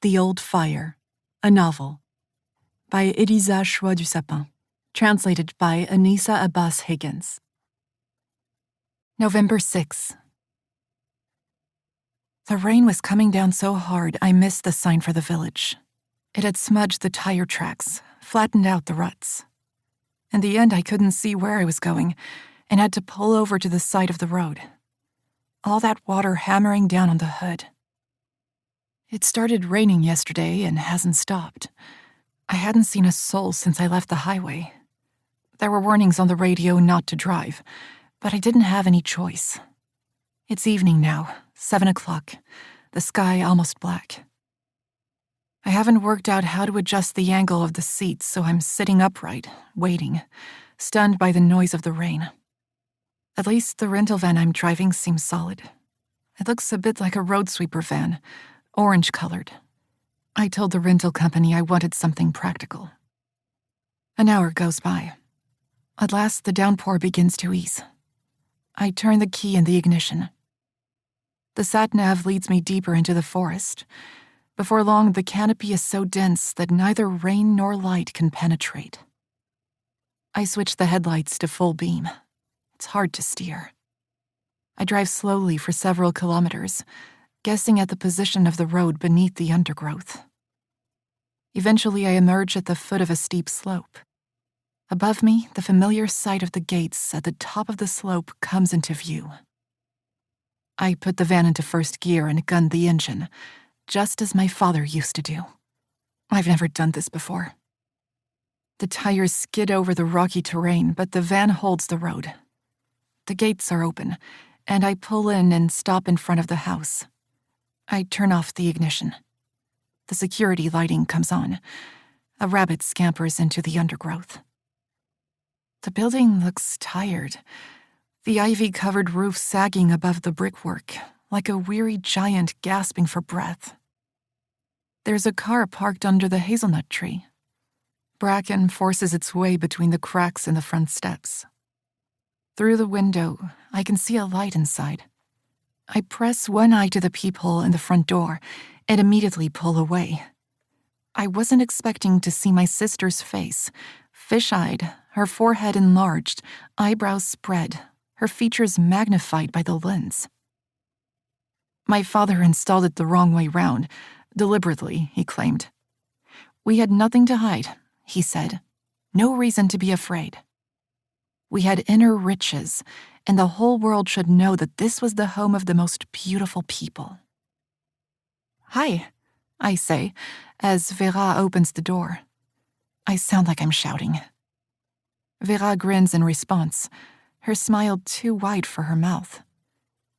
The Old Fire, a novel, by Elisa Shua Dusapin, translated by Anissa Abbas Higgins. November 6. The rain was coming down so hard I missed the sign for the village. It had smudged the tire tracks, flattened out the ruts. In the end, I couldn't see where I was going and had to pull over to the side of the road. All that water hammering down on the hood. It started raining yesterday and hasn't stopped. I hadn't seen a soul since I left the highway. There were warnings on the radio not to drive, but I didn't have any choice. It's evening now, 7 o'clock, the sky almost black. I haven't worked out how to adjust the angle of the seats, so I'm sitting upright, waiting, stunned by the noise of the rain. At least the rental van I'm driving seems solid. It looks a bit like a road sweeper van, orange-colored. I told the rental company I wanted something practical. An hour goes by. At last, the downpour begins to ease. I turn the key in the ignition. The sat-nav leads me deeper into the forest. Before long, the canopy is so dense that neither rain nor light can penetrate. I switch the headlights to full beam. It's hard to steer. I drive slowly for several kilometers, guessing at the position of the road beneath the undergrowth. Eventually, I emerge at the foot of a steep slope. Above me, the familiar sight of the gates at the top of the slope comes into view. I put the van into first gear and gun the engine, just as my father used to do. I've never done this before. The tires skid over the rocky terrain, but the van holds the road. The gates are open, and I pull in and stop in front of the house. I turn off the ignition. The security lighting comes on. A rabbit scampers into the undergrowth. The building looks tired, the ivy-covered roof sagging above the brickwork, like a weary giant gasping for breath. There's a car parked under the hazelnut tree. Bracken forces its way between the cracks in the front steps. Through the window, I can see a light inside. I press one eye to the peephole in the front door and immediately pull away. I wasn't expecting to see my sister's face, fish-eyed, her forehead enlarged, eyebrows spread, her features magnified by the lens. My father installed it the wrong way round, deliberately, he claimed. We had nothing to hide, he said. No reason to be afraid. We had inner riches, and the whole world should know that this was the home of the most beautiful people. Hi, I say, as Vera opens the door. I sound like I'm shouting. Vera grins in response, her smile too wide for her mouth.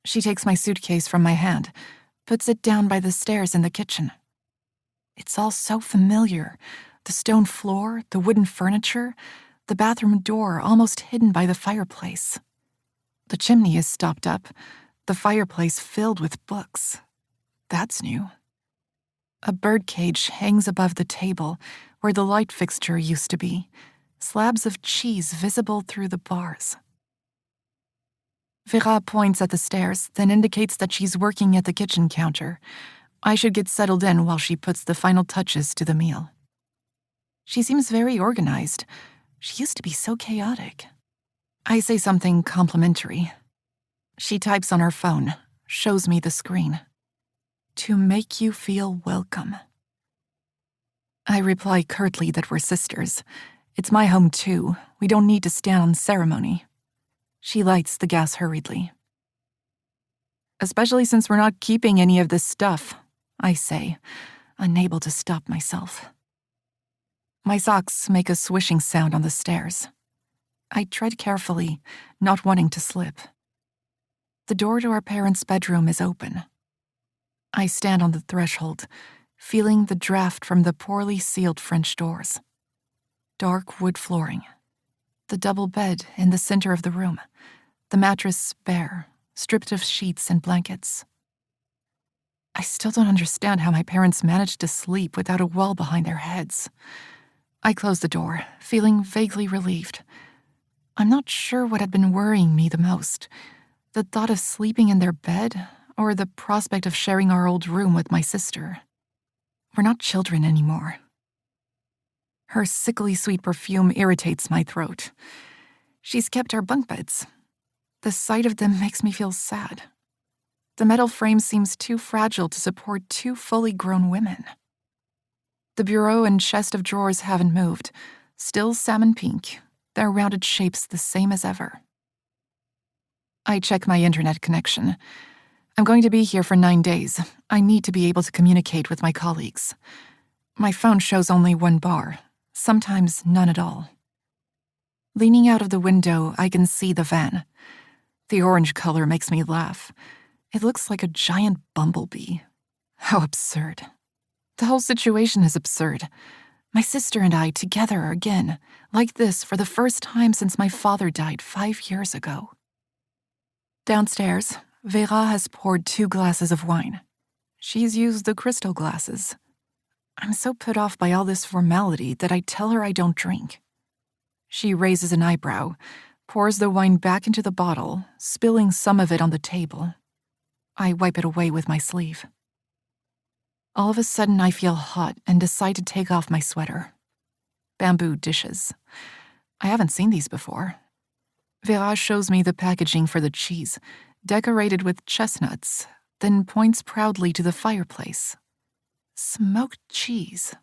She takes my suitcase from my hand, puts it down by the stairs in the kitchen. It's all so familiar. The stone floor, the wooden furniture, the bathroom door almost hidden by the fireplace. The chimney is stopped up, the fireplace filled with books. That's new. A birdcage hangs above the table where the light fixture used to be, slabs of cheese visible through the bars. Vera points at the stairs, then indicates that she's working at the kitchen counter. I should get settled in while she puts the final touches to the meal. She seems very organized. She used to be so chaotic. I say something complimentary. She types on her phone, shows me the screen. To make you feel welcome. I reply curtly that we're sisters. It's my home too. We don't need to stand on ceremony. She lights the gas hurriedly. Especially since we're not keeping any of this stuff, I say, unable to stop myself. My socks make a swishing sound on the stairs. I tread carefully, not wanting to slip. The door to our parents' bedroom is open. I stand on the threshold, feeling the draft from the poorly sealed French doors. Dark wood flooring. The double bed in the center of the room. The mattress bare, stripped of sheets and blankets. I still don't understand how my parents managed to sleep without a wall behind their heads. I close the door, feeling vaguely relieved. I'm not sure what had been worrying me the most, the thought of sleeping in their bed or the prospect of sharing our old room with my sister. We're We're not children anymore. Her sickly sweet perfume irritates my throat. She's kept our bunk beds. The sight of them makes me feel sad. The metal frame seems too fragile to support two fully grown women. The bureau and chest of drawers haven't moved, still salmon pink, their rounded shapes the same as ever. I check my internet connection. I'm going to be here for 9 days. I need to be able to communicate with my colleagues. My phone shows only 1 bar, sometimes none at all. Leaning out of the window, I can see the van. The orange color makes me laugh. It looks like a giant bumblebee. How absurd. The whole situation is absurd. My sister and I together again, like this for the first time since my father died 5 years ago. Downstairs, Vera has poured 2 glasses of wine. She's used the crystal glasses. I'm so put off by all this formality that I tell her I don't drink. She raises an eyebrow, pours the wine back into the bottle, spilling some of it on the table. I wipe it away with my sleeve. All of a sudden, I feel hot and decide to take off my sweater. Bamboo dishes. I haven't seen these before. Vera shows me the packaging for the cheese, decorated with chestnuts, then points proudly to the fireplace. Smoked cheese.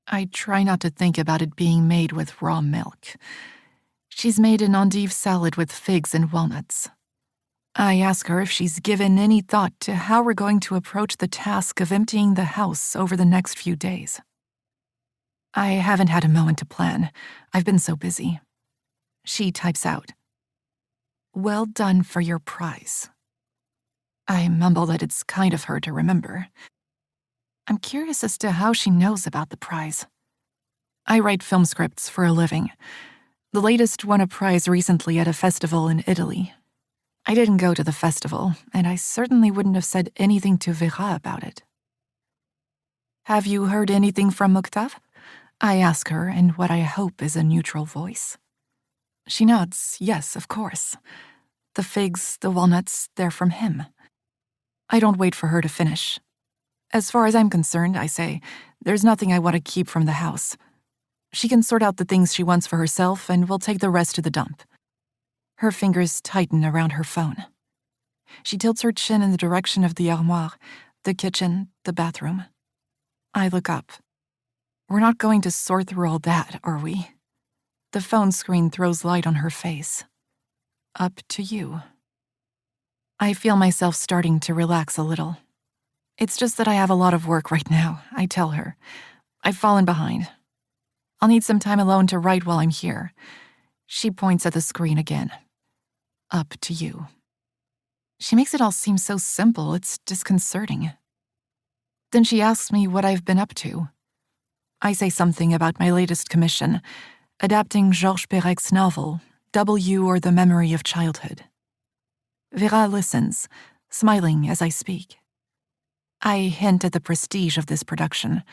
I try not to think about it being made with raw milk. She's made an endive salad with figs and walnuts. I ask her if she's given any thought to how we're going to approach the task of emptying the house over the next few days. I haven't had a moment to plan. I've been so busy. She types out, "Well done for your prize." I mumble that it's kind of her to remember. I'm curious as to how she knows about the prize. I write film scripts for a living. The latest won a prize recently at a festival in Italy. I didn't go to the festival, and I certainly wouldn't have said anything to Vera about it. "Have you heard anything from Octave?" I ask her in what I hope is a neutral voice. She nods, yes, of course. The figs, the walnuts, they're from him. I don't wait for her to finish. As far as I'm concerned, I say, there's nothing I want to keep from the house. She can sort out the things she wants for herself, and we'll take the rest to the dump. Her fingers tighten around her phone. She tilts her chin in the direction of the armoire, the kitchen, the bathroom. I look up. We're not going to sort through all that, are we? The phone screen throws light on her face. Up to you. I feel myself starting to relax a little. It's just that I have a lot of work right now, I tell her. I've fallen behind. I'll need some time alone to write while I'm here. She points at the screen again. Up to you. She makes it all seem so simple, it's disconcerting. Then she asks me what I've been up to. I say something about my latest commission, adapting Georges Perec's novel, W or the Memory of Childhood. Vera listens, smiling as I speak. I hint at the prestige of this production,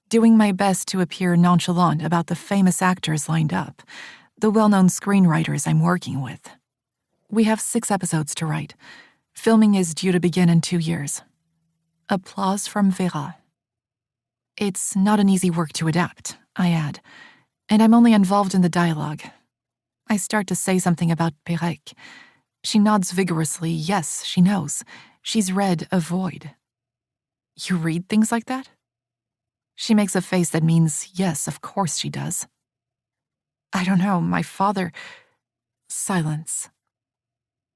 doing my best to appear nonchalant about the famous actors lined up, the well-known screenwriters I'm working with. We have 6 episodes to write. Filming is due to begin in 2 years. Applause from Vera. It's not an easy work to adapt, I add, and I'm only involved in the dialogue. I start to say something about Perec. She nods vigorously, yes, she knows. She's read Avoid. You read things like that? She makes a face that means, yes, of course she does. I don't know, my father... Silence.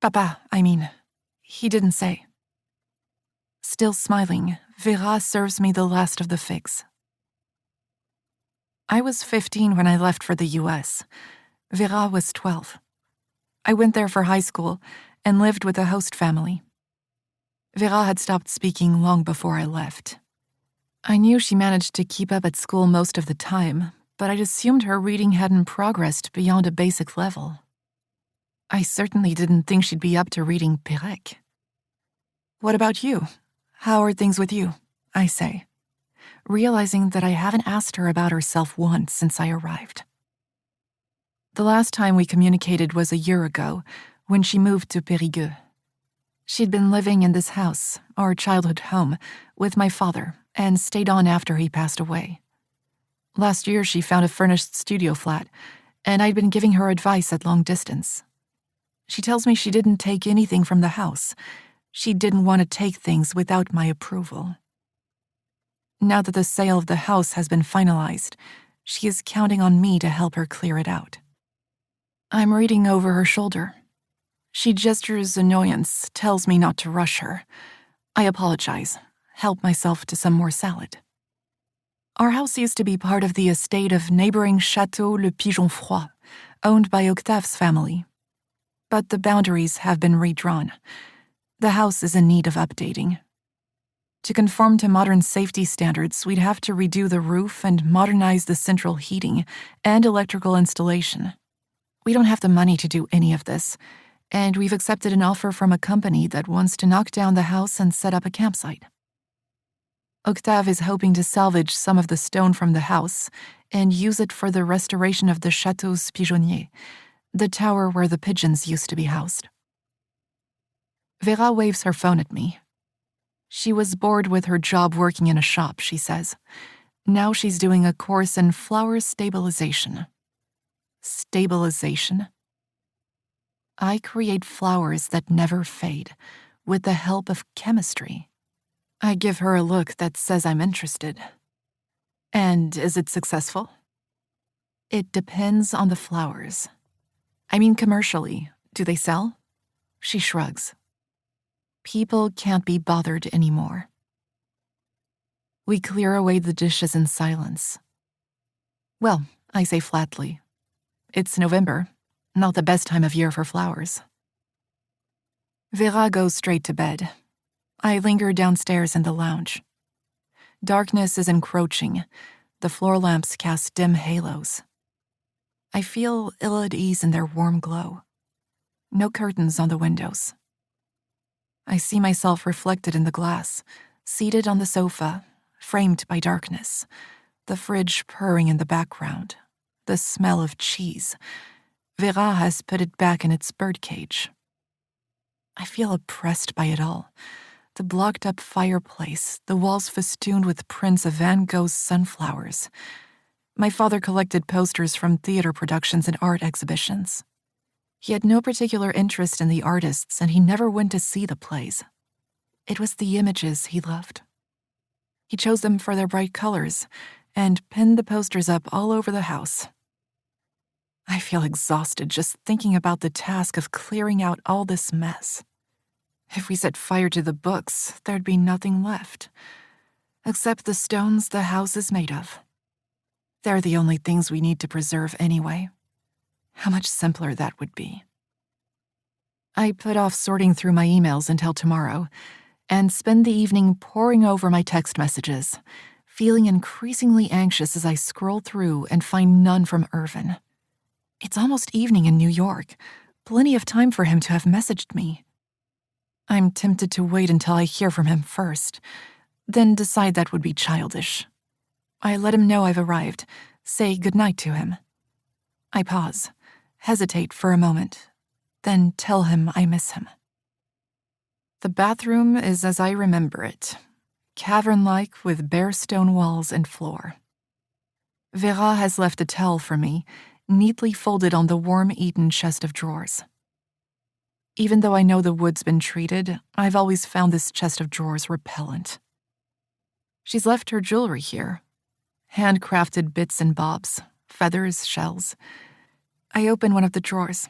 Papa, I mean, he didn't say. Still smiling, Vera serves me the last of the figs. I was 15 when I left for the US. Vera was 12. I went there for high school and lived with a host family. Vera had stopped speaking long before I left. I knew she managed to keep up at school most of the time, but I'd assumed her reading hadn't progressed beyond a basic level. I certainly didn't think she'd be up to reading Perec. What about you? How are things with you? I say, realizing that I haven't asked her about herself once since I arrived. The last time we communicated was a year ago, when she moved to Périgueux. She'd been living in this house, our childhood home, with my father, and stayed on after he passed away. Last year, she found a furnished studio flat, and I'd been giving her advice at long distance. She tells me she didn't take anything from the house. She didn't want to take things without my approval. Now that the sale of the house has been finalized, she is counting on me to help her clear it out. I'm reading over her shoulder. She gestures annoyance, tells me not to rush her. I apologize, help myself to some more salad. Our house used to be part of the estate of neighboring Château Le Pigeon Froid, owned by Octave's family. But the boundaries have been redrawn. The house is in need of updating. To conform to modern safety standards, we'd have to redo the roof and modernize the central heating and electrical installation. We don't have the money to do any of this, and we've accepted an offer from a company that wants to knock down the house and set up a campsite. Octave is hoping to salvage some of the stone from the house and use it for the restoration of the Château's pigeonnier, the tower where the pigeons used to be housed. Vera waves her phone at me. She was bored with her job working in a shop, she says. Now she's doing a course in flower stabilization. Stabilization? I create flowers that never fade, with the help of chemistry. I give her a look that says I'm interested. And is it successful? It depends on the flowers. I mean commercially, do they sell? She shrugs. People can't be bothered anymore. We clear away the dishes in silence. Well, I say flatly, it's November, not the best time of year for flowers. Vera goes straight to bed. I linger downstairs in the lounge. Darkness is encroaching. The floor lamps cast dim halos. I feel ill at ease in their warm glow. No curtains on the windows. I see myself reflected in the glass, seated on the sofa, framed by darkness, the fridge purring in the background, the smell of cheese. Vera has put it back in its birdcage. I feel oppressed by it all. The blocked-up fireplace, the walls festooned with prints of Van Gogh's sunflowers. My father collected posters from theater productions and art exhibitions. He had no particular interest in the artists, and he never went to see the plays. It was the images he loved. He chose them for their bright colors and pinned the posters up all over the house. I feel exhausted just thinking about the task of clearing out all this mess. If we set fire to the books, there'd be nothing left, except the stones the house is made of. They're the only things we need to preserve anyway. How much simpler that would be. I put off sorting through my emails until tomorrow and spend the evening poring over my text messages, feeling increasingly anxious as I scroll through and find none from Irvin. It's almost evening in New York, plenty of time for him to have messaged me. I'm tempted to wait until I hear from him first, then decide that would be childish. I let him know I've arrived, say goodnight to him. I pause, hesitate for a moment, then tell him I miss him. The bathroom is as I remember it, cavern-like with bare stone walls and floor. Vera has left a towel for me, neatly folded on the worm-eaten chest of drawers. Even though I know the wood's been treated, I've always found this chest of drawers repellent. She's left her jewelry here. Handcrafted bits and bobs, feathers, shells. I open one of the drawers.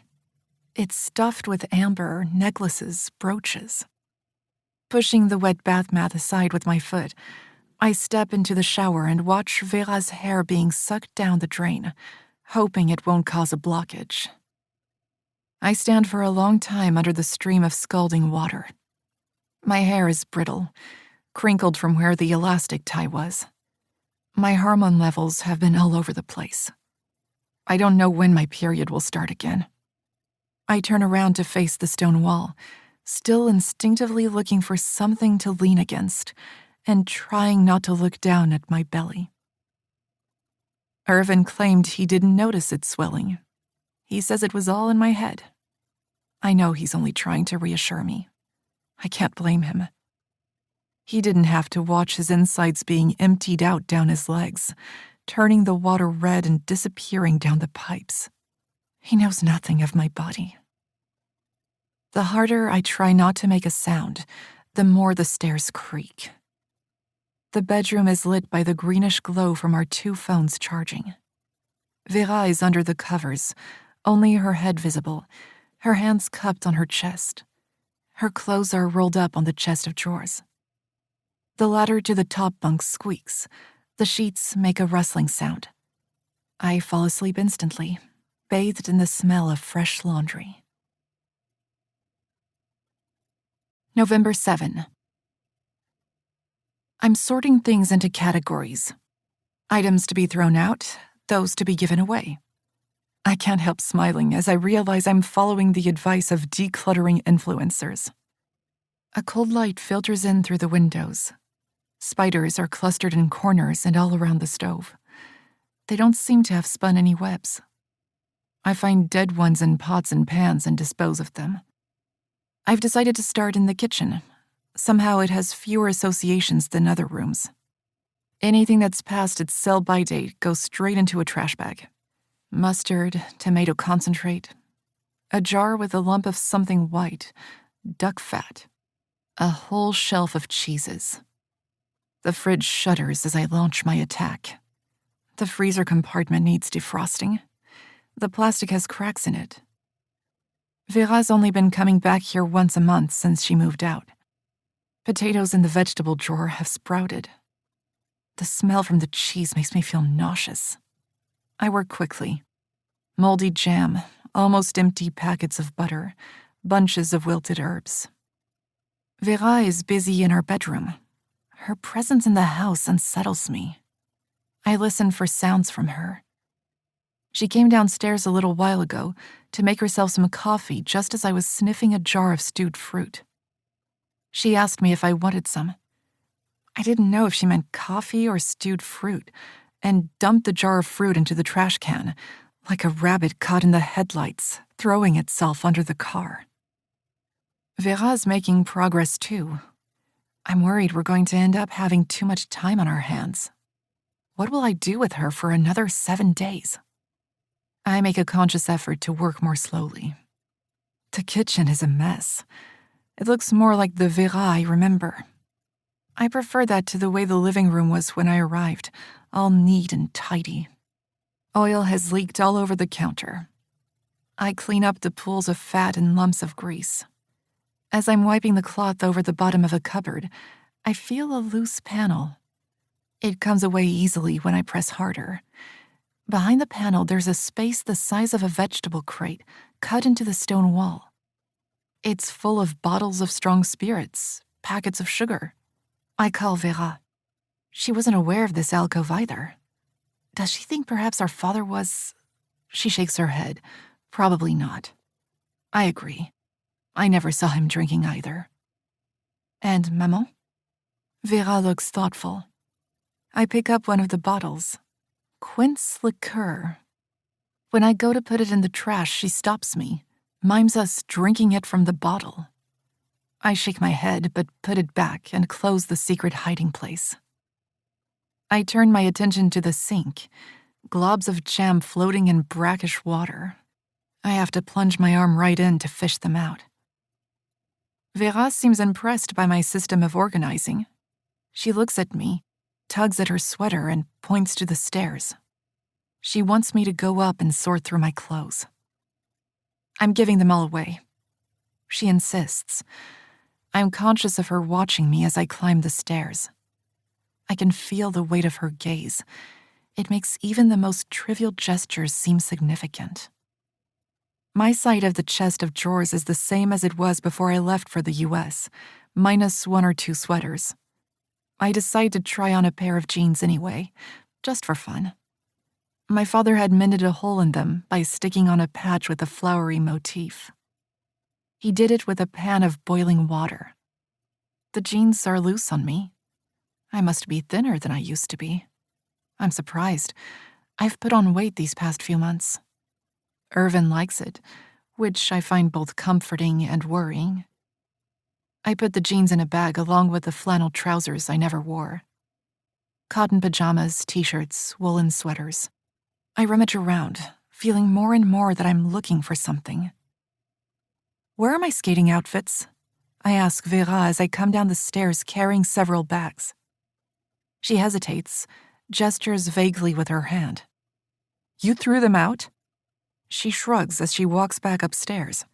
It's stuffed with amber, necklaces, brooches. Pushing the wet bath mat aside with my foot, I step into the shower and watch Vera's hair being sucked down the drain, hoping it won't cause a blockage. I stand for a long time under the stream of scalding water. My hair is brittle, crinkled from where the elastic tie was. My hormone levels have been all over the place. I don't know when my period will start again. I turn around to face the stone wall, still instinctively looking for something to lean against and trying not to look down at my belly. Irvin claimed he didn't notice it swelling. He says it was all in my head. I know he's only trying to reassure me. I can't blame him. He didn't have to watch his insides being emptied out down his legs, turning the water red and disappearing down the pipes. He knows nothing of my body. The harder I try not to make a sound, the more the stairs creak. The bedroom is lit by the greenish glow from our 2 phones charging. Vera is under the covers, only her head visible, her hands cupped on her chest. Her clothes are rolled up on the chest of drawers. The ladder to the top bunk squeaks. The sheets make a rustling sound. I fall asleep instantly, bathed in the smell of fresh laundry. November 7. I'm sorting things into categories. Items to be thrown out, those to be given away. I can't help smiling as I realize I'm following the advice of decluttering influencers. A cold light filters in through the windows. Spiders are clustered in corners and all around the stove. They don't seem to have spun any webs. I find dead ones in pots and pans and dispose of them. I've decided to start in the kitchen. Somehow it has fewer associations than other rooms. Anything that's past its sell-by date goes straight into a trash bag. Mustard, tomato concentrate, a jar with a lump of something white, duck fat, a whole shelf of cheeses. The fridge shudders as I launch my attack. The freezer compartment needs defrosting. The plastic has cracks in it. Vera's only been coming back here once a month since she moved out. Potatoes in the vegetable drawer have sprouted. The smell from the cheese makes me feel nauseous. I work quickly. Moldy jam, almost empty packets of butter, bunches of wilted herbs. Vera is busy in our bedroom. Her presence in the house unsettles me. I listen for sounds from her. She came downstairs a little while ago to make herself some coffee just as I was sniffing a jar of stewed fruit. She asked me if I wanted some. I didn't know if she meant coffee or stewed fruit, and dumped the jar of fruit into the trash can, like a rabbit caught in the headlights, throwing itself under the car. Vera's making progress too. I'm worried we're going to end up having too much time on our hands. What will I do with her for another 7 days? I make a conscious effort to work more slowly. The kitchen is a mess. It looks more like the Vera I remember. I prefer that to the way the living room was when I arrived, all neat and tidy. Oil has leaked all over the counter. I clean up the pools of fat and lumps of grease. As I'm wiping the cloth over the bottom of a cupboard, I feel a loose panel. It comes away easily when I press harder. Behind the panel, there's a space the size of a vegetable crate cut into the stone wall. It's full of bottles of strong spirits, packets of sugar. I call Vera. She wasn't aware of this alcove either. Does she think perhaps our father was... She shakes her head. Probably not. I agree. I never saw him drinking either. And Maman? Vera looks thoughtful. I pick up one of the bottles. Quince liqueur. When I go to put it in the trash, she stops me, mimes us drinking it from the bottle. I shake my head, but put it back and close the secret hiding place. I turn my attention to the sink, globs of jam floating in brackish water. I have to plunge my arm right in to fish them out. Vera seems impressed by my system of organizing. She looks at me, tugs at her sweater, and points to the stairs. She wants me to go up and sort through my clothes. I'm giving them all away. She insists. I'm conscious of her watching me as I climb the stairs. I can feel the weight of her gaze. It makes even the most trivial gestures seem significant. My side of the chest of drawers is the same as it was before I left for the US, minus 1 or 2 sweaters. I decide to try on a pair of jeans anyway, just for fun. My father had mended a hole in them by sticking on a patch with a flowery motif. He did it with a pan of boiling water. The jeans are loose on me. I must be thinner than I used to be. I'm surprised. I've put on weight these past few months. Irvin likes it, which I find both comforting and worrying. I put the jeans in a bag along with the flannel trousers I never wore. Cotton pajamas, t-shirts, woolen sweaters. I rummage around, feeling more and more that I'm looking for something. Where are my skating outfits? I ask Vera as I come down the stairs carrying several bags. She hesitates, gestures vaguely with her hand. You threw them out? She shrugs as she walks back upstairs.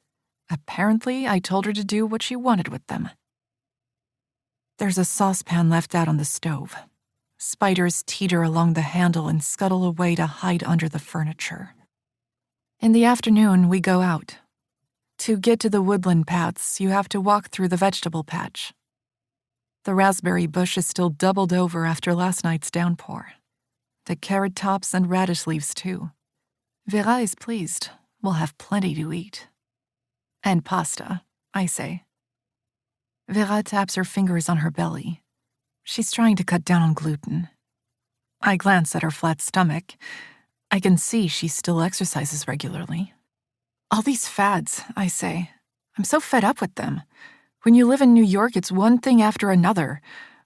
Apparently, I told her to do what she wanted with them. There's a saucepan left out on the stove. Spiders teeter along the handle and scuttle away to hide under the furniture. In the afternoon, we go out. To get to the woodland paths, you have to walk through the vegetable patch. The raspberry bush is still doubled over after last night's downpour. The carrot tops and radish leaves, too. Vera is pleased. We'll have plenty to eat. And pasta, I say. Vera taps her fingers on her belly. She's trying to cut down on gluten. I glance at her flat stomach. I can see she still exercises regularly. All these fads, I say. I'm so fed up with them. When you live in New York, it's one thing after another.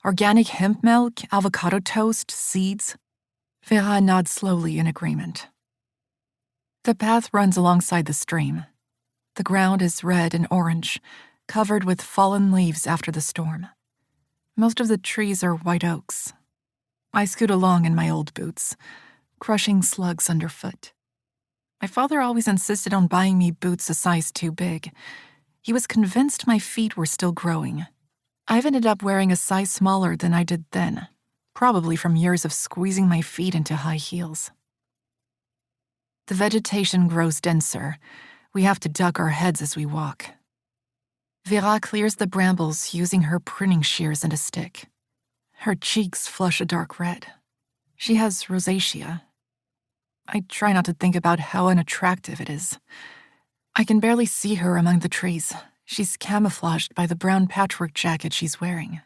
Organic hemp milk, avocado toast, seeds. Vera nods slowly in agreement. The path runs alongside the stream. The ground is red and orange, covered with fallen leaves after the storm. Most of the trees are white oaks. I scoot along in my old boots, crushing slugs underfoot. My father always insisted on buying me boots a size too big. He was convinced my feet were still growing. I've ended up wearing a size smaller than I did then, probably from years of squeezing my feet into high heels. The vegetation grows denser. We have to duck our heads as we walk. Vera clears the brambles using her pruning shears and a stick. Her cheeks flush a dark red. She has rosacea. I try not to think about how unattractive it is. I can barely see her among the trees. She's camouflaged by the brown patchwork jacket she's wearing.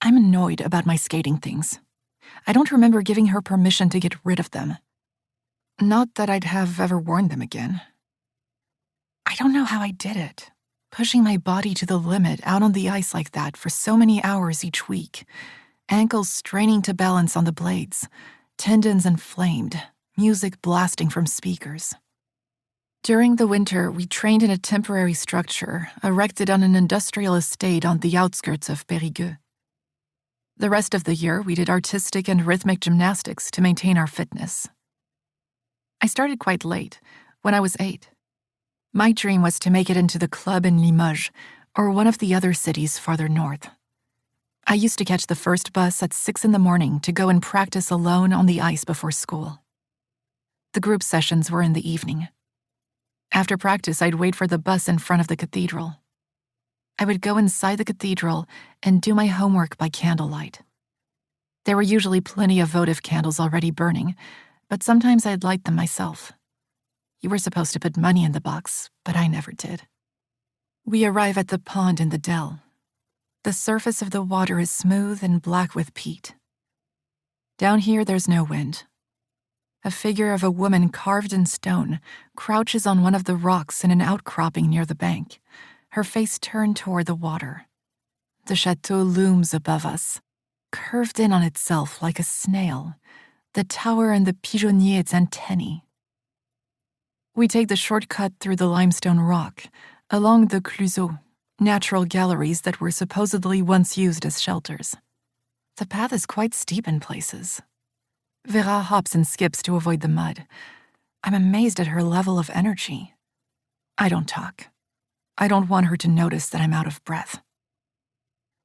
I'm annoyed about my skating things. I don't remember giving her permission to get rid of them. Not that I'd have ever worn them again. I don't know how I did it, pushing my body to the limit out on the ice like that for so many hours each week, ankles straining to balance on the blades, tendons inflamed, music blasting from speakers. During the winter, we trained in a temporary structure erected on an industrial estate on the outskirts of Périgueux. The rest of the year, we did artistic and rhythmic gymnastics to maintain our fitness. I started quite late, when I was 8. My dream was to make it into the club in Limoges, or one of the other cities farther north. I used to catch the first bus at 6 a.m. to go and practice alone on the ice before school. The group sessions were in the evening. After practice, I'd wait for the bus in front of the cathedral. I would go inside the cathedral and do my homework by candlelight. There were usually plenty of votive candles already burning, but sometimes I'd light them myself. You were supposed to put money in the box, but I never did. We arrive at the pond in the dell. The surface of the water is smooth and black with peat. Down here, there's no wind. A figure of a woman carved in stone crouches on one of the rocks in an outcropping near the bank, her face turned toward the water. The chateau looms above us, curved in on itself like a snail, the tower and the pigeonnier its antennae. We take the shortcut through the limestone rock, along the Clouseau, natural galleries that were supposedly once used as shelters. The path is quite steep in places. Vera hops and skips to avoid the mud. I'm amazed at her level of energy. I don't talk. I don't want her to notice that I'm out of breath.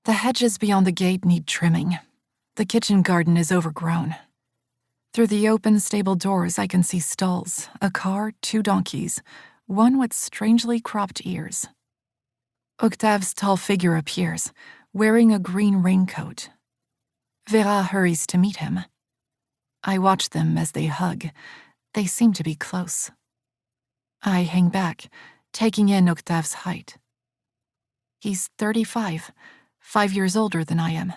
The hedges beyond the gate need trimming. The kitchen garden is overgrown. Through the open stable doors, I can see stalls, a car, 2 donkeys, one with strangely cropped ears. Octave's tall figure appears, wearing a green raincoat. Vera hurries to meet him. I watch them as they hug. They seem to be close. I hang back, taking in Octave's height. He's 35, 5 years older than I am.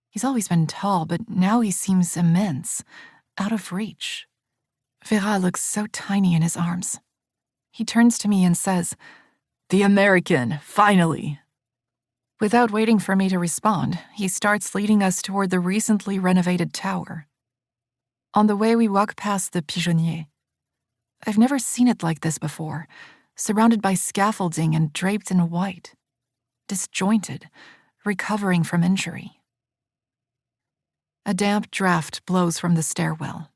He's always been tall, but now he seems immense, out of reach. Vera looks so tiny in his arms. He turns to me and says, The American, finally. Without waiting for me to respond, he starts leading us toward the recently renovated tower. On the way, we walk past the pigeonnier. I've never seen it like this before, surrounded by scaffolding and draped in white, disjointed, recovering from injury. A damp draft blows from the stairwell.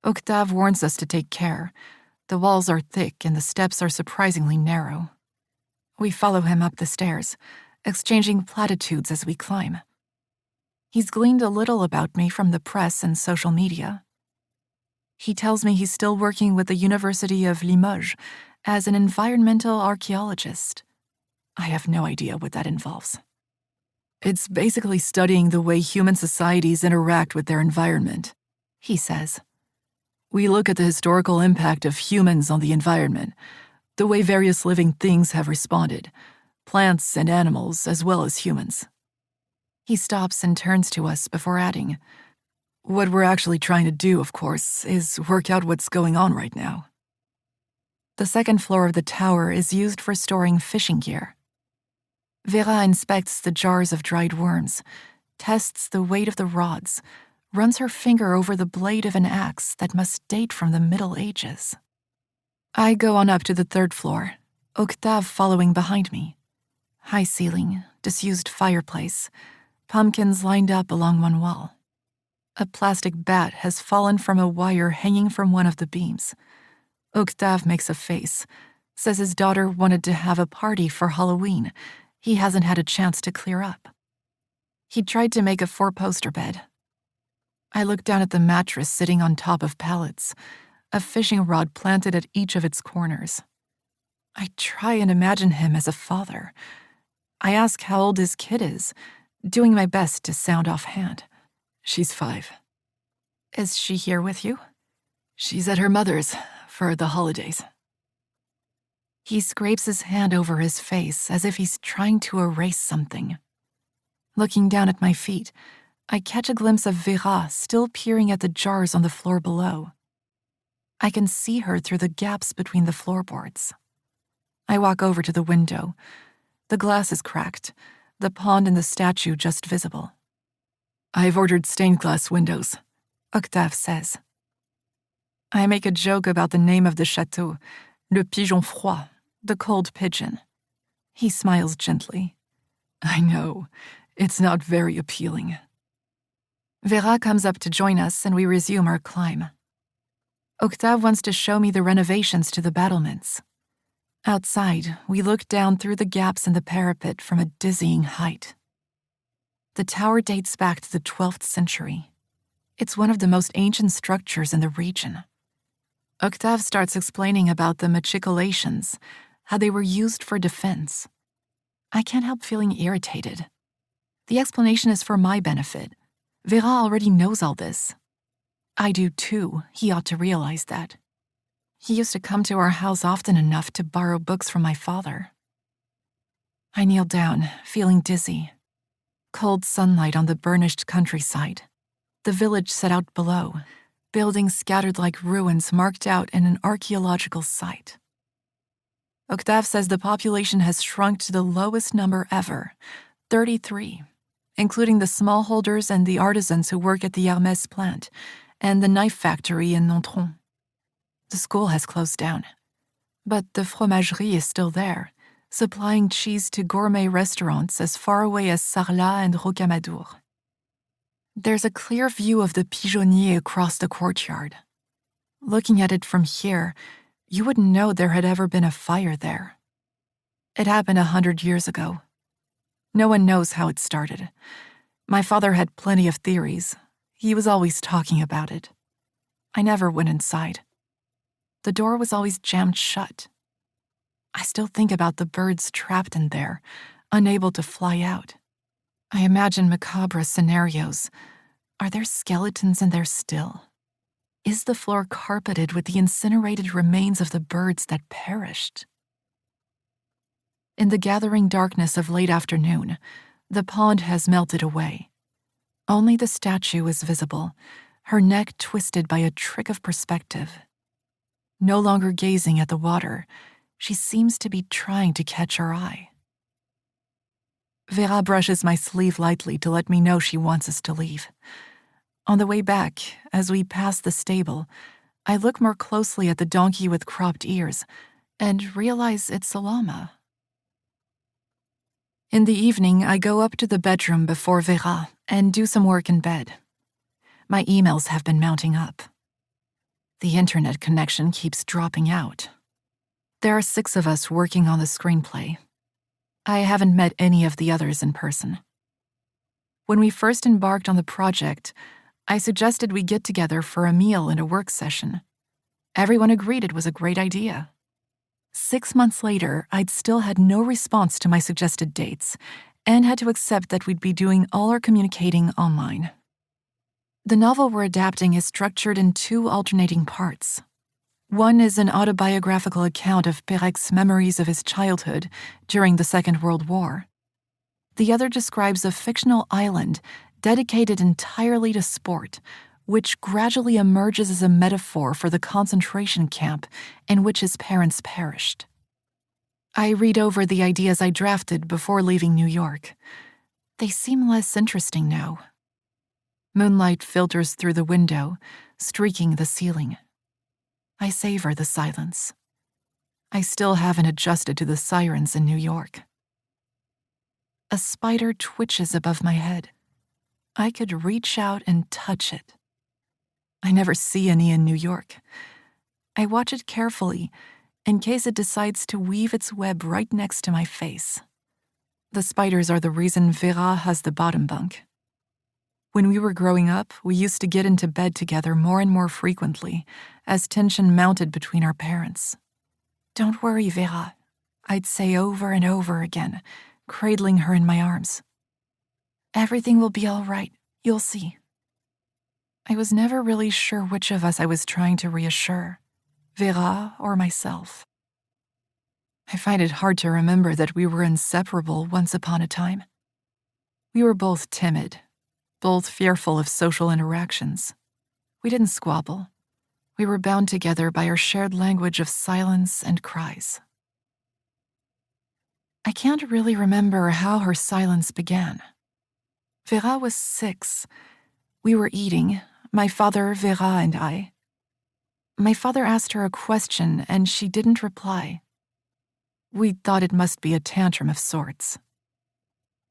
Octave warns us to take care. The walls are thick and the steps are surprisingly narrow. We follow him up the stairs, exchanging platitudes as we climb. He's gleaned a little about me from the press and social media. He tells me he's still working with the University of Limoges as an environmental archaeologist. I have no idea what that involves. It's basically studying the way human societies interact with their environment, he says. We look at the historical impact of humans on the environment, the way various living things have responded, plants and animals as well as humans. He stops and turns to us before adding, "What we're actually trying to do, of course, is work out what's going on right now." The second floor of the tower is used for storing fishing gear. Vera inspects the jars of dried worms, tests the weight of the rods, runs her finger over the blade of an axe that must date from the Middle Ages. I go on up to the third floor, Octave following behind me. High ceiling, disused fireplace, pumpkins lined up along one wall. A plastic bat has fallen from a wire hanging from one of the beams. Octave makes a face, says his daughter wanted to have a party for Halloween. He hasn't had a chance to clear up. He tried to make a 4-poster bed. I look down at the mattress sitting on top of pallets, a fishing rod planted at each of its corners. I try and imagine him as a father. I ask how old his kid is, doing my best to sound offhand. She's 5. Is she here with you? She's at her mother's for the holidays. He scrapes his hand over his face as if he's trying to erase something. Looking down at my feet, I catch a glimpse of Vera still peering at the jars on the floor below. I can see her through the gaps between the floorboards. I walk over to the window. The glass is cracked, the pond and the statue just visible. "I've ordered stained glass windows," Octave says. I make a joke about the name of the chateau, Le Pigeon Froid, the cold pigeon. He smiles gently. "I know, it's not very appealing." Vera comes up to join us and we resume our climb. Octave wants to show me the renovations to the battlements. Outside, we look down through the gaps in the parapet from a dizzying height. The tower dates back to the 12th century. It's one of the most ancient structures in the region. Octave starts explaining about the machicolations, how they were used for defense. I can't help feeling irritated. The explanation is for my benefit. Vera already knows all this. I do too. He ought to realize that. He used to come to our house often enough to borrow books from my father. I kneel down, feeling dizzy. Cold sunlight on the burnished countryside. The village set out below, buildings scattered like ruins marked out in an archaeological site. Octave says the population has shrunk to the lowest number ever, 33, including the smallholders and the artisans who work at the Hermès plant and the knife factory in Nontron. The school has closed down, but the fromagerie is still there, supplying cheese to gourmet restaurants as far away as Sarlat and Rocamadour. There's a clear view of the pigeonnier across the courtyard. Looking at it from here, you wouldn't know there had ever been a fire there. It happened 100 years ago. No one knows how it started. My father had plenty of theories. He was always talking about it. I never went inside. The door was always jammed shut. I still think about the birds trapped in there, unable to fly out. I imagine macabre scenarios. Are there skeletons in there still? Is the floor carpeted with the incinerated remains of the birds that perished? In the gathering darkness of late afternoon, the pond has melted away. Only the statue is visible, her neck twisted by a trick of perspective. No longer gazing at the water, She seems to be trying to catch our eye. Vera brushes my sleeve lightly to let me know she wants us to leave. On the way back, as we pass the stable, I look more closely at the donkey with cropped ears and realize it's a llama. In the evening, I go up to the bedroom before Vera and do some work in bed. My emails have been mounting up. The internet connection keeps dropping out. There are 6 of us working on the screenplay. I haven't met any of the others in person. When we first embarked on the project, I suggested we get together for a meal and a work session. Everyone agreed it was a great idea. 6 months later, I'd still had no response to my suggested dates and had to accept that we'd be doing all our communicating online. The novel we're adapting is structured in 2 alternating parts. One is an autobiographical account of Perec's memories of his childhood during the Second World War. The other describes a fictional island dedicated entirely to sport, which gradually emerges as a metaphor for the concentration camp in which his parents perished. I read over the ideas I drafted before leaving New York. They seem less interesting now. Moonlight filters through the window, streaking the ceiling. I savor the silence. I still haven't adjusted to the sirens in New York. A spider twitches above my head. I could reach out and touch it. I never see any in New York. I watch it carefully in case it decides to weave its web right next to my face. The spiders are the reason Vera has the bottom bunk. When we were growing up, we used to get into bed together more and more frequently as tension mounted between our parents. "Don't worry, Vera," I'd say over and over again, cradling her in my arms. "Everything will be all right, you'll see." I was never really sure which of us I was trying to reassure, Vera or myself. I find it hard to remember that we were inseparable once upon a time. We were both timid, both fearful of social interactions. We didn't squabble. We were bound together by our shared language of silence and cries. I can't really remember how her silence began. Vera was 6. We were eating, my father, Vera, and I. My father asked her a question, and she didn't reply. We thought it must be a tantrum of sorts.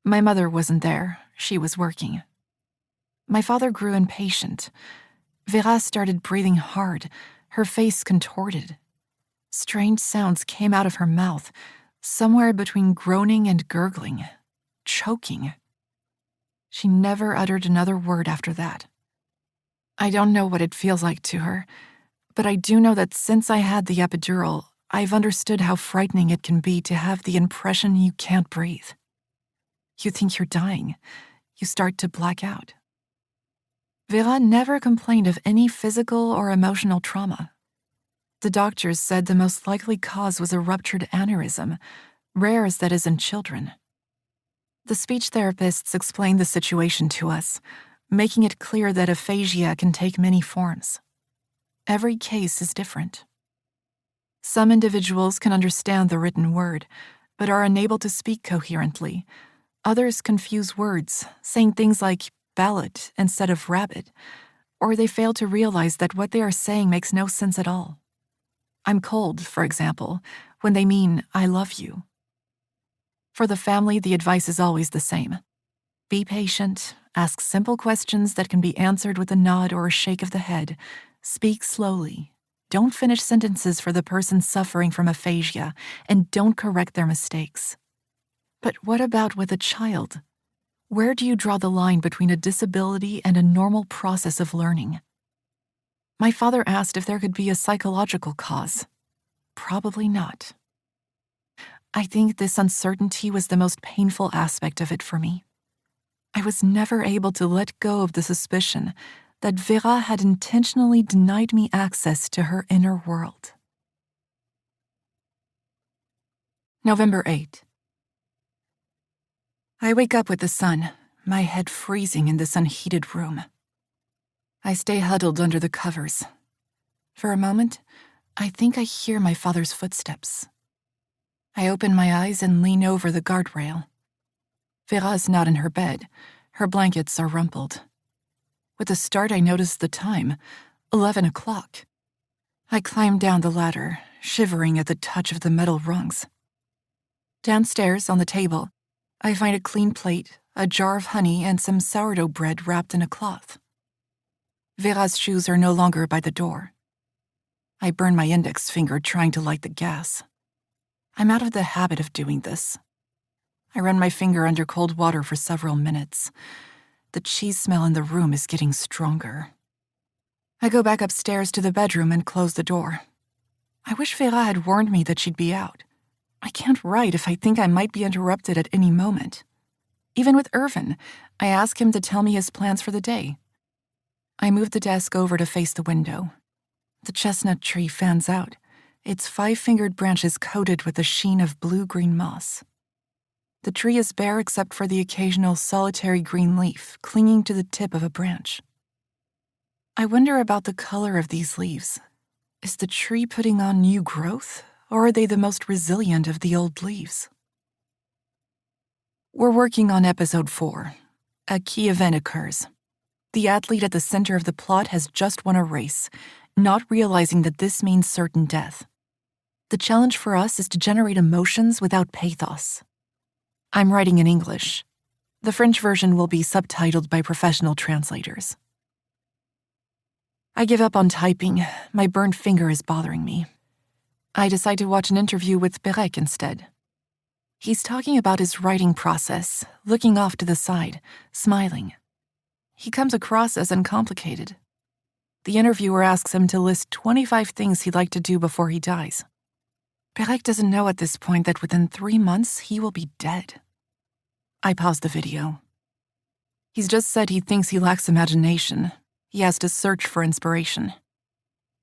My mother wasn't there. She was working. My father grew impatient. Vera started breathing hard, her face contorted. Strange sounds came out of her mouth, somewhere between groaning and gurgling, choking. She never uttered another word after that. I don't know what it feels like to her, but I do know that since I had the epidural, I've understood how frightening it can be to have the impression you can't breathe. You think you're dying. You start to black out. Vera never complained of any physical or emotional trauma. The doctors said the most likely cause was a ruptured aneurysm, rare as that is in children. The speech therapists explained the situation to us, making it clear that aphasia can take many forms. Every case is different. Some individuals can understand the written word, but are unable to speak coherently. Others confuse words, saying things like ballot instead of rabbit, or they fail to realize that what they are saying makes no sense at all. I'm cold, for example, when they mean I love you. For the family, the advice is always the same. Be patient, ask simple questions that can be answered with a nod or a shake of the head, speak slowly, don't finish sentences for the person suffering from aphasia, and don't correct their mistakes. But what about with a child? Where do you draw the line between a disability and a normal process of learning? My father asked if there could be a psychological cause. Probably not. I think this uncertainty was the most painful aspect of it for me. I was never able to let go of the suspicion that Vera had intentionally denied me access to her inner world. November 8. I wake up with the sun, my head freezing in this unheated room. I stay huddled under the covers. For a moment, I think I hear my father's footsteps. I open my eyes and lean over the guardrail. Vera's not in her bed. Her blankets are rumpled. With a start, I notice the time, 11 o'clock. I climb down the ladder, shivering at the touch of the metal rungs. Downstairs, on the table, I find a clean plate, a jar of honey, and some sourdough bread wrapped in a cloth. Vera's shoes are no longer by the door. I burn my index finger trying to light the gas. I'm out of the habit of doing this. I run my finger under cold water for several minutes. The cheese smell in the room is getting stronger. I go back upstairs to the bedroom and close the door. I wish Vera had warned me that she'd be out. I can't write if I think I might be interrupted at any moment. Even with Irvin, I ask him to tell me his plans for the day. I move the desk over to face the window. The chestnut tree fans out, its 5-fingered branches coated with a sheen of blue-green moss. The tree is bare except for the occasional solitary green leaf clinging to the tip of a branch. I wonder about the color of these leaves. Is the tree putting on new growth, or are they the most resilient of the old leaves? We're working on episode 4. A key event occurs. The athlete at the center of the plot has just won a race, not realizing that this means certain death. The challenge for us is to generate emotions without pathos. I'm writing in English. The French version will be subtitled by professional translators. I give up on typing. My burned finger is bothering me. I decide to watch an interview with Perec instead. He's talking about his writing process, looking off to the side, smiling. He comes across as uncomplicated. The interviewer asks him to list 25 things he'd like to do before he dies. Perec doesn't know at this point that within 3 months he will be dead. I pause the video. He's just said he thinks he lacks imagination. He has to search for inspiration.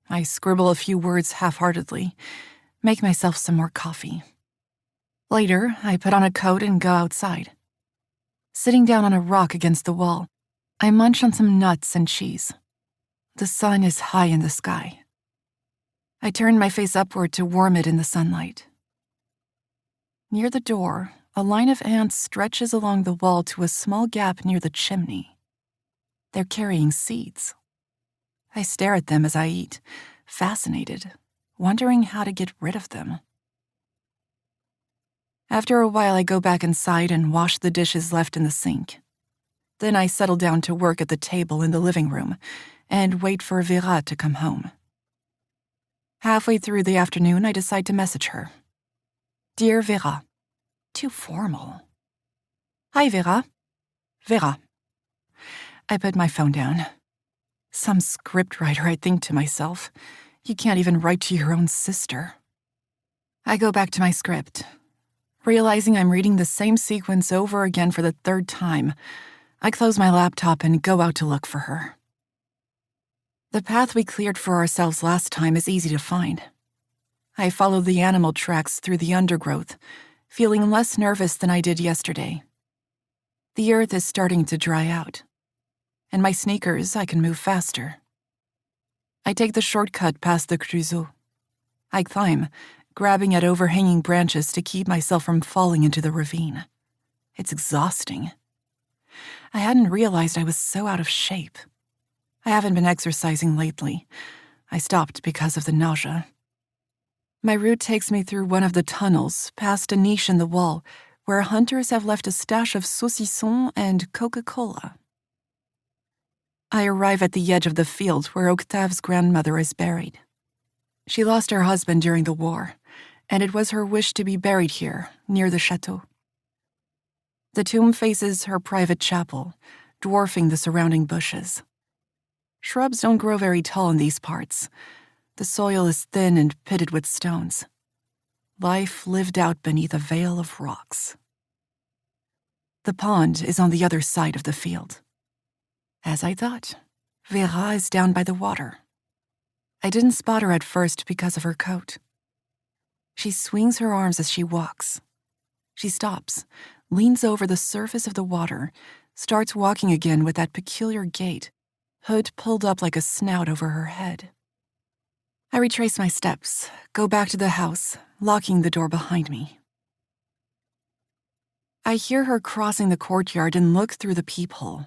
I scribble a few words half-heartedly, make myself some more coffee. Later, I put on a coat and go outside. Sitting down on a rock against the wall, I munch on some nuts and cheese. The sun is high in the sky. I turn my face upward to warm it in the sunlight. Near the door, a line of ants stretches along the wall to a small gap near the chimney. They're carrying seeds. I stare at them as I eat, fascinated, wondering how to get rid of them. After a while, I go back inside and wash the dishes left in the sink. Then I settle down to work at the table in the living room and wait for Vera to come home. Halfway through the afternoon, I decide to message her. Dear Vera. Too formal. Hi, Vera. Vera. I put my phone down. Some scriptwriter, I think to myself. You can't even write to your own sister. I go back to my script. Realizing I'm reading the same sequence over again for the 3rd time, I close my laptop and go out to look for her. The path we cleared for ourselves last time is easy to find. I follow the animal tracks through the undergrowth, feeling less nervous than I did yesterday. The earth is starting to dry out. In my sneakers, I can move faster. I take the shortcut past the creusot. I climb, grabbing at overhanging branches to keep myself from falling into the ravine. It's exhausting. I hadn't realized I was so out of shape. I haven't been exercising lately. I stopped because of the nausea. My route takes me through one of the tunnels, past a niche in the wall, where hunters have left a stash of saucisson and Coca-Cola. I arrive at the edge of the field where Octave's grandmother is buried. She lost her husband during the war, and it was her wish to be buried here, near the chateau. The tomb faces her private chapel, dwarfing the surrounding bushes. Shrubs don't grow very tall in these parts. The soil is thin and pitted with stones. Life lived out beneath a veil of rocks. The pond is on the other side of the field. As I thought, Vera is down by the water. I didn't spot her at first because of her coat. She swings her arms as she walks. She stops, leans over the surface of the water, starts walking again with that peculiar gait, hood pulled up like a snout over her head. I retrace my steps, go back to the house, locking the door behind me. I hear her crossing the courtyard and look through the peephole.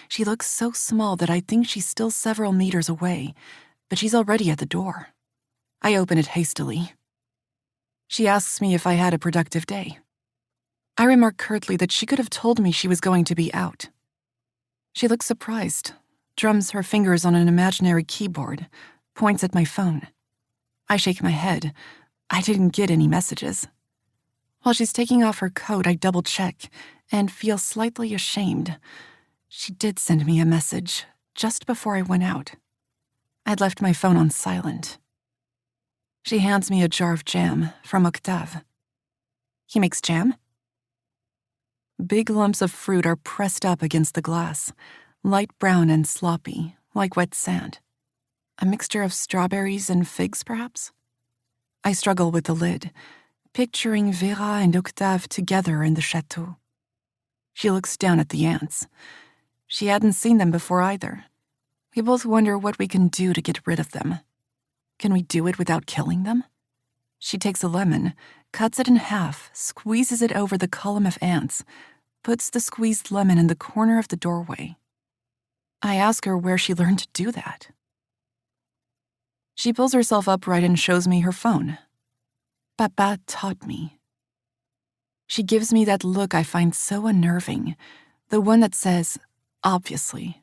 She looks so small that I think she's still several meters away, but she's already at the door. I open it hastily. She asks me if I had a productive day. I remark curtly that she could have told me she was going to be out. She looks surprised, drums her fingers on an imaginary keyboard, points at my phone. I shake my head. I didn't get any messages. While she's taking off her coat, I double-check and feel slightly ashamed. She did send me a message just before I went out. I'd left my phone on silent. She hands me a jar of jam from Octave. He makes jam? Big lumps of fruit are pressed up against the glass, light brown and sloppy, like wet sand. A mixture of strawberries and figs, perhaps? I struggle with the lid, picturing Vera and Octave together in the chateau. She looks down at the ants. She hadn't seen them before either. We both wonder what we can do to get rid of them. Can we do it without killing them? She takes a lemon, cuts it in half, squeezes it over the column of ants, puts the squeezed lemon in the corner of the doorway. I ask her where she learned to do that. She pulls herself upright and shows me her phone. Papa taught me. She gives me that look I find so unnerving, the one that says, obviously.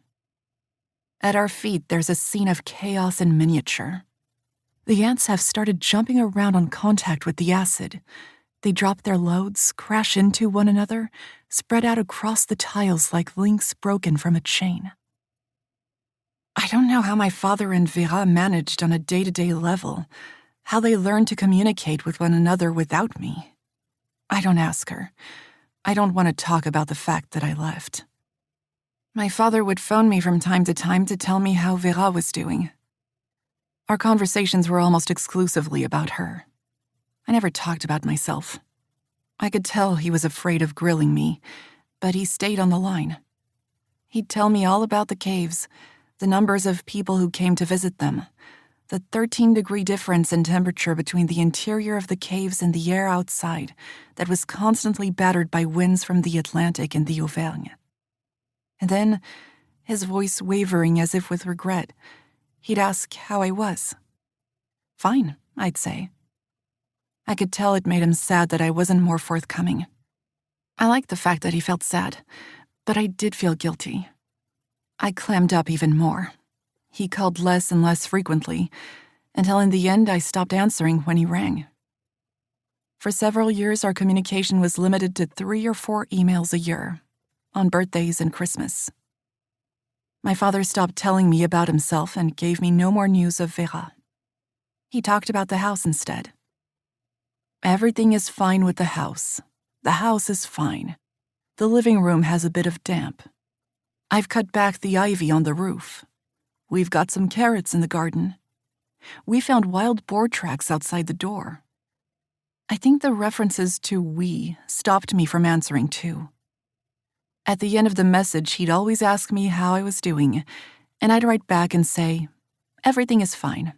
At our feet, there's a scene of chaos in miniature. The ants have started jumping around on contact with the acid. They drop their loads, crash into one another, spread out across the tiles like links broken from a chain. I don't know how my father and Vera managed on a day-to-day level, how they learned to communicate with one another without me. I don't ask her. I don't want to talk about the fact that I left. My father would phone me from time to tell me how Vera was doing. Our conversations were almost exclusively about her. I never talked about myself. I could tell he was afraid of grilling me, but he stayed on the line. He'd tell me all about the caves, the numbers of people who came to visit them, the 13-degree difference in temperature between the interior of the caves and the air outside that was constantly battered by winds from the Atlantic and the Auvergne. And then, his voice wavering as if with regret, he'd ask how I was. Fine, I'd say. I could tell it made him sad that I wasn't more forthcoming. I liked the fact that he felt sad, but I did feel guilty. I clammed up even more. He called less and less frequently, until in the end I stopped answering when he rang. For several years, our communication was limited to 3 or 4 emails a year, on birthdays and Christmas. My father stopped telling me about himself and gave me no more news of Vera. He talked about the house instead. Everything is fine with the house. The house is fine. The living room has a bit of damp. I've cut back the ivy on the roof. We've got some carrots in the garden. We found wild boar tracks outside the door. I think the references to we stopped me from answering too. At the end of the message, he'd always ask me how I was doing, and I'd write back and say, everything is fine.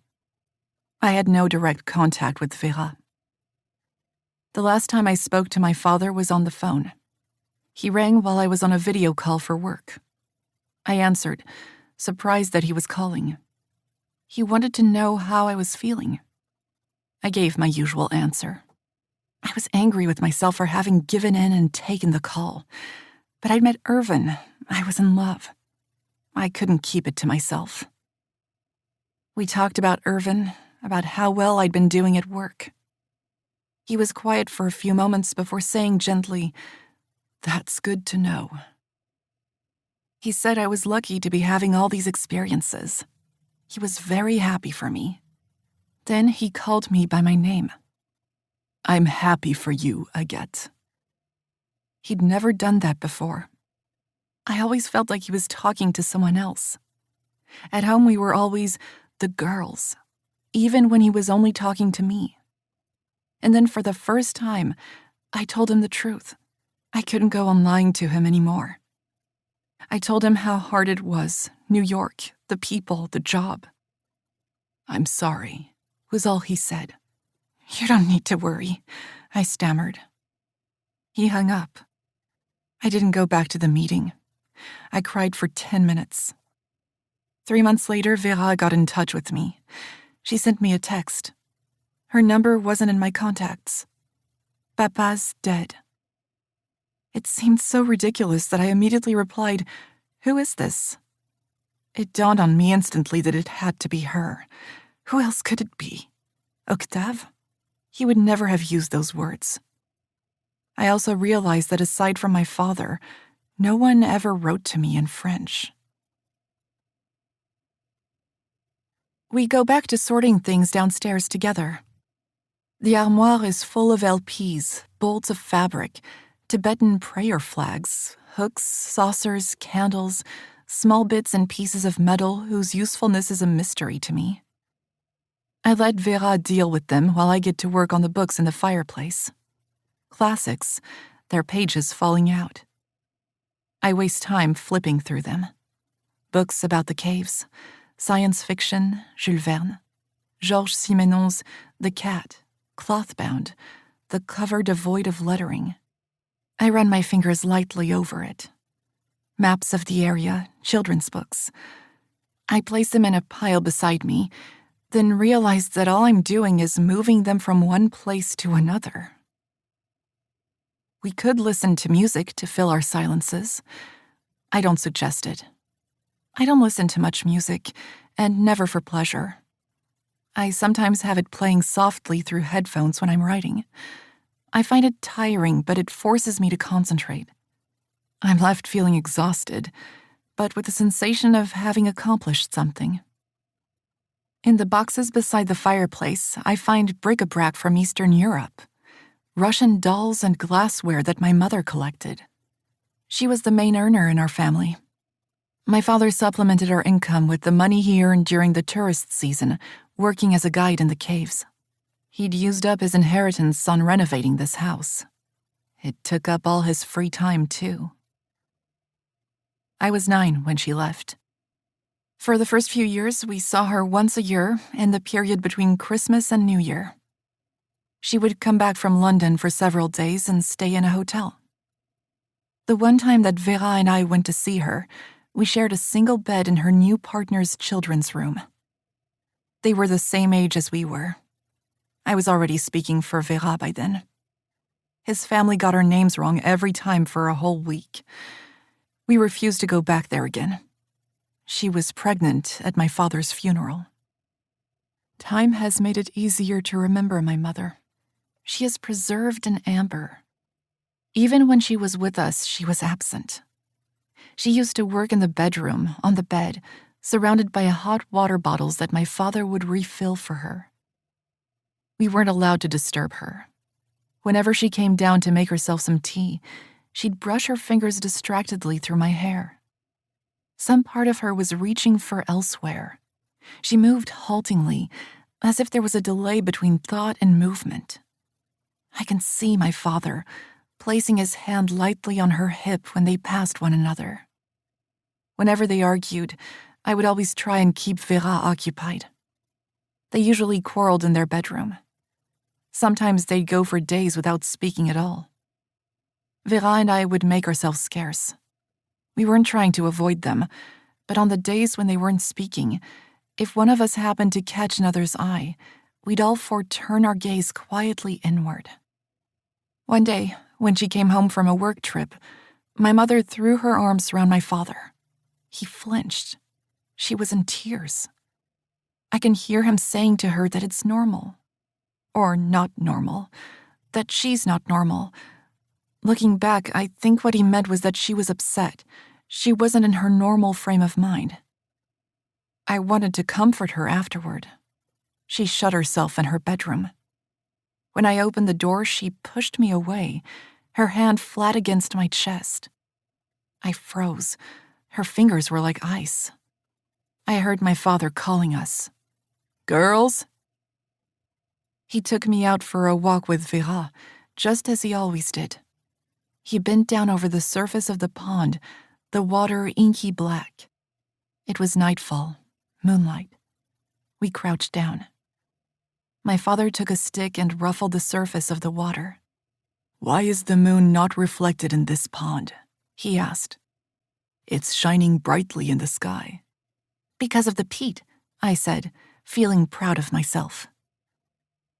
I had no direct contact with Vera. The last time I spoke to my father was on the phone. He rang while I was on a video call for work. I answered, surprised that he was calling. He wanted to know how I was feeling. I gave my usual answer. I was angry with myself for having given in and taken the call. But I'd met Irvin. I was in love. I couldn't keep it to myself. We talked about Irvin, about how well I'd been doing at work. He was quiet for a few moments before saying gently, "That's good to know." He said I was lucky to be having all these experiences. He was very happy for me. Then he called me by my name. "I'm happy for you, Agathe." He'd never done that before. I always felt like he was talking to someone else. At home, we were always the girls, even when he was only talking to me. And then for the first time, I told him the truth. I couldn't go on lying to him anymore. I told him how hard it was, New York, the people, the job. "I'm sorry," was all he said. "You don't need to worry," I stammered. He hung up. I didn't go back to the meeting. I cried for 10 minutes. 3 months later, Vera got in touch with me. She sent me a text. Her number wasn't in my contacts. Papa's dead. It seemed so ridiculous that I immediately replied, "Who is this?" It dawned on me instantly that it had to be her. Who else could it be? Octave? He would never have used those words. I also realized that aside from my father, no one ever wrote to me in French. We go back to sorting things downstairs together. The armoire is full of LPs, bolts of fabric, Tibetan prayer flags, hooks, saucers, candles, small bits and pieces of metal whose usefulness is a mystery to me. I let Vera deal with them while I get to work on the books in the fireplace. Classics, their pages falling out. I waste time flipping through them. Books about the caves, science fiction, Jules Verne, Georges Simenon's The Cat, cloth-bound, the cover devoid of lettering. I run my fingers lightly over it. Maps of the area, children's books. I place them in a pile beside me, then realize that all I'm doing is moving them from one place to another. We could listen to music to fill our silences. I don't suggest it. I don't listen to much music, and never for pleasure. I sometimes have it playing softly through headphones when I'm writing. I find it tiring, but it forces me to concentrate. I'm left feeling exhausted, but with the sensation of having accomplished something. In the boxes beside the fireplace, I find bric-a-brac from Eastern Europe, Russian dolls and glassware that my mother collected. She was the main earner in our family. My father supplemented our income with the money he earned during the tourist season, working as a guide in the caves. He'd used up his inheritance on renovating this house. It took up all his free time, too. I was 9 when she left. For the first few years, we saw her once a year in the period between Christmas and New Year. She would come back from London for several days and stay in a hotel. The one time that Vera and I went to see her, we shared a single bed in her new partner's children's room. They were the same age as we were. I was already speaking for Vera by then. His family got our names wrong every time for a whole week. We refused to go back there again. She was pregnant at my father's funeral. Time has made it easier to remember my mother. She is preserved in amber. Even when she was with us, she was absent. She used to work in the bedroom, on the bed, surrounded by hot water bottles that my father would refill for her. We weren't allowed to disturb her. Whenever she came down to make herself some tea, she'd brush her fingers distractedly through my hair. Some part of her was reaching for elsewhere. She moved haltingly, as if there was a delay between thought and movement. I can see my father placing his hand lightly on her hip when they passed one another. Whenever they argued, I would always try and keep Vera occupied. They usually quarreled in their bedroom. Sometimes they'd go for days without speaking at all. Vera and I would make ourselves scarce. We weren't trying to avoid them, but on the days when they weren't speaking, if one of us happened to catch another's eye, we'd all four turn our gaze quietly inward. One day, when she came home from a work trip, my mother threw her arms around my father. He flinched. She was in tears. I can hear him saying to her that it's normal. Or not normal. That she's not normal. Looking back, I think what he meant was that she was upset. She wasn't in her normal frame of mind. I wanted to comfort her afterward. She shut herself in her bedroom. When I opened the door, she pushed me away, her hand flat against my chest. I froze. Her fingers were like ice. I heard my father calling us. "Girls?" He took me out for a walk with Vera, just as he always did. He bent down over the surface of the pond, the water inky black. It was nightfall, moonlight. We crouched down. My father took a stick and ruffled the surface of the water. "Why is the moon not reflected in this pond?" he asked. "It's shining brightly in the sky." "Because of the peat," I said, feeling proud of myself.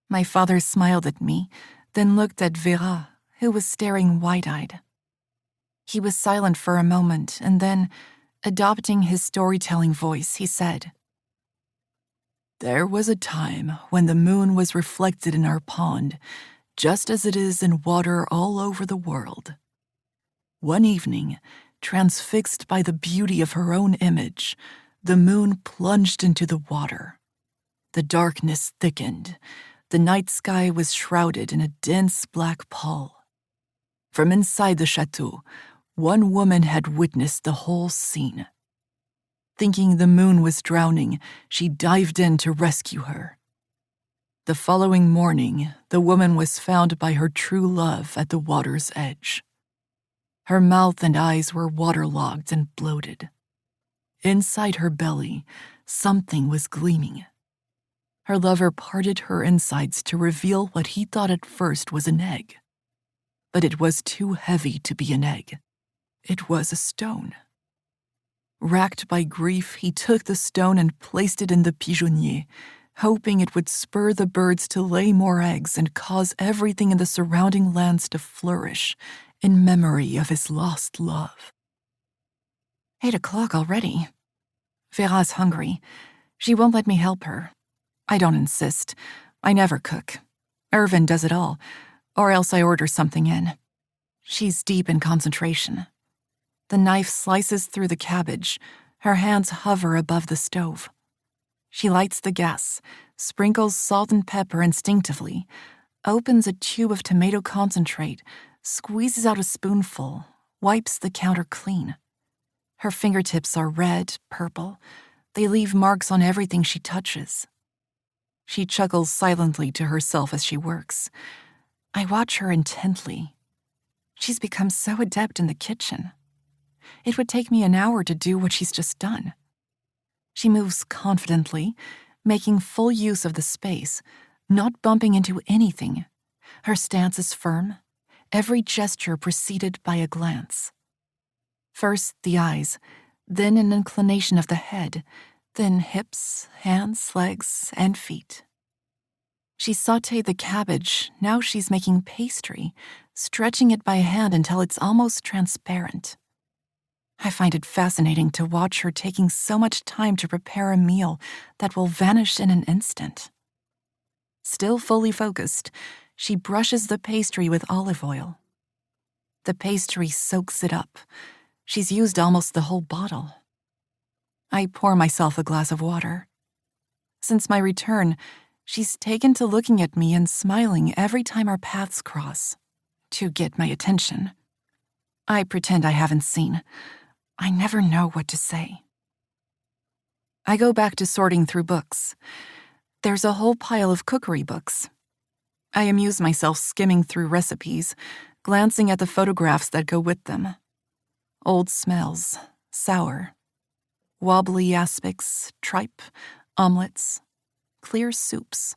My father smiled at me, then looked at Vera, who was staring wide-eyed. He was silent for a moment, and then, adopting his storytelling voice, he said, "There was a time when the moon was reflected in our pond, just as it is in water all over the world. One evening, transfixed by the beauty of her own image, the moon plunged into the water. The darkness thickened. The night sky was shrouded in a dense black pall. From inside the chateau, one woman had witnessed the whole scene. Thinking the moon was drowning, she dived in to rescue her. The following morning, the woman was found by her true love at the water's edge. Her mouth and eyes were waterlogged and bloated. Inside her belly, something was gleaming. Her lover parted her insides to reveal what he thought at first was an egg. But it was too heavy to be an egg. It was a stone. Racked by grief, he took the stone and placed it in the pigeonnier, hoping it would spur the birds to lay more eggs and cause everything in the surrounding lands to flourish in memory of his lost love. 8 o'clock already. Vera's hungry. She won't let me help her. I don't insist. I never cook. Irvin does it all, or else I order something in. She's deep in concentration. The knife slices through the cabbage. Her hands hover above the stove. She lights the gas, sprinkles salt and pepper instinctively, opens a tube of tomato concentrate, squeezes out a spoonful, wipes the counter clean. Her fingertips are red, purple. They leave marks on everything she touches. She chuckles silently to herself as she works. I watch her intently. She's become so adept in the kitchen. It would take me an hour to do what she's just done. She moves confidently, making full use of the space, not bumping into anything. Her stance is firm, every gesture preceded by a glance. First the eyes, then an inclination of the head, then hips, hands, legs, and feet. She sautéed the cabbage, now she's making pastry, stretching it by hand until it's almost transparent. I find it fascinating to watch her taking so much time to prepare a meal that will vanish in an instant. Still fully focused, she brushes the pastry with olive oil. The pastry soaks it up. She's used almost the whole bottle. I pour myself a glass of water. Since my return, she's taken to looking at me and smiling every time our paths cross, to get my attention. I pretend I haven't seen. I never know what to say. I go back to sorting through books. There's a whole pile of cookery books. I amuse myself skimming through recipes, glancing at the photographs that go with them. Old smells, sour, wobbly aspics, tripe, omelets, clear soups.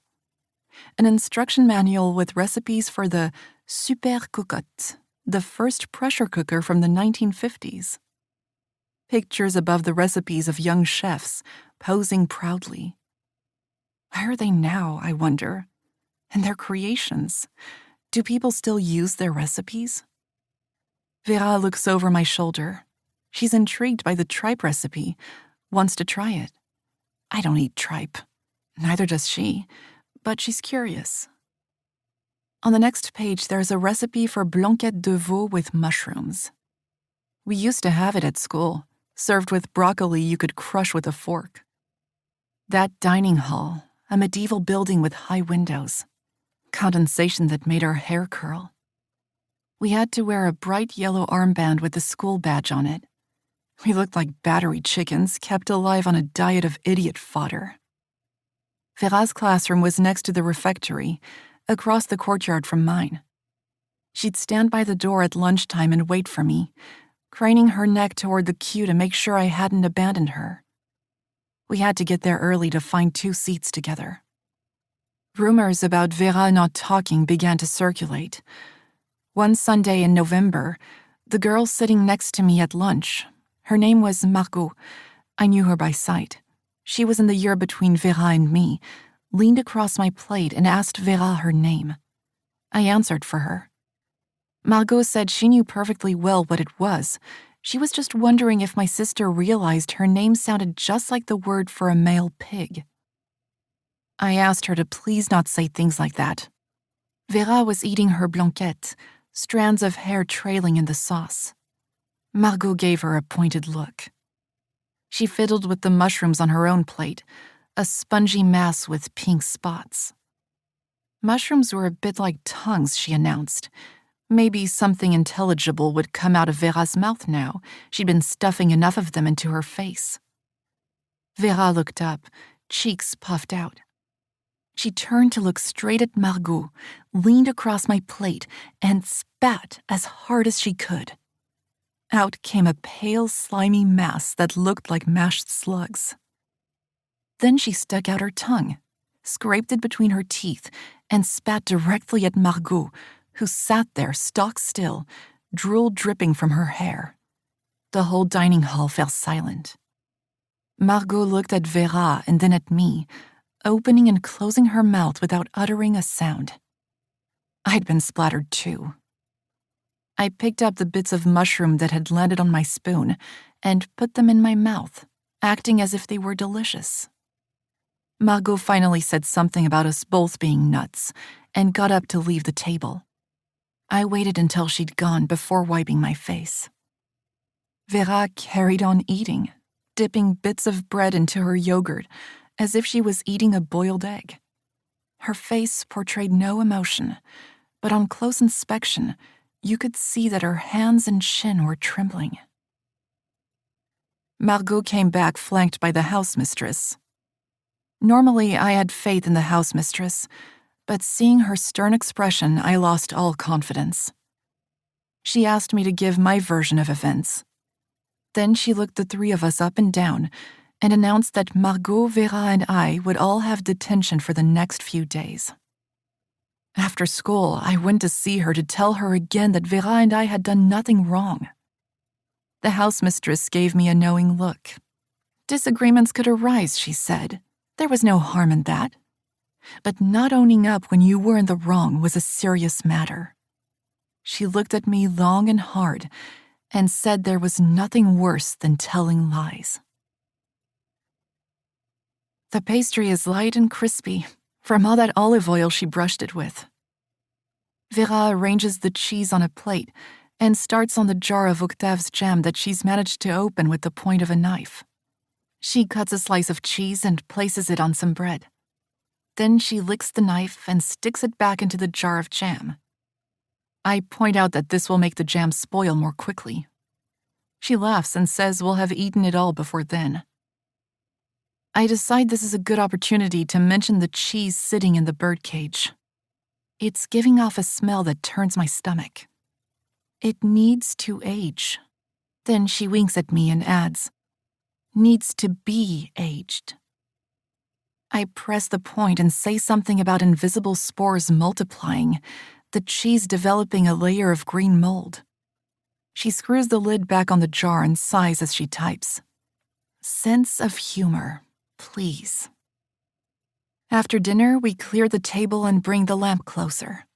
An instruction manual with recipes for the Super Cocotte, the first pressure cooker from the 1950s. Pictures above the recipes of young chefs, posing proudly. Where are they now, I wonder? And their creations? Do people still use their recipes? Vera looks over my shoulder. She's intrigued by the tripe recipe, wants to try it. I don't eat tripe. Neither does she, but she's curious. On the next page, there's a recipe for blanquette de veau with mushrooms. We used to have it at school, served with broccoli you could crush with a fork. That dining hall, a medieval building with high windows. Condensation that made our hair curl. We had to wear a bright yellow armband with the school badge on it. We looked like battery chickens kept alive on a diet of idiot fodder. Vera's classroom was next to the refectory, across the courtyard from mine. She'd stand by the door at lunchtime and wait for me, craning her neck toward the queue to make sure I hadn't abandoned her. We had to get there early to find 2 seats together. Rumors about Vera not talking began to circulate. One Sunday in November, the girl sitting next to me at lunch, her name was Margot. I knew her by sight. She was in the year between Vera and me, leaned across my plate and asked Vera her name. I answered for her. Margot said she knew perfectly well what it was. She was just wondering if my sister realized her name sounded just like the word for a male pig. I asked her to please not say things like that. Vera was eating her blanquette, strands of hair trailing in the sauce. Margot gave her a pointed look. She fiddled with the mushrooms on her own plate, a spongy mass with pink spots. Mushrooms were a bit like tongues, she announced. Maybe something intelligible would come out of Vera's mouth now. She'd been stuffing enough of them into her face. Vera looked up, cheeks puffed out. She turned to look straight at Margot, leaned across my plate, and spat as hard as she could. Out came a pale, slimy mass that looked like mashed slugs. Then she stuck out her tongue, scraped it between her teeth, and spat directly at Margot, who sat there stock still, drool dripping from her hair. The whole dining hall fell silent. Margot looked at Vera and then at me, opening and closing her mouth without uttering a sound. I'd been splattered too. I picked up the bits of mushroom that had landed on my spoon and put them in my mouth, acting as if they were delicious. Margot finally said something about us both being nuts and got up to leave the table. I waited until she'd gone before wiping my face. Vera carried on eating, dipping bits of bread into her yogurt as if she was eating a boiled egg. Her face portrayed no emotion, but on close inspection, you could see that her hands and chin were trembling. Margot came back flanked by the housemistress. Normally, I had faith in the housemistress, but seeing her stern expression, I lost all confidence. She asked me to give my version of events. Then she looked the three of us up and down and announced that Margot, Vera, and I would all have detention for the next few days. After school, I went to see her to tell her again that Vera and I had done nothing wrong. The housemistress gave me a knowing look. Disagreements could arise, she said. There was no harm in that. But not owning up when you were in the wrong was a serious matter. She looked at me long and hard and said there was nothing worse than telling lies. The pastry is light and crispy from all that olive oil she brushed it with. Vera arranges the cheese on a plate and starts on the jar of Octave's jam that she's managed to open with the point of a knife. She cuts a slice of cheese and places it on some bread. Then she licks the knife and sticks it back into the jar of jam. I point out that this will make the jam spoil more quickly. She laughs and says we'll have eaten it all before then. I decide this is a good opportunity to mention the cheese sitting in the birdcage. It's giving off a smell that turns my stomach. It needs to age. Then she winks at me and adds, needs to be aged. I press the point and say something about invisible spores multiplying, the cheese developing a layer of green mold. She screws the lid back on the jar and sighs as she types. Sense of humor, please. After dinner, we clear the table and bring the lamp closer.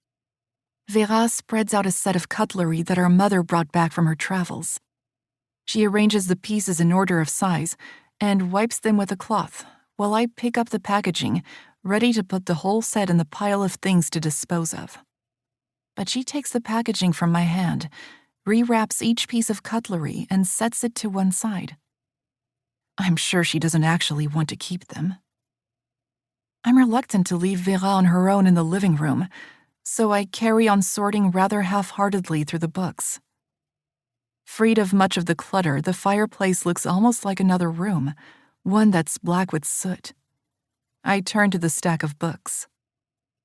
Vera spreads out a set of cutlery that our mother brought back from her travels. She arranges the pieces in order of size and wipes them with a cloth, while I pick up the packaging, ready to put the whole set in the pile of things to dispose of. But she takes the packaging from my hand, rewraps each piece of cutlery, and sets it to one side. I'm sure she doesn't actually want to keep them. I'm reluctant to leave Vera on her own in the living room, so I carry on sorting rather half-heartedly through the books. Freed of much of the clutter, the fireplace looks almost like another room, one that's black with soot. I turn to the stack of books.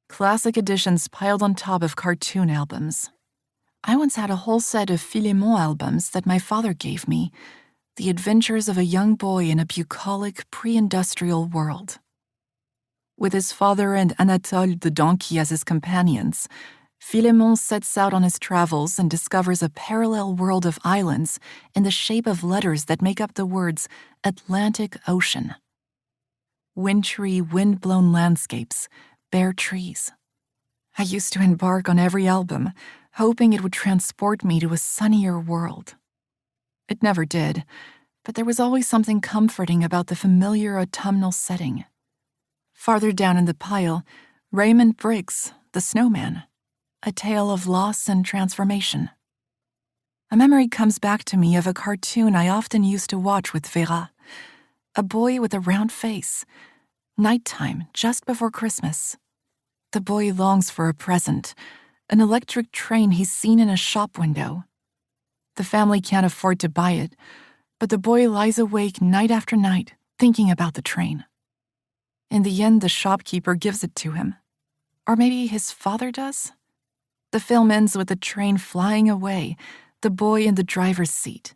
Classic editions piled on top of cartoon albums. I once had a whole set of Philemon albums that my father gave me, the adventures of a young boy in a bucolic, pre-industrial world. With his father and Anatole the donkey as his companions, Philemon sets out on his travels and discovers a parallel world of islands in the shape of letters that make up the words Atlantic Ocean. Wintry, wind-blown landscapes, bare trees. I used to embark on every album, hoping it would transport me to a sunnier world. It never did, but there was always something comforting about the familiar autumnal setting. Farther down in the pile, Raymond Briggs, the Snowman, a tale of loss and transformation. A memory comes back to me of a cartoon I often used to watch with Vera, a boy with a round face. Nighttime, just before Christmas. The boy longs for a present, an electric train he's seen in a shop window. The family can't afford to buy it, but the boy lies awake night after night, thinking about the train. In the end, the shopkeeper gives it to him. Or maybe his father does? The film ends with the train flying away, the boy in the driver's seat.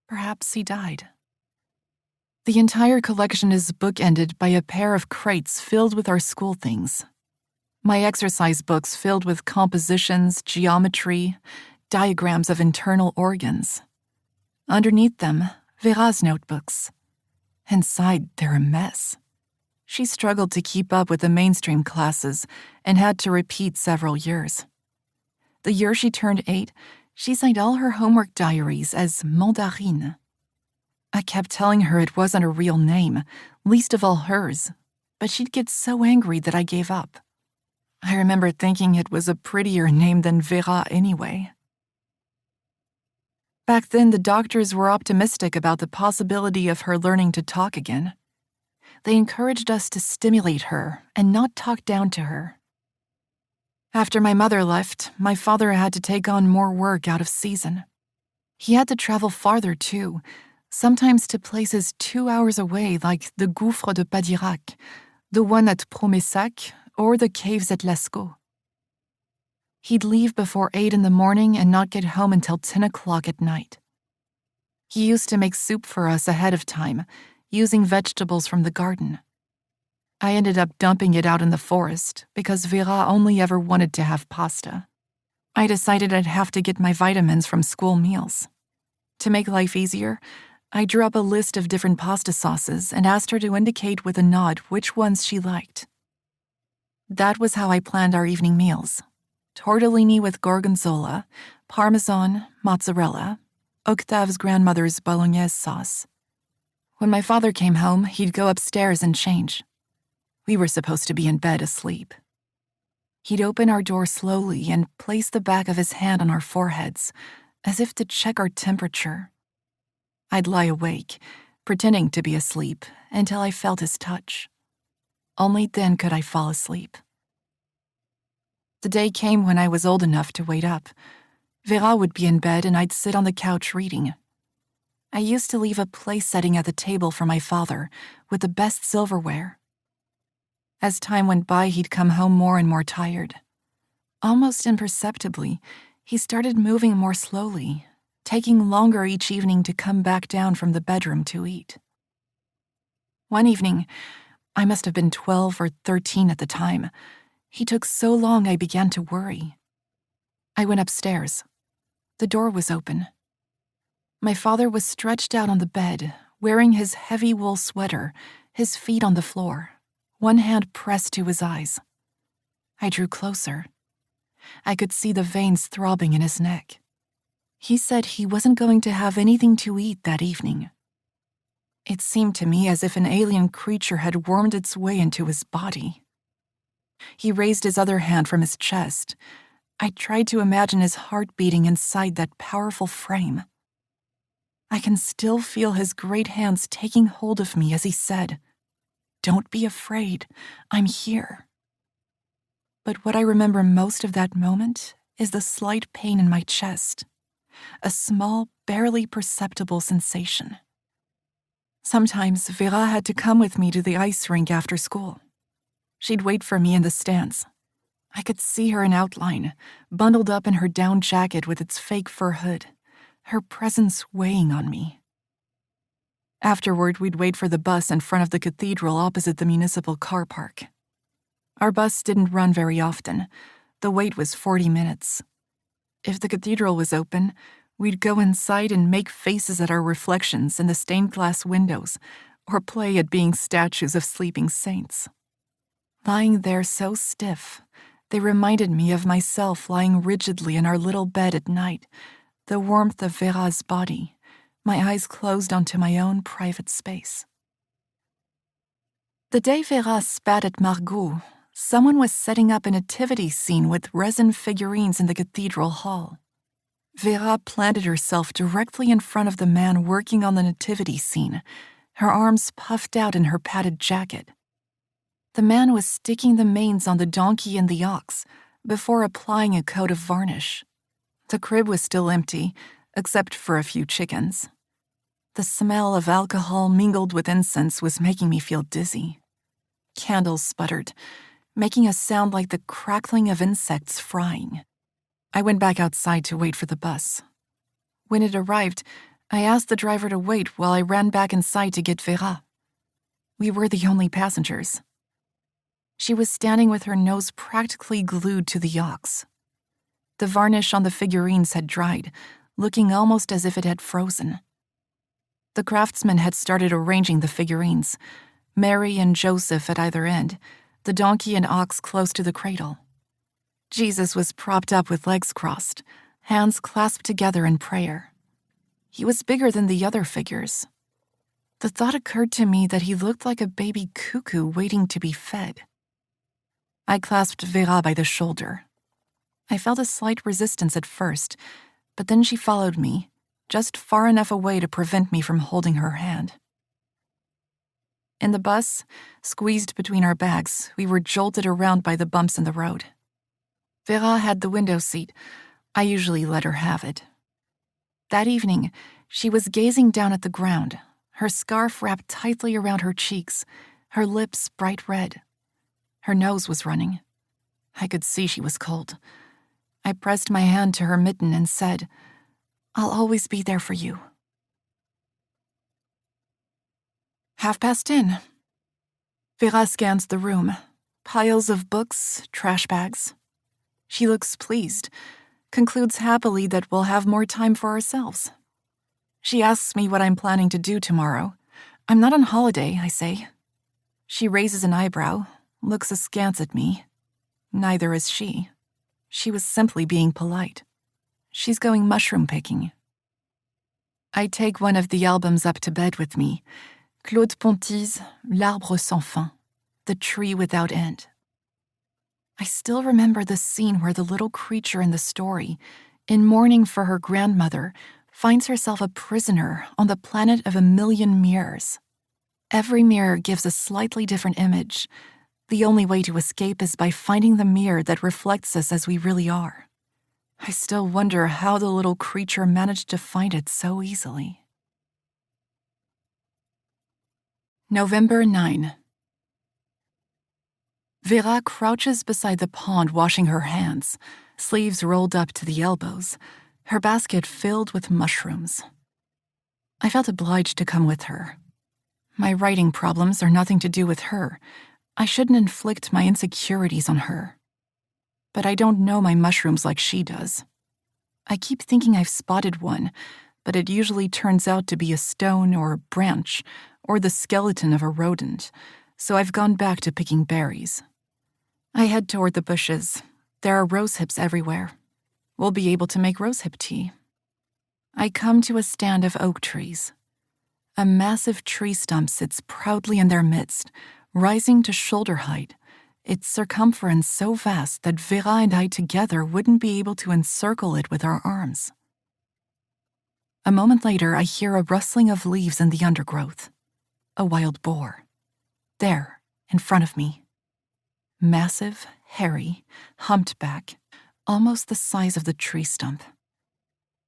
Perhaps he died. The entire collection is bookended by a pair of crates filled with our school things. My exercise books filled with compositions, geometry, diagrams of internal organs. Underneath them, Vera's notebooks. Inside, they're a mess. She struggled to keep up with the mainstream classes and had to repeat several years. The year she turned 8, she signed all her homework diaries as Mandarine. I kept telling her it wasn't a real name, least of all hers, but she'd get so angry that I gave up. I remember thinking it was a prettier name than Vera anyway. Back then, the doctors were optimistic about the possibility of her learning to talk again. They encouraged us to stimulate her and not talk down to her. After my mother left, my father had to take on more work out of season. He had to travel farther, too, sometimes to places 2 hours away like the Gouffre de Padirac, the one at Promessac, or the caves at Lascaux. He'd leave before 8 in the morning and not get home until 10 o'clock at night. He used to make soup for us ahead of time, using vegetables from the garden. I ended up dumping it out in the forest because Vera only ever wanted to have pasta. I decided I'd have to get my vitamins from school meals. To make life easier, I drew up a list of different pasta sauces and asked her to indicate with a nod which ones she liked. That was how I planned our evening meals. Tortellini with gorgonzola, parmesan, mozzarella, Octave's grandmother's bolognese sauce. When my father came home, he'd go upstairs and change. We were supposed to be in bed asleep. He'd open our door slowly and place the back of his hand on our foreheads, as if to check our temperature. I'd lie awake, pretending to be asleep, until I felt his touch. Only then could I fall asleep. The day came when I was old enough to wait up. Vera would be in bed and I'd sit on the couch reading. I used to leave a place setting at the table for my father, with the best silverware. As time went by, he'd come home more and more tired. Almost imperceptibly, he started moving more slowly, taking longer each evening to come back down from the bedroom to eat. One evening, I must have been 12 or 13 at the time, he took so long I began to worry. I went upstairs. The door was open. My father was stretched out on the bed, wearing his heavy wool sweater, his feet on the floor, one hand pressed to his eyes. I drew closer. I could see the veins throbbing in his neck. He said he wasn't going to have anything to eat that evening. It seemed to me as if an alien creature had wormed its way into his body. He raised his other hand from his chest. I tried to imagine his heart beating inside that powerful frame. I can still feel his great hands taking hold of me as he said, "Don't be afraid, I'm here." But what I remember most of that moment is the slight pain in my chest, a small, barely perceptible sensation. Sometimes Vera had to come with me to the ice rink after school. She'd wait for me in the stands. I could see her in outline, bundled up in her down jacket with its fake fur hood, her presence weighing on me. Afterward, we'd wait for the bus in front of the cathedral opposite the municipal car park. Our bus didn't run very often, The wait was 40 minutes. If the cathedral was open, we'd go inside and make faces at our reflections in the stained glass windows, or play at being statues of sleeping saints. Lying there so stiff, they reminded me of myself lying rigidly in our little bed at night, the warmth of Vera's body, my eyes closed onto my own private space. The day Vera spat at Margot, someone was setting up a nativity scene with resin figurines in the cathedral hall. Vera planted herself directly in front of the man working on the nativity scene, her arms puffed out in her padded jacket. The man was sticking the manes on the donkey and the ox before applying a coat of varnish. The crib was still empty, except for a few chickens. The smell of alcohol mingled with incense was making me feel dizzy. Candles sputtered, making a sound like the crackling of insects frying. I went back outside to wait for the bus. When it arrived, I asked the driver to wait while I ran back inside to get Vera. We were the only passengers. She was standing with her nose practically glued to the ox. The varnish on the figurines had dried, looking almost as if it had frozen. The craftsmen had started arranging the figurines, Mary and Joseph at either end, the donkey and ox close to the cradle. Jesus was propped up with legs crossed, hands clasped together in prayer. He was bigger than the other figures. The thought occurred to me that he looked like a baby cuckoo waiting to be fed. I clasped Vera by the shoulder. I felt a slight resistance at first, but then she followed me, just far enough away to prevent me from holding her hand. In the bus, squeezed between our bags, we were jolted around by the bumps in the road. Vera had the window seat. I usually let her have it. That evening, she was gazing down at the ground, her scarf wrapped tightly around her cheeks, her lips bright red. Her nose was running. I could see she was cold. I pressed my hand to her mitten and said, "I'll always be there for you." 10:30. Vera scans the room. Piles of books, trash bags. She looks pleased, concludes happily that we'll have more time for ourselves. She asks me what I'm planning to do tomorrow. I'm not on holiday, I say. She raises an eyebrow, looks askance at me. Neither is she. She was simply being polite. She's going mushroom picking. I take one of the albums up to bed with me, Claude Ponty's L'Arbre sans fin, The Tree Without End. I still remember the scene where the little creature in the story, in mourning for her grandmother, finds herself a prisoner on the planet of 1,000,000 mirrors. Every mirror gives a slightly different image. The only way to escape is by finding the mirror that reflects us as we really are. I still wonder how the little creature managed to find it so easily. November 9. Vera crouches beside the pond washing her hands, sleeves rolled up to the elbows, her basket filled with mushrooms. I felt obliged to come with her. My writing problems are nothing to do with her. I shouldn't inflict my insecurities on her. But I don't know my mushrooms like she does. I keep thinking I've spotted one, but it usually turns out to be a stone or a branch or the skeleton of a rodent, so I've gone back to picking berries. I head toward the bushes. There are rosehips everywhere. We'll be able to make rosehip tea. I come to a stand of oak trees. A massive tree stump sits proudly in their midst, rising to shoulder height, its circumference so vast that Vera and I together wouldn't be able to encircle it with our arms. A moment later, I hear a rustling of leaves in the undergrowth. A wild boar. There, in front of me. Massive, hairy, humped back, almost the size of the tree stump.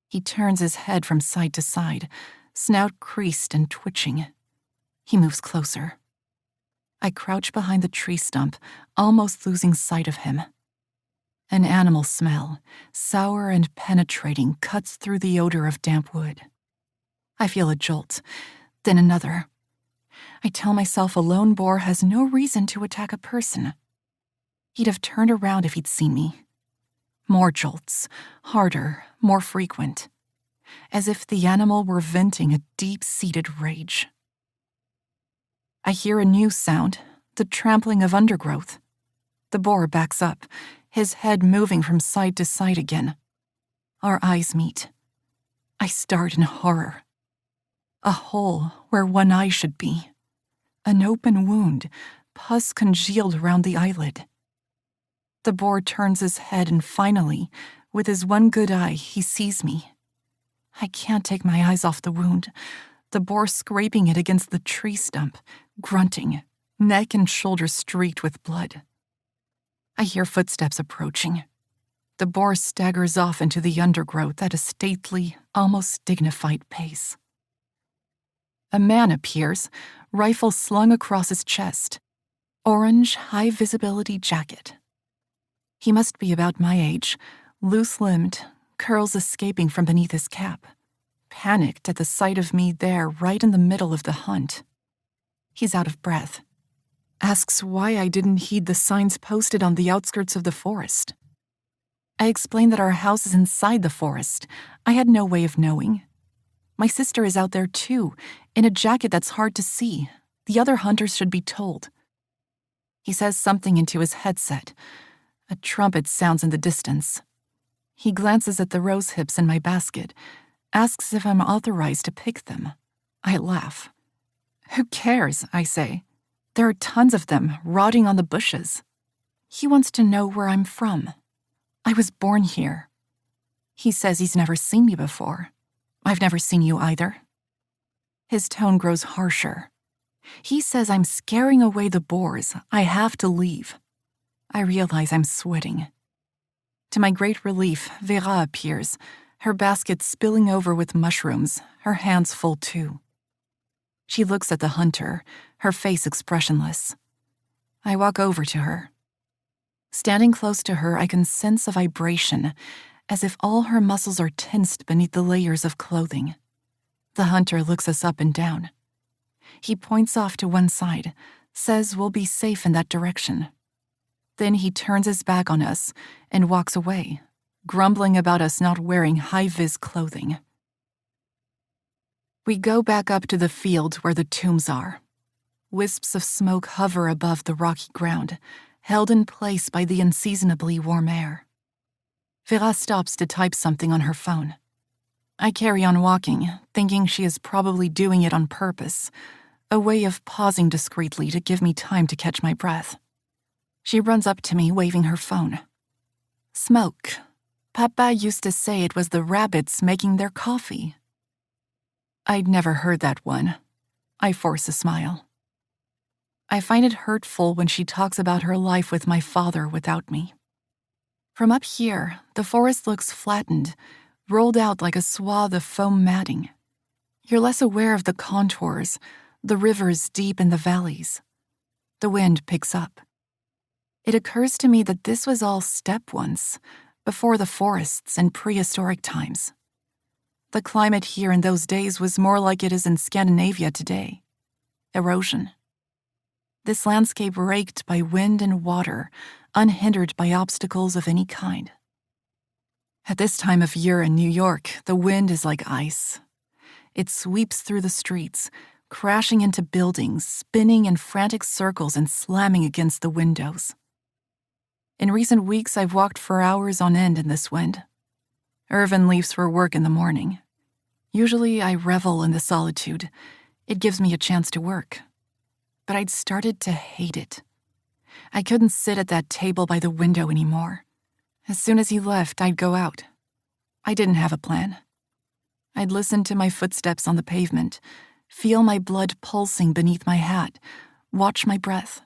He turns his head from side to side, snout creased and twitching. He moves closer. I crouch behind the tree stump, almost losing sight of him. An animal smell, sour and penetrating, cuts through the odor of damp wood. I feel a jolt, then another. I tell myself a lone boar has no reason to attack a person. He'd have turned around if he'd seen me. More jolts, harder, more frequent, as if the animal were venting a deep-seated rage. I hear a new sound, the trampling of undergrowth. The boar backs up, his head moving from side to side again. Our eyes meet. I start in horror. A hole where one eye should be. An open wound, pus congealed around the eyelid. The boar turns his head and finally, with his one good eye, he sees me. I can't take my eyes off the wound, the boar scraping it against the tree stump, grunting, neck and shoulders streaked with blood. I hear footsteps approaching. The boar staggers off into the undergrowth at a stately, almost dignified pace. A man appears, rifle slung across his chest, orange, high-visibility jacket. He must be about my age, loose-limbed, curls escaping from beneath his cap, panicked at the sight of me there right in the middle of the hunt. He's out of breath. Asks why I didn't heed the signs posted on the outskirts of the forest. I explain that our house is inside the forest. I had no way of knowing. My sister is out there too, in a jacket that's hard to see. The other hunters should be told. He says something into his headset. A trumpet sounds in the distance. He glances at the rose hips in my basket, asks if I'm authorized to pick them. I laugh. Who cares, I say. There are tons of them, rotting on the bushes. He wants to know where I'm from. I was born here. He says he's never seen me before. I've never seen you either. His tone grows harsher. He says I'm scaring away the boars. I have to leave. I realize I'm sweating. To my great relief, Vera appears, her basket spilling over with mushrooms, her hands full too. She looks at the hunter, her face expressionless. I walk over to her. Standing close to her, I can sense a vibration, as if all her muscles are tensed beneath the layers of clothing. The hunter looks us up and down. He points off to one side, says we'll be safe in that direction. Then he turns his back on us and walks away, grumbling about us not wearing high-vis clothing. We go back up to the field where the tombs are. Wisps of smoke hover above the rocky ground, held in place by the unseasonably warm air. Vera stops to type something on her phone. I carry on walking, thinking she is probably doing it on purpose, a way of pausing discreetly to give me time to catch my breath. She runs up to me, waving her phone. Smoke. Papa used to say it was the rabbits making their coffee. I'd never heard that one. I force a smile. I find it hurtful when she talks about her life with my father without me. From up here, the forest looks flattened, rolled out like a swath of foam matting. You're less aware of the contours, the rivers deep in the valleys. The wind picks up. It occurs to me that this was all steppe once, before the forests and prehistoric times. The climate here in those days was more like it is in Scandinavia today. Erosion. This landscape raked by wind and water, unhindered by obstacles of any kind. At this time of year in New York, the wind is like ice. It sweeps through the streets, crashing into buildings, spinning in frantic circles and slamming against the windows. In recent weeks, I've walked for hours on end in this wind. Irvin leaves for work in the morning. Usually I revel in the solitude. It gives me a chance to work. But I'd started to hate it. I couldn't sit at that table by the window anymore. As soon as he left, I'd go out. I didn't have a plan. I'd listen to my footsteps on the pavement, feel my blood pulsing beneath my hat, watch my breath.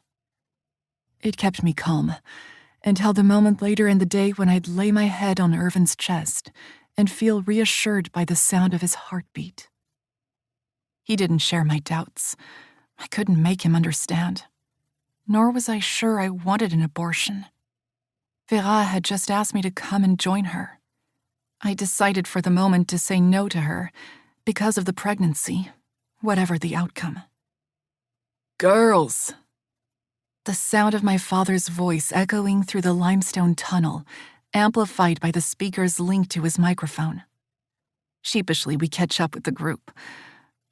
It kept me calm, until the moment later in the day when I'd lay my head on Irvin's chest and feel reassured by the sound of his heartbeat. He didn't share my doubts. I couldn't make him understand. Nor was I sure I wanted an abortion. Vera had just asked me to come and join her. I decided for the moment to say no to her because of the pregnancy, whatever the outcome. Girls! The sound of my father's voice echoing through the limestone tunnel, amplified by the speakers linked to his microphone. Sheepishly, we catch up with the group.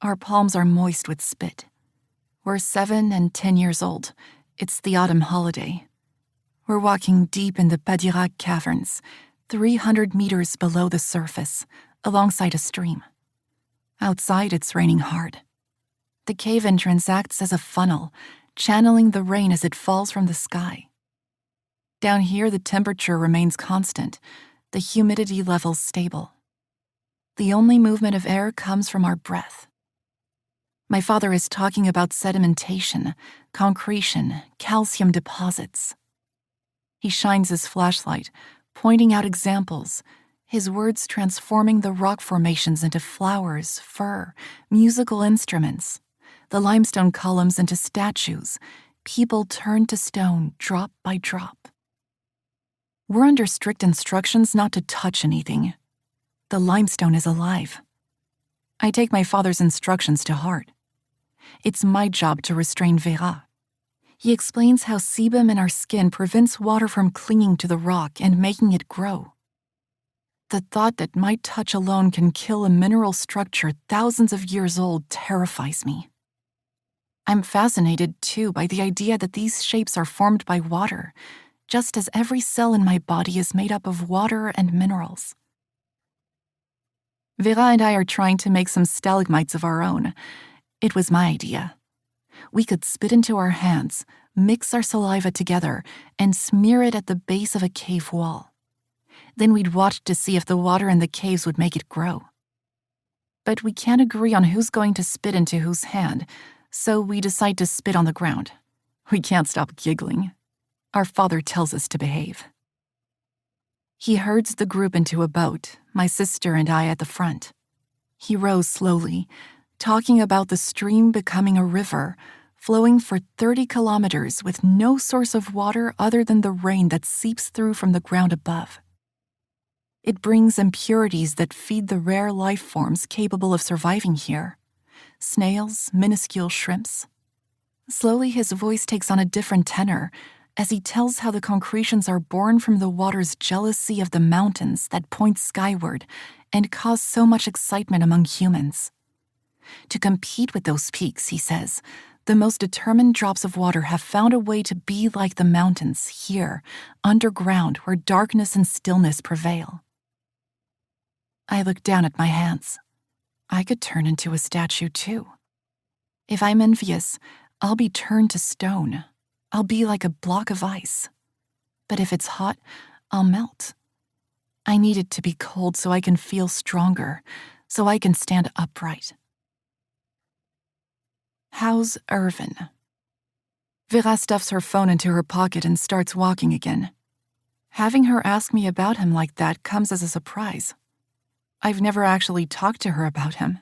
Our palms are moist with spit. We're 7 and 10 years old. It's the autumn holiday. We're walking deep in the Padirac caverns, 300 meters below the surface, alongside a stream. Outside, it's raining hard. The cave entrance acts as a funnel, channeling the rain as it falls from the sky. Down here, the temperature remains constant, the humidity levels stable. The only movement of air comes from our breath. My father is talking about sedimentation, concretion, calcium deposits. He shines his flashlight, pointing out examples, his words transforming the rock formations into flowers, fur, musical instruments, the limestone columns into statues, people turned to stone drop by drop. We're under strict instructions not to touch anything. The limestone is alive. I take my father's instructions to heart. It's my job to restrain Vera. He explains how sebum in our skin prevents water from clinging to the rock and making it grow. The thought that my touch alone can kill a mineral structure thousands of years old terrifies me. I'm fascinated, too, by the idea that these shapes are formed by water, just as every cell in my body is made up of water and minerals. Vera and I are trying to make some stalagmites of our own. It was my idea. We could spit into our hands, mix our saliva together, and smear it at the base of a cave wall. Then we'd watch to see if the water in the caves would make it grow. But we can't agree on who's going to spit into whose hand, so we decide to spit on the ground. We can't stop giggling. Our father tells us to behave. He herds the group into a boat, my sister and I at the front. He rows slowly, talking about the stream becoming a river, flowing for 30 kilometers with no source of water other than the rain that seeps through from the ground above. It brings impurities that feed the rare life forms capable of surviving here. Snails, minuscule shrimps. Slowly his voice takes on a different tenor as he tells how the concretions are born from the water's jealousy of the mountains that point skyward and cause so much excitement among humans. To compete with those peaks, he says, the most determined drops of water have found a way to be like the mountains here, underground, where darkness and stillness prevail. I look down at my hands. I could turn into a statue too. If I'm envious, I'll be turned to stone. I'll be like a block of ice. But if it's hot, I'll melt. I need it to be cold so I can feel stronger, so I can stand upright. How's Irvin? Vera stuffs her phone into her pocket and starts walking again. Having her ask me about him like that comes as a surprise. I've never actually talked to her about him.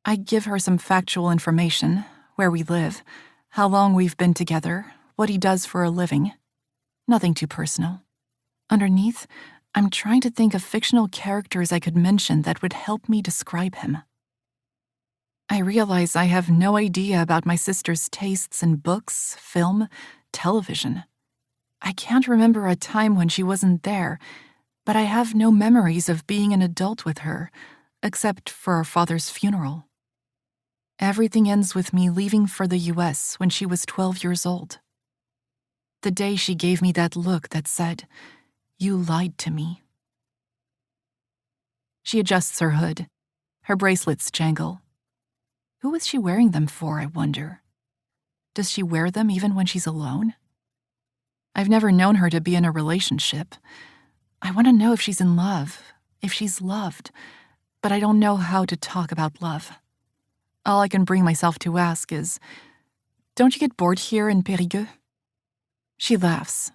I give her some factual information, where we live, how long we've been together, what he does for a living. Nothing too personal. Underneath, I'm trying to think of fictional characters I could mention that would help me describe him. I realize I have no idea about my sister's tastes in books, film, television. I can't remember a time when she wasn't there, but I have no memories of being an adult with her, except for our father's funeral. Everything ends with me leaving for the US when she was 12 years old. The day she gave me that look that said, "You lied to me." She adjusts her hood. Her bracelets jangle. Who is she wearing them for, I wonder? Does she wear them even when she's alone? I've never known her to be in a relationship. I want to know if she's in love, if she's loved, but I don't know how to talk about love. All I can bring myself to ask is, "Don't you get bored here in Périgueux?" She laughs.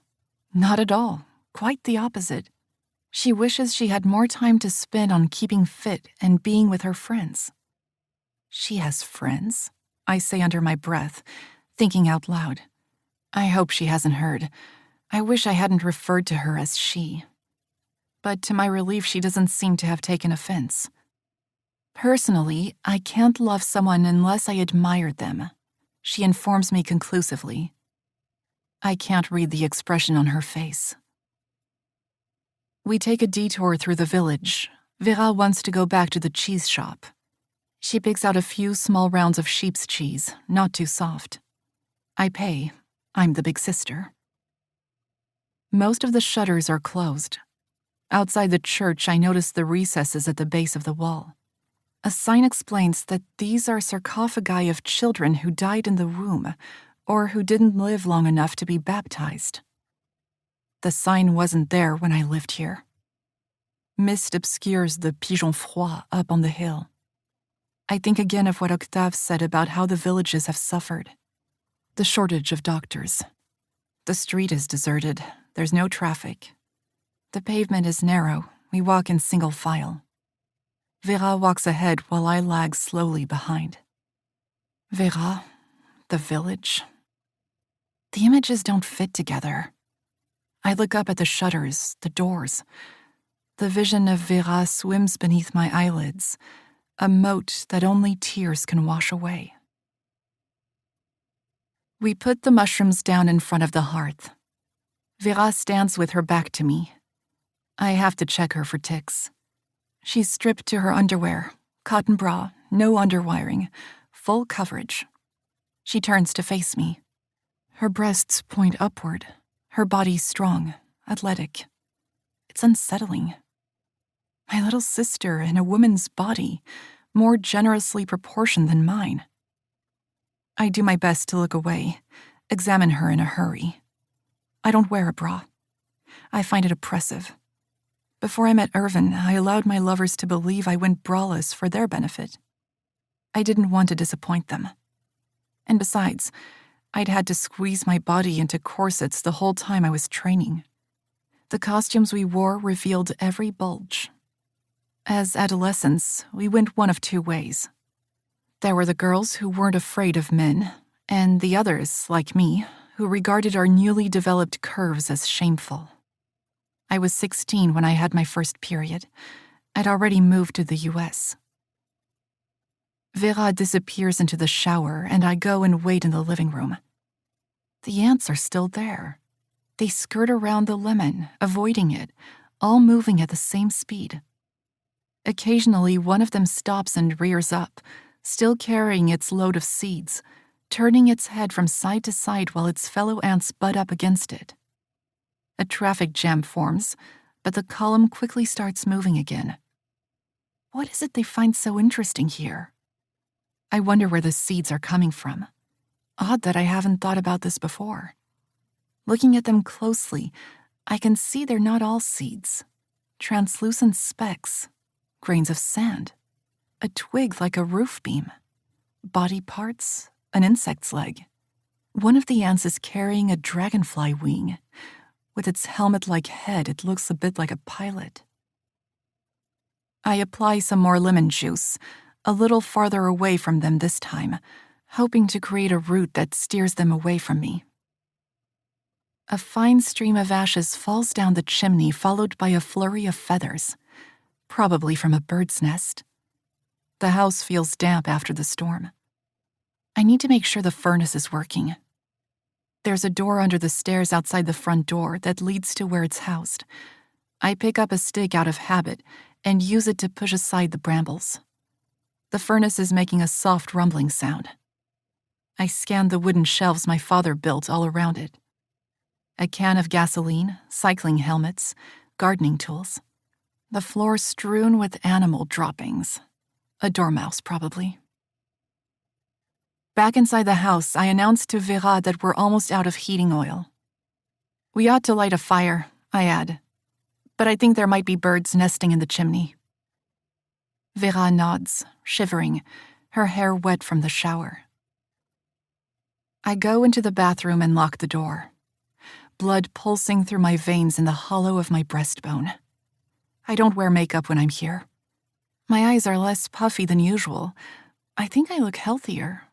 Not at all. Quite the opposite. She wishes she had more time to spend on keeping fit and being with her friends. She has friends, I say under my breath, thinking out loud. I hope she hasn't heard. I wish I hadn't referred to her as she. But to my relief, she doesn't seem to have taken offense. Personally, I can't love someone unless I admire them, she informs me conclusively. I can't read the expression on her face. We take a detour through the village. Vera wants to go back to the cheese shop. She picks out a few small rounds of sheep's cheese, not too soft. I pay. I'm the big sister. Most of the shutters are closed. Outside the church, I notice the recesses at the base of the wall. A sign explains that these are sarcophagi of children who died in the womb or who didn't live long enough to be baptized. The sign wasn't there when I lived here. Mist obscures the pigeon froid up on the hill. I think again of what Octave said about how the villages have suffered. The shortage of doctors. The street is deserted. There's no traffic. The pavement is narrow. We walk in single file. Vera walks ahead while I lag slowly behind. Vera, the village. The images don't fit together. I look up at the shutters, the doors. The vision of Vera swims beneath my eyelids, a moat that only tears can wash away. We put the mushrooms down in front of the hearth. Vera stands with her back to me. I have to check her for ticks. She's stripped to her underwear, cotton bra, no underwiring, full coverage. She turns to face me. Her breasts point upward, her body strong, athletic. It's unsettling. My little sister in a woman's body, more generously proportioned than mine. I do my best to look away, examine her in a hurry. I don't wear a bra. I find it oppressive. Before I met Irvin, I allowed my lovers to believe I went braless for their benefit. I didn't want to disappoint them. And besides, I'd had to squeeze my body into corsets the whole time I was training. The costumes we wore revealed every bulge. As adolescents, we went one of two ways. There were the girls who weren't afraid of men, and the others, like me, who regarded our newly developed curves as shameful. I was 16 when I had my first period. I'd already moved to the US. Vera disappears into the shower, and I go and wait in the living room. The ants are still there. They skirt around the lemon, avoiding it, all moving at the same speed. Occasionally, one of them stops and rears up, still carrying its load of seeds, turning its head from side to side while its fellow ants butt up against it. A traffic jam forms, but the column quickly starts moving again. What is it they find so interesting here? I wonder where the seeds are coming from. Odd that I haven't thought about this before. Looking at them closely, I can see they're not all seeds. Translucent specks, grains of sand, a twig like a roof beam, body parts, an insect's leg. One of the ants is carrying a dragonfly wing. With its helmet-like head, it looks a bit like a pilot. I apply some more lemon juice, a little farther away from them this time, hoping to create a route that steers them away from me. A fine stream of ashes falls down the chimney, followed by a flurry of feathers, probably from a bird's nest. The house feels damp after the storm. I need to make sure the furnace is working. There's a door under the stairs outside the front door that leads to where it's housed. I pick up a stick out of habit and use it to push aside the brambles. The furnace is making a soft rumbling sound. I scan the wooden shelves my father built all around it. A can of gasoline, cycling helmets, gardening tools. The floor strewn with animal droppings. A dormouse, probably. Back inside the house, I announced to Vera that we're almost out of heating oil. We ought to light a fire, I add, but I think there might be birds nesting in the chimney. Vera nods, shivering, her hair wet from the shower. I go into the bathroom and lock the door, blood pulsing through my veins in the hollow of my breastbone. I don't wear makeup when I'm here. My eyes are less puffy than usual. I think I look healthier.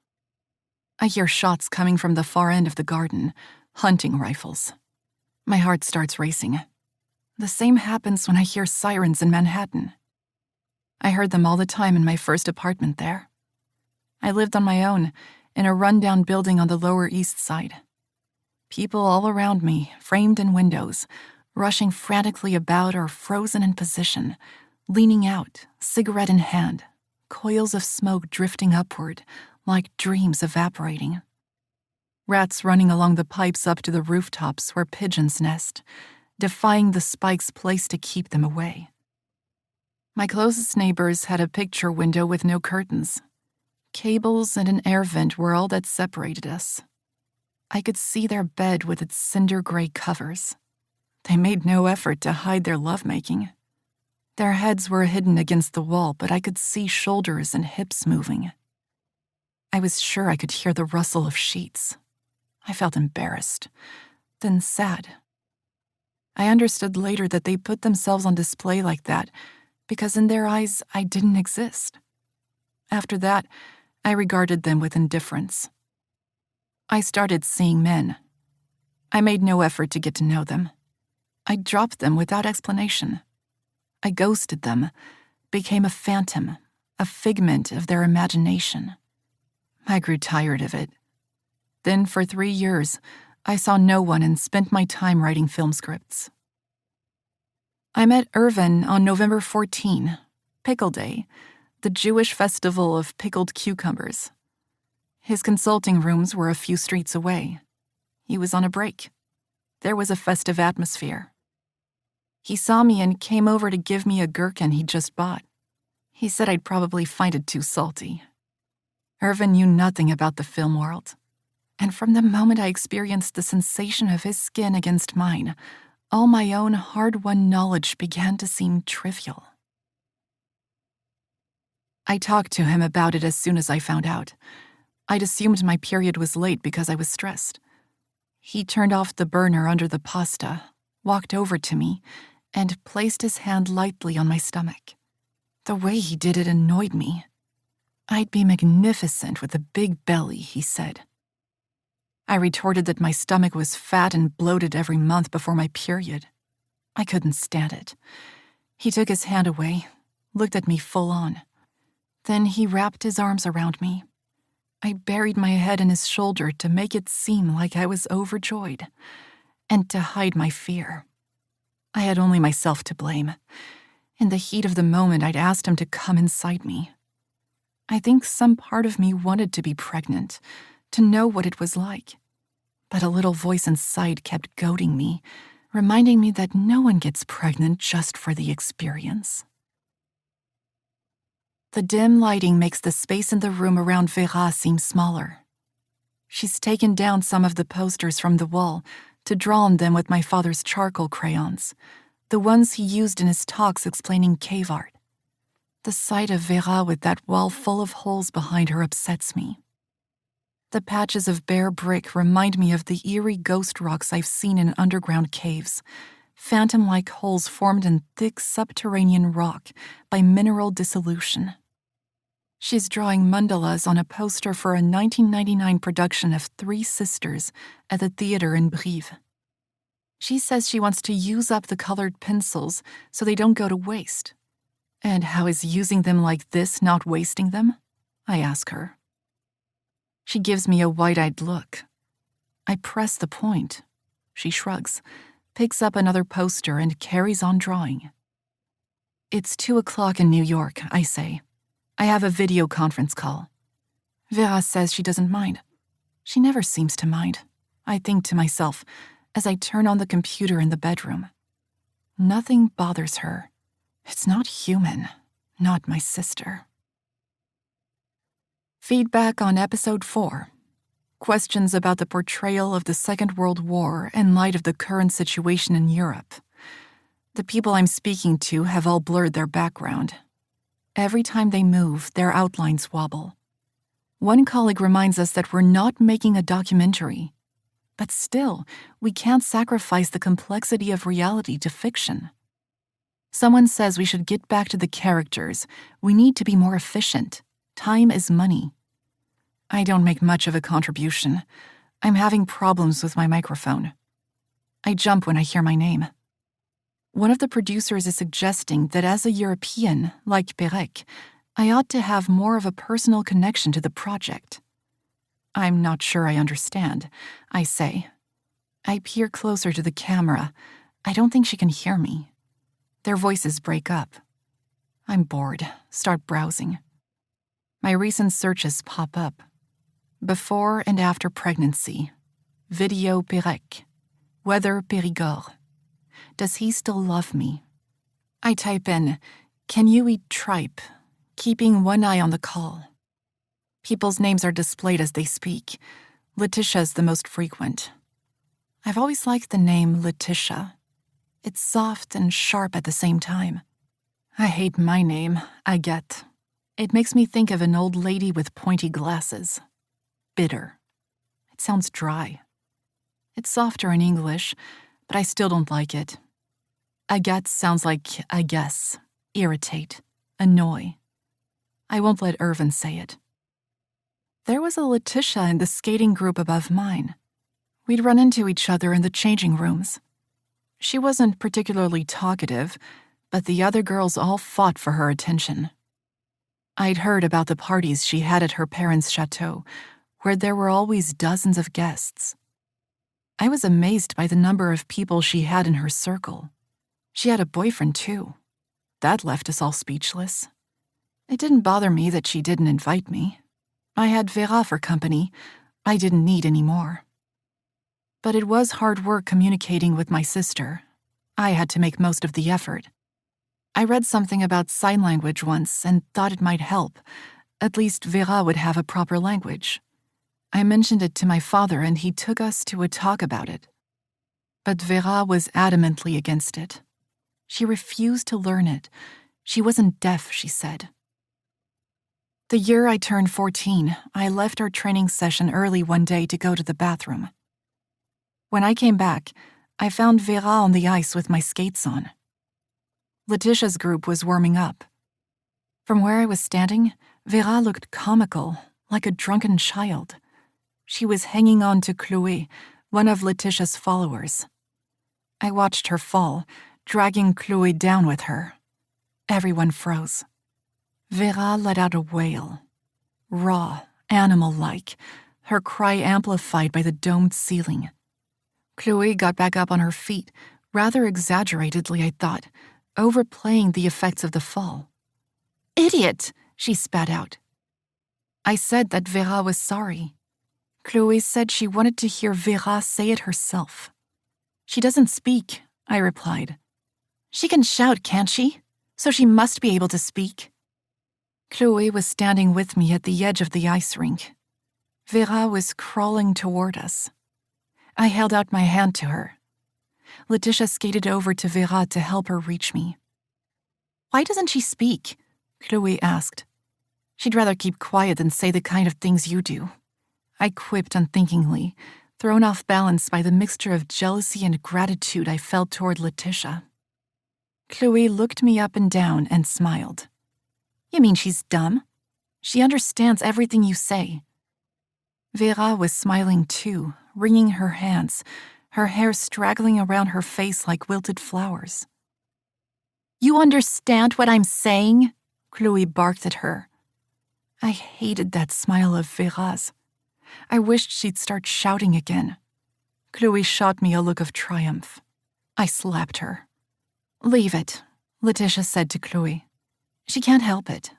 I hear shots coming from the far end of the garden, hunting rifles. My heart starts racing. The same happens when I hear sirens in Manhattan. I heard them all the time in my first apartment there. I lived on my own, in a rundown building on the Lower East Side. People all around me, framed in windows, rushing frantically about or frozen in position, leaning out, cigarette in hand, coils of smoke drifting upward, like dreams evaporating. Rats running along the pipes up to the rooftops where pigeons nest, defying the spikes placed to keep them away. My closest neighbors had a picture window with no curtains. Cables and an air vent were all that separated us. I could see their bed with its cinder-gray covers. They made no effort to hide their lovemaking. Their heads were hidden against the wall, but I could see shoulders and hips moving. I was sure I could hear the rustle of sheets. I felt embarrassed, then sad. I understood later that they put themselves on display like that because in their eyes I didn't exist. After that, I regarded them with indifference. I started seeing men. I made no effort to get to know them. I dropped them without explanation. I ghosted them, became a phantom, a figment of their imagination. I grew tired of it. Then for 3 years, I saw no one and spent my time writing film scripts. I met Irvin on November 14, Pickle Day, the Jewish festival of pickled cucumbers. His consulting rooms were a few streets away. He was on a break. There was a festive atmosphere. He saw me and came over to give me a gherkin he'd just bought. He said I'd probably find it too salty. Irvin knew nothing about the film world. And from the moment I experienced the sensation of his skin against mine, all my own hard-won knowledge began to seem trivial. I talked to him about it as soon as I found out. I'd assumed my period was late because I was stressed. He turned off the burner under the pasta, walked over to me, and placed his hand lightly on my stomach. The way he did it annoyed me. I'd be magnificent with a big belly, he said. I retorted that my stomach was fat and bloated every month before my period. I couldn't stand it. He took his hand away, looked at me full on. Then he wrapped his arms around me. I buried my head in his shoulder to make it seem like I was overjoyed, and to hide my fear. I had only myself to blame. In the heat of the moment, I'd asked him to come inside me. I think some part of me wanted to be pregnant, to know what it was like. But a little voice inside kept goading me, reminding me that no one gets pregnant just for the experience. The dim lighting makes the space in the room around Vera seem smaller. She's taken down some of the posters from the wall to draw on them with my father's charcoal crayons, the ones he used in his talks explaining cave art. The sight of Vera with that wall full of holes behind her upsets me. The patches of bare brick remind me of the eerie ghost rocks I've seen in underground caves, phantom-like holes formed in thick subterranean rock by mineral dissolution. She's drawing mandalas on a poster for a 1999 production of Three Sisters at the theater in Brive. She says she wants to use up the colored pencils so they don't go to waste. And how is using them like this not wasting them? I ask her. She gives me a wide-eyed look. I press the point. She shrugs, picks up another poster, and carries on drawing. It's 2:00 in New York, I say. I have a video conference call. Vera says she doesn't mind. She never seems to mind, I think to myself, as I turn on the computer in the bedroom. Nothing bothers her. It's not human, not my sister. Feedback on Episode 4. Questions about the portrayal of the Second World War in light of the current situation in Europe. The people I'm speaking to have all blurred their background. Every time they move, their outlines wobble. One colleague reminds us that we're not making a documentary. But still, we can't sacrifice the complexity of reality to fiction. Someone says we should get back to the characters. We need to be more efficient. Time is money. I don't make much of a contribution. I'm having problems with my microphone. I jump when I hear my name. One of the producers is suggesting that as a European, like Perec, I ought to have more of a personal connection to the project. I'm not sure I understand, I say. I peer closer to the camera. I don't think she can hear me. Their voices break up. I'm bored, start browsing. My recent searches pop up. Before and after pregnancy. Video Pérec. Weather Périgord. Does he still love me? I type in, can you eat tripe? Keeping one eye on the call. People's names are displayed as they speak. Letitia's the most frequent. I've always liked the name Letitia. It's soft and sharp at the same time. I hate my name, Agathe. It makes me think of an old lady with pointy glasses. Bitter. It sounds dry. It's softer in English, but I still don't like it. Agathe sounds like I guess, irritate, annoy. I won't let Irvin say it. There was a Letitia in the skating group above mine. We'd run into each other in the changing rooms. She wasn't particularly talkative, but the other girls all fought for her attention. I'd heard about the parties she had at her parents' chateau, where there were always dozens of guests. I was amazed by the number of people she had in her circle. She had a boyfriend, too. That left us all speechless. It didn't bother me that she didn't invite me. I had Vera for company. I didn't need any more. But it was hard work communicating with my sister. I had to make most of the effort. I read something about sign language once and thought it might help. At least Vera would have a proper language. I mentioned it to my father and he took us to a talk about it. But Vera was adamantly against it. She refused to learn it. She wasn't deaf, she said. The year I turned 14, I left our training session early one day to go to the bathroom. When I came back, I found Vera on the ice with my skates on. Letitia's group was warming up. From where I was standing, Vera looked comical, like a drunken child. She was hanging on to Chloé, one of Letitia's followers. I watched her fall, dragging Chloé down with her. Everyone froze. Vera let out a wail. Raw, animal-like, her cry amplified by the domed ceiling. Chloé got back up on her feet, rather exaggeratedly, I thought, overplaying the effects of the fall. "Idiot!" she spat out. I said that Vera was sorry. Chloé said she wanted to hear Vera say it herself. "She doesn't speak," I replied. "She can shout, can't she? So she must be able to speak." Chloé was standing with me at the edge of the ice rink. Vera was crawling toward us. I held out my hand to her. Letitia skated over to Vera to help her reach me. "Why doesn't she speak?" Chloé asked. "She'd rather keep quiet than say the kind of things you do." I quipped unthinkingly, thrown off balance by the mixture of jealousy and gratitude I felt toward Letitia. Chloé looked me up and down and smiled. "You mean she's dumb? She understands everything you say." Vera was smiling too, wringing her hands, her hair straggling around her face like wilted flowers. "You understand what I'm saying?" Chloé barked at her. I hated that smile of Vera's. I wished she'd start shouting again. Chloé shot me a look of triumph. I slapped her. "Leave it," Letitia said to Chloé. "She can't help it."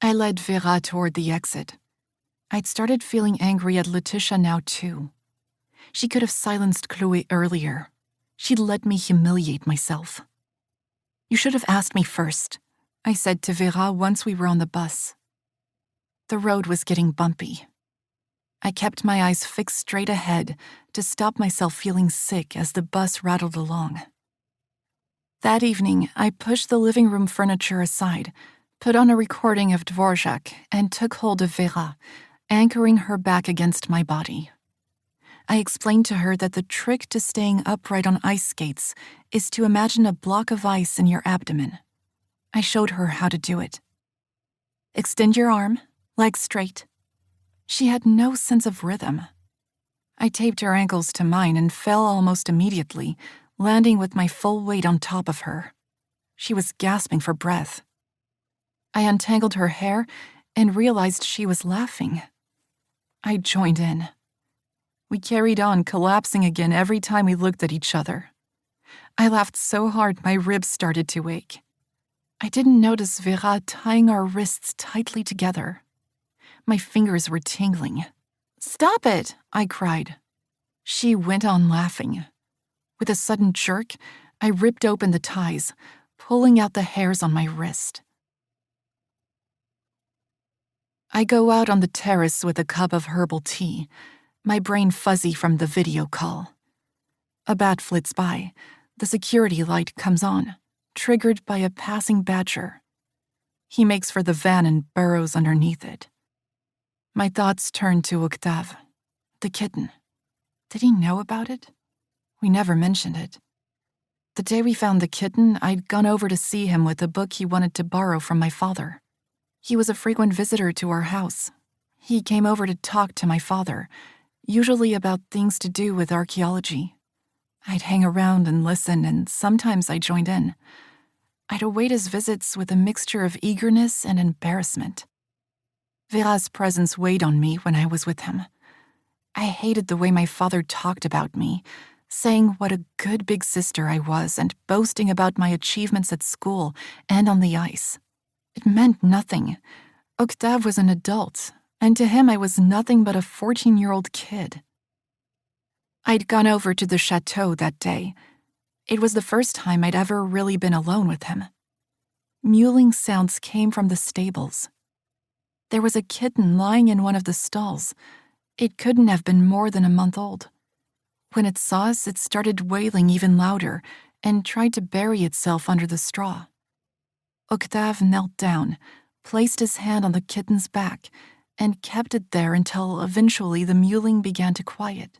I led Vera toward the exit. I'd started feeling angry at Letitia now, too. She could have silenced Chloé earlier. She'd let me humiliate myself. "You should have asked me first," I said to Vera once we were on the bus. The road was getting bumpy. I kept my eyes fixed straight ahead to stop myself feeling sick as the bus rattled along. That evening, I pushed the living room furniture aside, put on a recording of Dvorak, and took hold of Vera, anchoring her back against my body. I explained to her that the trick to staying upright on ice skates is to imagine a block of ice in your abdomen. I showed her how to do it. "Extend your arm, legs straight." She had no sense of rhythm. I taped her ankles to mine and fell almost immediately, landing with my full weight on top of her. She was gasping for breath. I untangled her hair and realized she was laughing. I joined in. We carried on, collapsing again every time we looked at each other. I laughed so hard my ribs started to ache. I didn't notice Vera tying our wrists tightly together. My fingers were tingling. "Stop it!" I cried. She went on laughing. With a sudden jerk, I ripped open the ties, pulling out the hairs on my wrist. I go out on the terrace with a cup of herbal tea, my brain fuzzy from the video call. A bat flits by. The security light comes on, triggered by a passing badger. He makes for the van and burrows underneath it. My thoughts turn to Octave, the kitten. Did he know about it? We never mentioned it. The day we found the kitten, I'd gone over to see him with a book he wanted to borrow from my father. He was a frequent visitor to our house. He came over to talk to my father, usually about things to do with archaeology. I'd hang around and listen, and sometimes I joined in. I'd await his visits with a mixture of eagerness and embarrassment. Vera's presence weighed on me when I was with him. I hated the way my father talked about me, saying what a good big sister I was and boasting about my achievements at school and on the ice. It meant nothing. Octave was an adult, and to him I was nothing but a 14-year-old kid. I'd gone over to the chateau that day. It was the first time I'd ever really been alone with him. Mewling sounds came from the stables. There was a kitten lying in one of the stalls. It couldn't have been more than a month old. When it saw us, it started wailing even louder and tried to bury itself under the straw. Octave knelt down, placed his hand on the kitten's back, and kept it there until eventually the mewling began to quiet.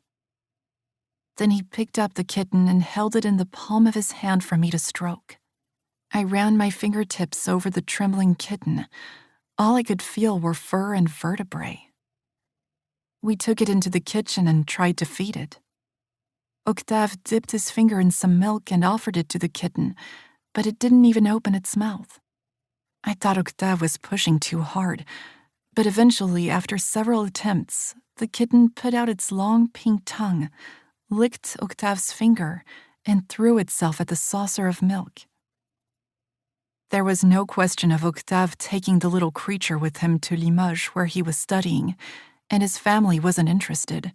Then he picked up the kitten and held it in the palm of his hand for me to stroke. I ran my fingertips over the trembling kitten. All I could feel were fur and vertebrae. We took it into the kitchen and tried to feed it. Octave dipped his finger in some milk and offered it to the kitten, but it didn't even open its mouth. I thought Octave was pushing too hard, but eventually, after several attempts, the kitten put out its long pink tongue, licked Octave's finger, and threw itself at the saucer of milk. There was no question of Octave taking the little creature with him to Limoges, where he was studying, and his family wasn't interested.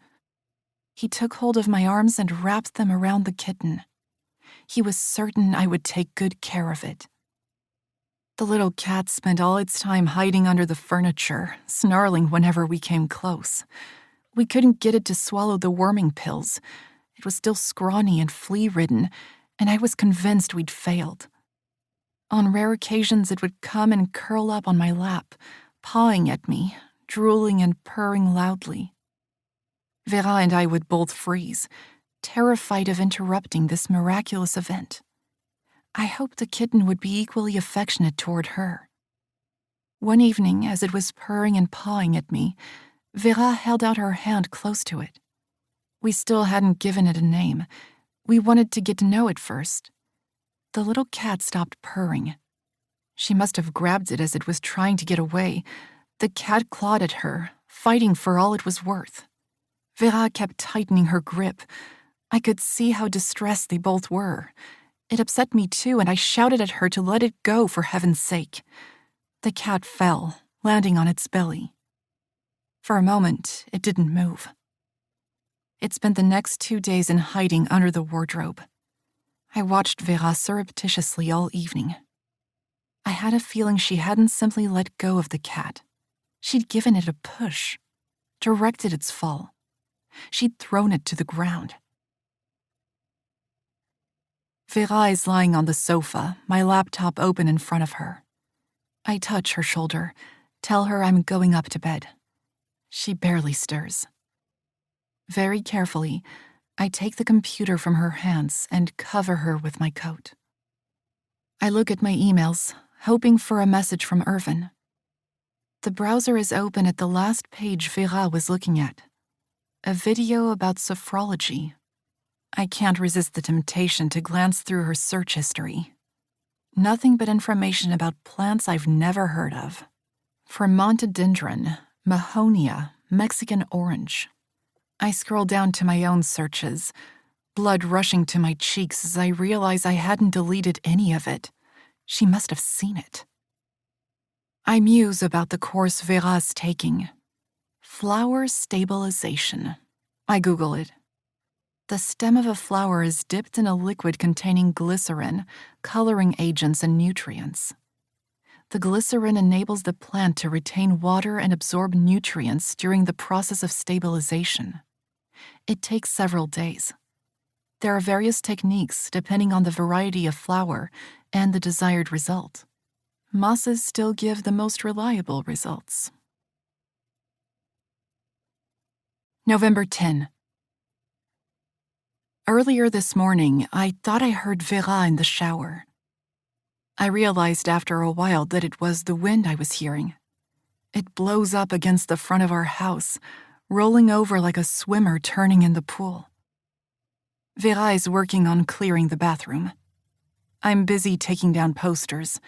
He took hold of my arms and wrapped them around the kitten. He was certain I would take good care of it. The little cat spent all its time hiding under the furniture, snarling whenever we came close. We couldn't get it to swallow the worming pills. It was still scrawny and flea-ridden, and I was convinced we'd failed. On rare occasions, it would come and curl up on my lap, pawing at me, drooling and purring loudly. Vera and I would both freeze, terrified of interrupting this miraculous event. I hoped the kitten would be equally affectionate toward her. One evening, as it was purring and pawing at me, Vera held out her hand close to it. We still hadn't given it a name. We wanted to get to know it first. The little cat stopped purring. She must have grabbed it as it was trying to get away. The cat clawed at her, fighting for all it was worth. Vera kept tightening her grip. I could see how distressed they both were. It upset me too, and I shouted at her to let it go for heaven's sake. The cat fell, landing on its belly. For a moment, it didn't move. It spent the next 2 days in hiding under the wardrobe. I watched Vera surreptitiously all evening. I had a feeling she hadn't simply let go of the cat. She'd given it a push, directed its fall. She'd thrown it to the ground. Vera is lying on the sofa, my laptop open in front of her. I touch her shoulder, tell her I'm going up to bed. She barely stirs. Very carefully, I take the computer from her hands and cover her with my coat. I look at my emails, hoping for a message from Irvin. The browser is open at the last page Vera was looking at. A video about sophrology. I can't resist the temptation to glance through her search history. Nothing but information about plants I've never heard of. Vermontodendron, Mahonia, Mexican orange. I scroll down to my own searches. blood rushing to my cheeks as I realize I hadn't deleted any of it. She must have seen it. I muse about the course Vera's taking. Flower stabilization. I Google it. The stem of a flower is dipped in a liquid containing glycerin, coloring agents, and nutrients. The glycerin enables the plant to retain water and absorb nutrients during the process of stabilization. It takes several days. There are various techniques depending on the variety of flower and the desired result. Mosses still give the most reliable results. November 10. Earlier this morning, I thought I heard Vera in the shower. I realized after a while that it was the wind I was hearing. It blows up against the front of our house, rolling over like a swimmer turning in the pool. Vera is working on clearing the bathroom. I'm busy taking down posters,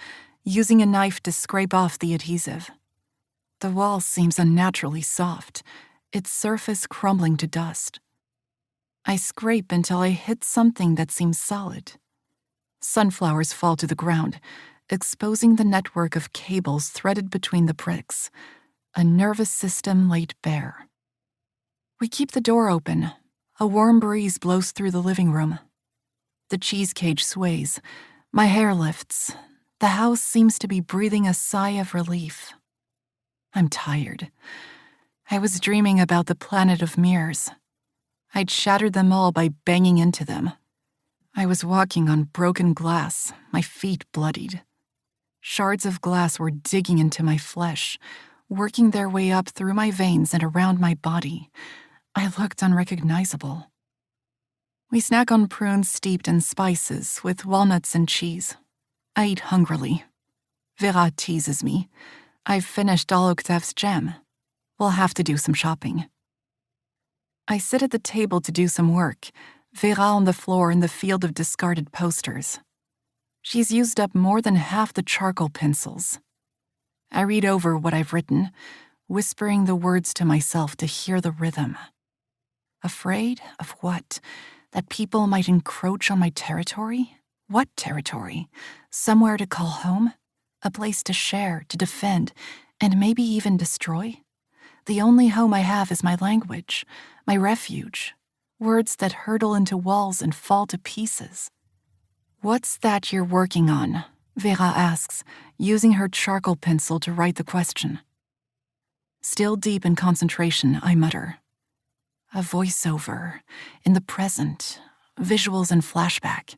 using a knife to scrape off the adhesive. The wall seems unnaturally soft, its surface crumbling to dust. I scrape until I hit something that seems solid. Sunflowers fall to the ground, exposing the network of cables threaded between the bricks, a nervous system laid bare. We keep the door open. A warm breeze blows through the living room. The cheese cage sways. My hair lifts. The house seems to be breathing a sigh of relief. I'm tired. I was dreaming about the planet of mirrors. I'd shattered them all by banging into them. I was walking on broken glass, my feet bloodied. Shards of glass were digging into my flesh, working their way up through my veins and around my body. I looked unrecognizable. We snack on prunes steeped in spices with walnuts and cheese. I eat hungrily. Vera teases me. I've finished all Octave's jam. We'll have to do some shopping. I sit at the table to do some work, Vera on the floor in the field of discarded posters. She's used up more than half the charcoal pencils. I read over what I've written, whispering the words to myself to hear the rhythm. Afraid of what? That people might encroach on my territory? What territory? Somewhere to call home? A place to share, to defend, and maybe even destroy? The only home I have is my language, my refuge, words that hurtle into walls and fall to pieces. What's that you're working on? Vera asks, using her charcoal pencil to write the question. Still deep in concentration, I mutter. A voiceover, in the present, visuals and flashback.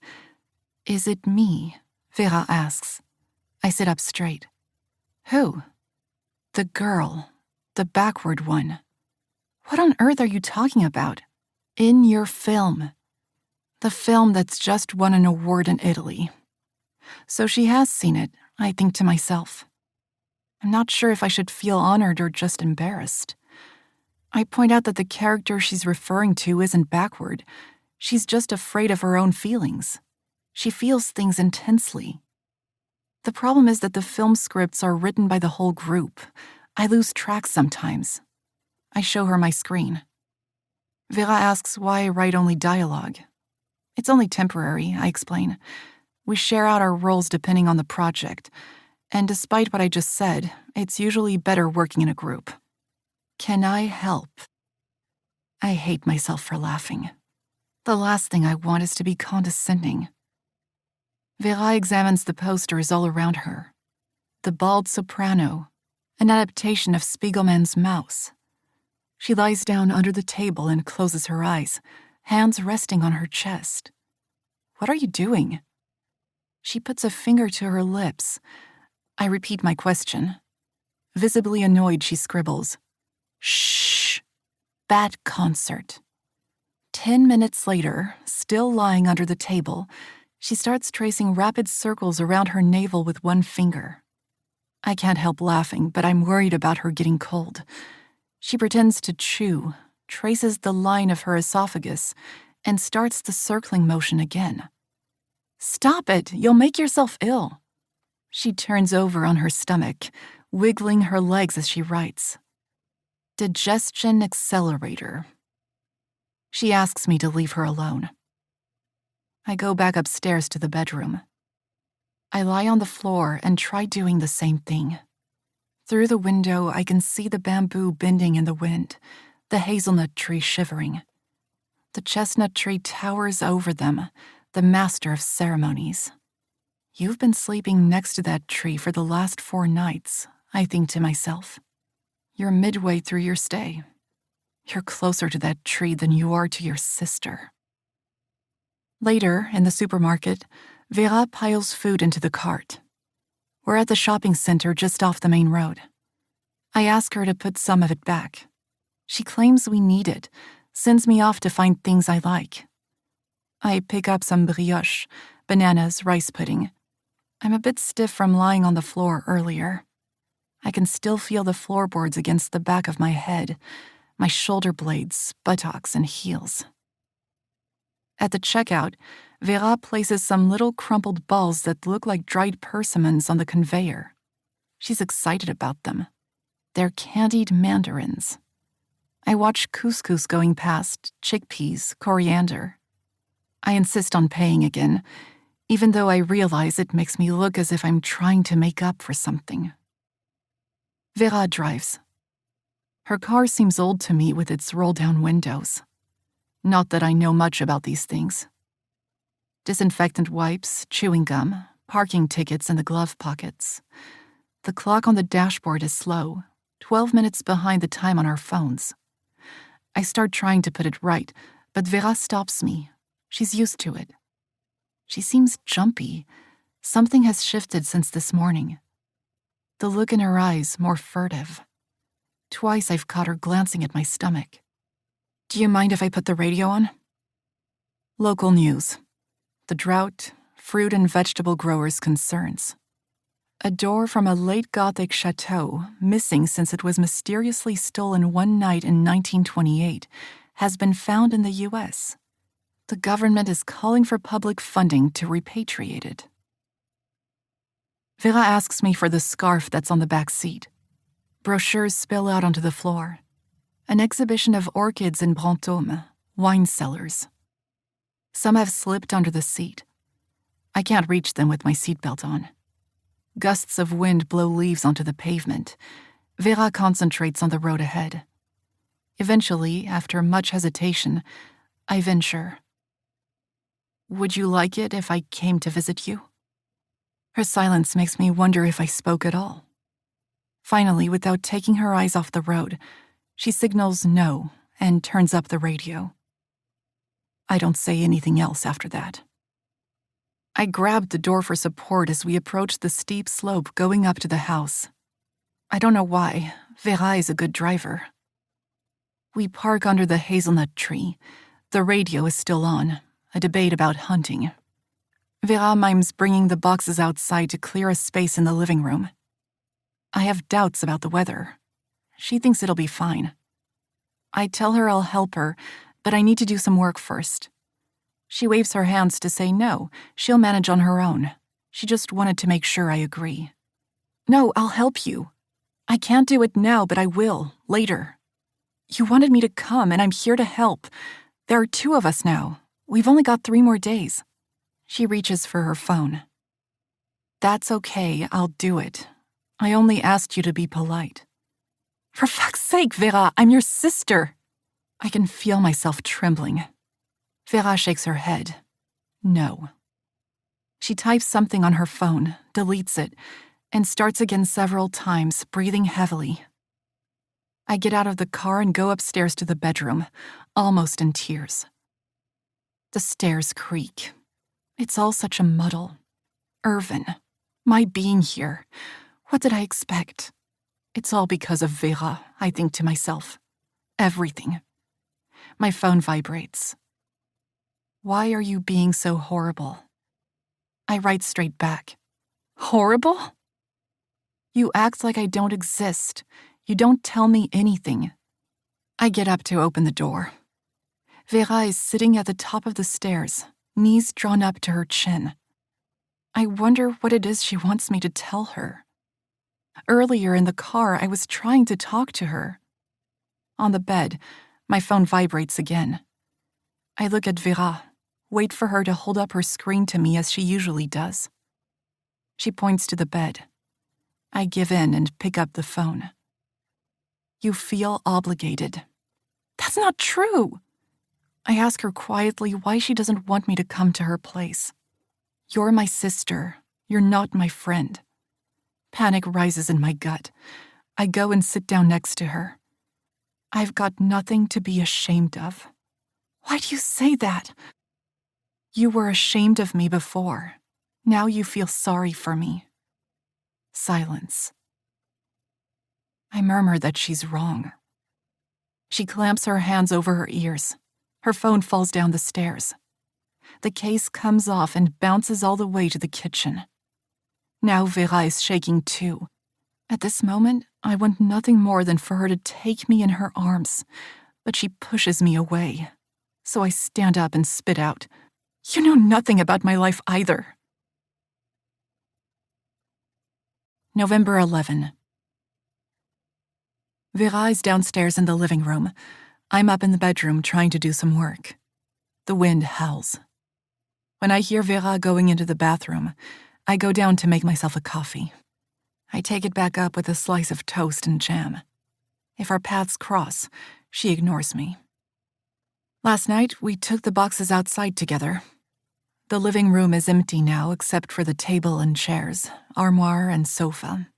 Is it me? Vera asks. I sit up straight. Who? The girl, the backward one. What on earth are you talking about? In your film. The film that's just won an award in Italy. So she has seen it, I think to myself. I'm not sure if I should feel honored or just embarrassed. I point out that the character she's referring to isn't backward. She's just afraid of her own feelings. She feels things intensely. The problem is that the film scripts are written by the whole group. I lose track sometimes. I show her my screen. Vera asks why I write only dialogue. It's only temporary, I explain. We share out our roles depending on the project, and despite what I just said, it's usually better working in a group. Can I help? I hate myself for laughing. The last thing I want is to be condescending. Vera examines the posters all around her. The Bald Soprano, an adaptation of Spiegelman's Mouse. She lies down under the table and closes her eyes, hands resting on her chest. What are you doing? She puts a finger to her lips. I repeat my question. Visibly annoyed, she scribbles. Shh. Bad concert. 10 minutes later, still lying under the table, she starts tracing rapid circles around her navel with one finger. I can't help laughing, but I'm worried about her getting cold. She pretends to chew, traces the line of her esophagus, and starts the circling motion again. Stop it! You'll make yourself ill. She turns over on her stomach, wiggling her legs as she writes. Digestion accelerator. She asks me to leave her alone. I go back upstairs to the bedroom. I lie on the floor and try doing the same thing. Through the window, I can see the bamboo bending in the wind, the hazelnut tree shivering. The chestnut tree towers over them, the master of ceremonies. You've been sleeping next to that tree for the last 4 nights, I think to myself. You're midway through your stay. You're closer to that tree than you are to your sister. Later, in the supermarket, Vera piles food into the cart. We're at the shopping center just off the main road. I ask her to put some of it back. She claims we need it, sends me off to find things I like. I pick up some brioche, bananas, rice pudding. I'm a bit stiff from lying on the floor earlier. I can still feel the floorboards against the back of my head, my shoulder blades, buttocks, and heels. At the checkout, Vera places some little crumpled balls that look like dried persimmons on the conveyor. She's excited about them. They're candied mandarins. I watch couscous going past, chickpeas, coriander. I insist on paying again, even though I realize it makes me look as if I'm trying to make up for something. Vera drives. Her car seems old to me with its roll-down windows. Not that I know much about these things. Disinfectant wipes, chewing gum, parking tickets in the glove pockets. The clock on the dashboard is slow, 12 minutes behind the time on our phones. I start trying to put it right, but Vera stops me. She's used to it. She seems jumpy. Something has shifted since this morning. The look in her eyes more furtive. Twice I've caught her glancing at my stomach. Do you mind if I put the radio on? Local news. The drought, fruit and vegetable growers' concerns. A door from a late Gothic chateau, missing since it was mysteriously stolen one night in 1928, has been found in the U.S. The government is calling for public funding to repatriate it. Vera asks me for the scarf that's on the back seat. Brochures spill out onto the floor. An exhibition of orchids in Brantôme, wine cellars. Some have slipped under the seat. I can't reach them with my seatbelt on. Gusts of wind blow leaves onto the pavement. Vera concentrates on the road ahead. Eventually, after much hesitation, I venture. Would you like it if I came to visit you? Her silence makes me wonder if I spoke at all. Finally, without taking her eyes off the road, she signals no and turns up the radio. I don't say anything else after that. I grabbed the door for support as we approached the steep slope going up to the house. I don't know why. Vera is a good driver. We park under the hazelnut tree. The radio is still on, a debate about hunting. Vera mimes bringing the boxes outside to clear a space in the living room. I have doubts about the weather. She thinks it'll be fine. I tell her I'll help her, but I need to do some work first. She waves her hands to say no, she'll manage on her own. She just wanted to make sure I agree. No, I'll help you. I can't do it now, but I will, later. You wanted me to come, and I'm here to help. There are 2 of us now. We've only got 3 more days. She reaches for her phone. That's okay, I'll do it. I only asked you to be polite. For fuck's sake, Vera, I'm your sister. I can feel myself trembling. Vera shakes her head. No. She types something on her phone, deletes it, and starts again several times, breathing heavily. I get out of the car and go upstairs to the bedroom, almost in tears. The stairs creak. It's all such a muddle. Irvin, my being here. What did I expect? It's all because of Vera, I think to myself. Everything. My phone vibrates. Why are you being so horrible? I write straight back. Horrible? You act like I don't exist. You don't tell me anything. I get up to open the door. Vera is sitting at the top of the stairs, knees drawn up to her chin. I wonder what it is she wants me to tell her. Earlier in the car, I was trying to talk to her. On the bed, my phone vibrates again. I look at Vera, wait for her to hold up her screen to me as she usually does. She points to the bed. I give in and pick up the phone. You feel obligated. That's not true. I ask her quietly why she doesn't want me to come to her place. You're my sister. You're not my friend. Panic rises in my gut. I go and sit down next to her. I've got nothing to be ashamed of. Why do you say that? You were ashamed of me before. Now you feel sorry for me. Silence. I murmur that she's wrong. She clamps her hands over her ears. Her phone falls down the stairs. The case comes off and bounces all the way to the kitchen. Now Vera is shaking too. At this moment, I want nothing more than for her to take me in her arms, but she pushes me away. So I stand up and spit out, "You know nothing about my life either." November 11. Vera is downstairs in the living room. I'm up in the bedroom trying to do some work. The wind howls. When I hear Vera going into the bathroom, I go down to make myself a coffee. I take it back up with a slice of toast and jam. If our paths cross, she ignores me. Last night, we took the boxes outside together. The living room is empty now except for the table and chairs, armoire and sofa.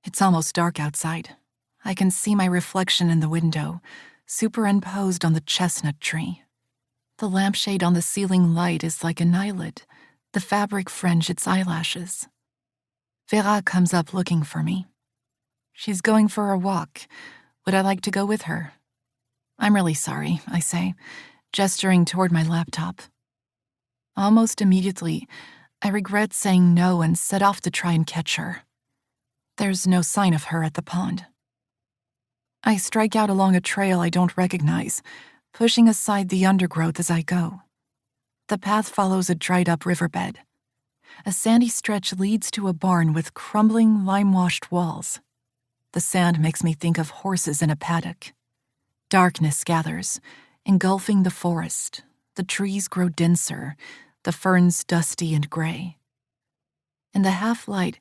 It's almost dark outside. I can see my reflection in the window, superimposed on the chestnut tree. The lampshade on the ceiling light is like an eyelid. The fabric fringe its eyelashes. Vera comes up looking for me. She's going for a walk. Would I like to go with her? I'm really sorry, I say, gesturing toward my laptop. Almost immediately, I regret saying no and set off to try and catch her. There's no sign of her at the pond. I strike out along a trail I don't recognize, pushing aside the undergrowth as I go. The path follows a dried-up riverbed. A sandy stretch leads to a barn with crumbling, lime-washed walls. The sand makes me think of horses in a paddock. Darkness gathers, engulfing the forest. The trees grow denser, the ferns dusty and gray. In the half-light,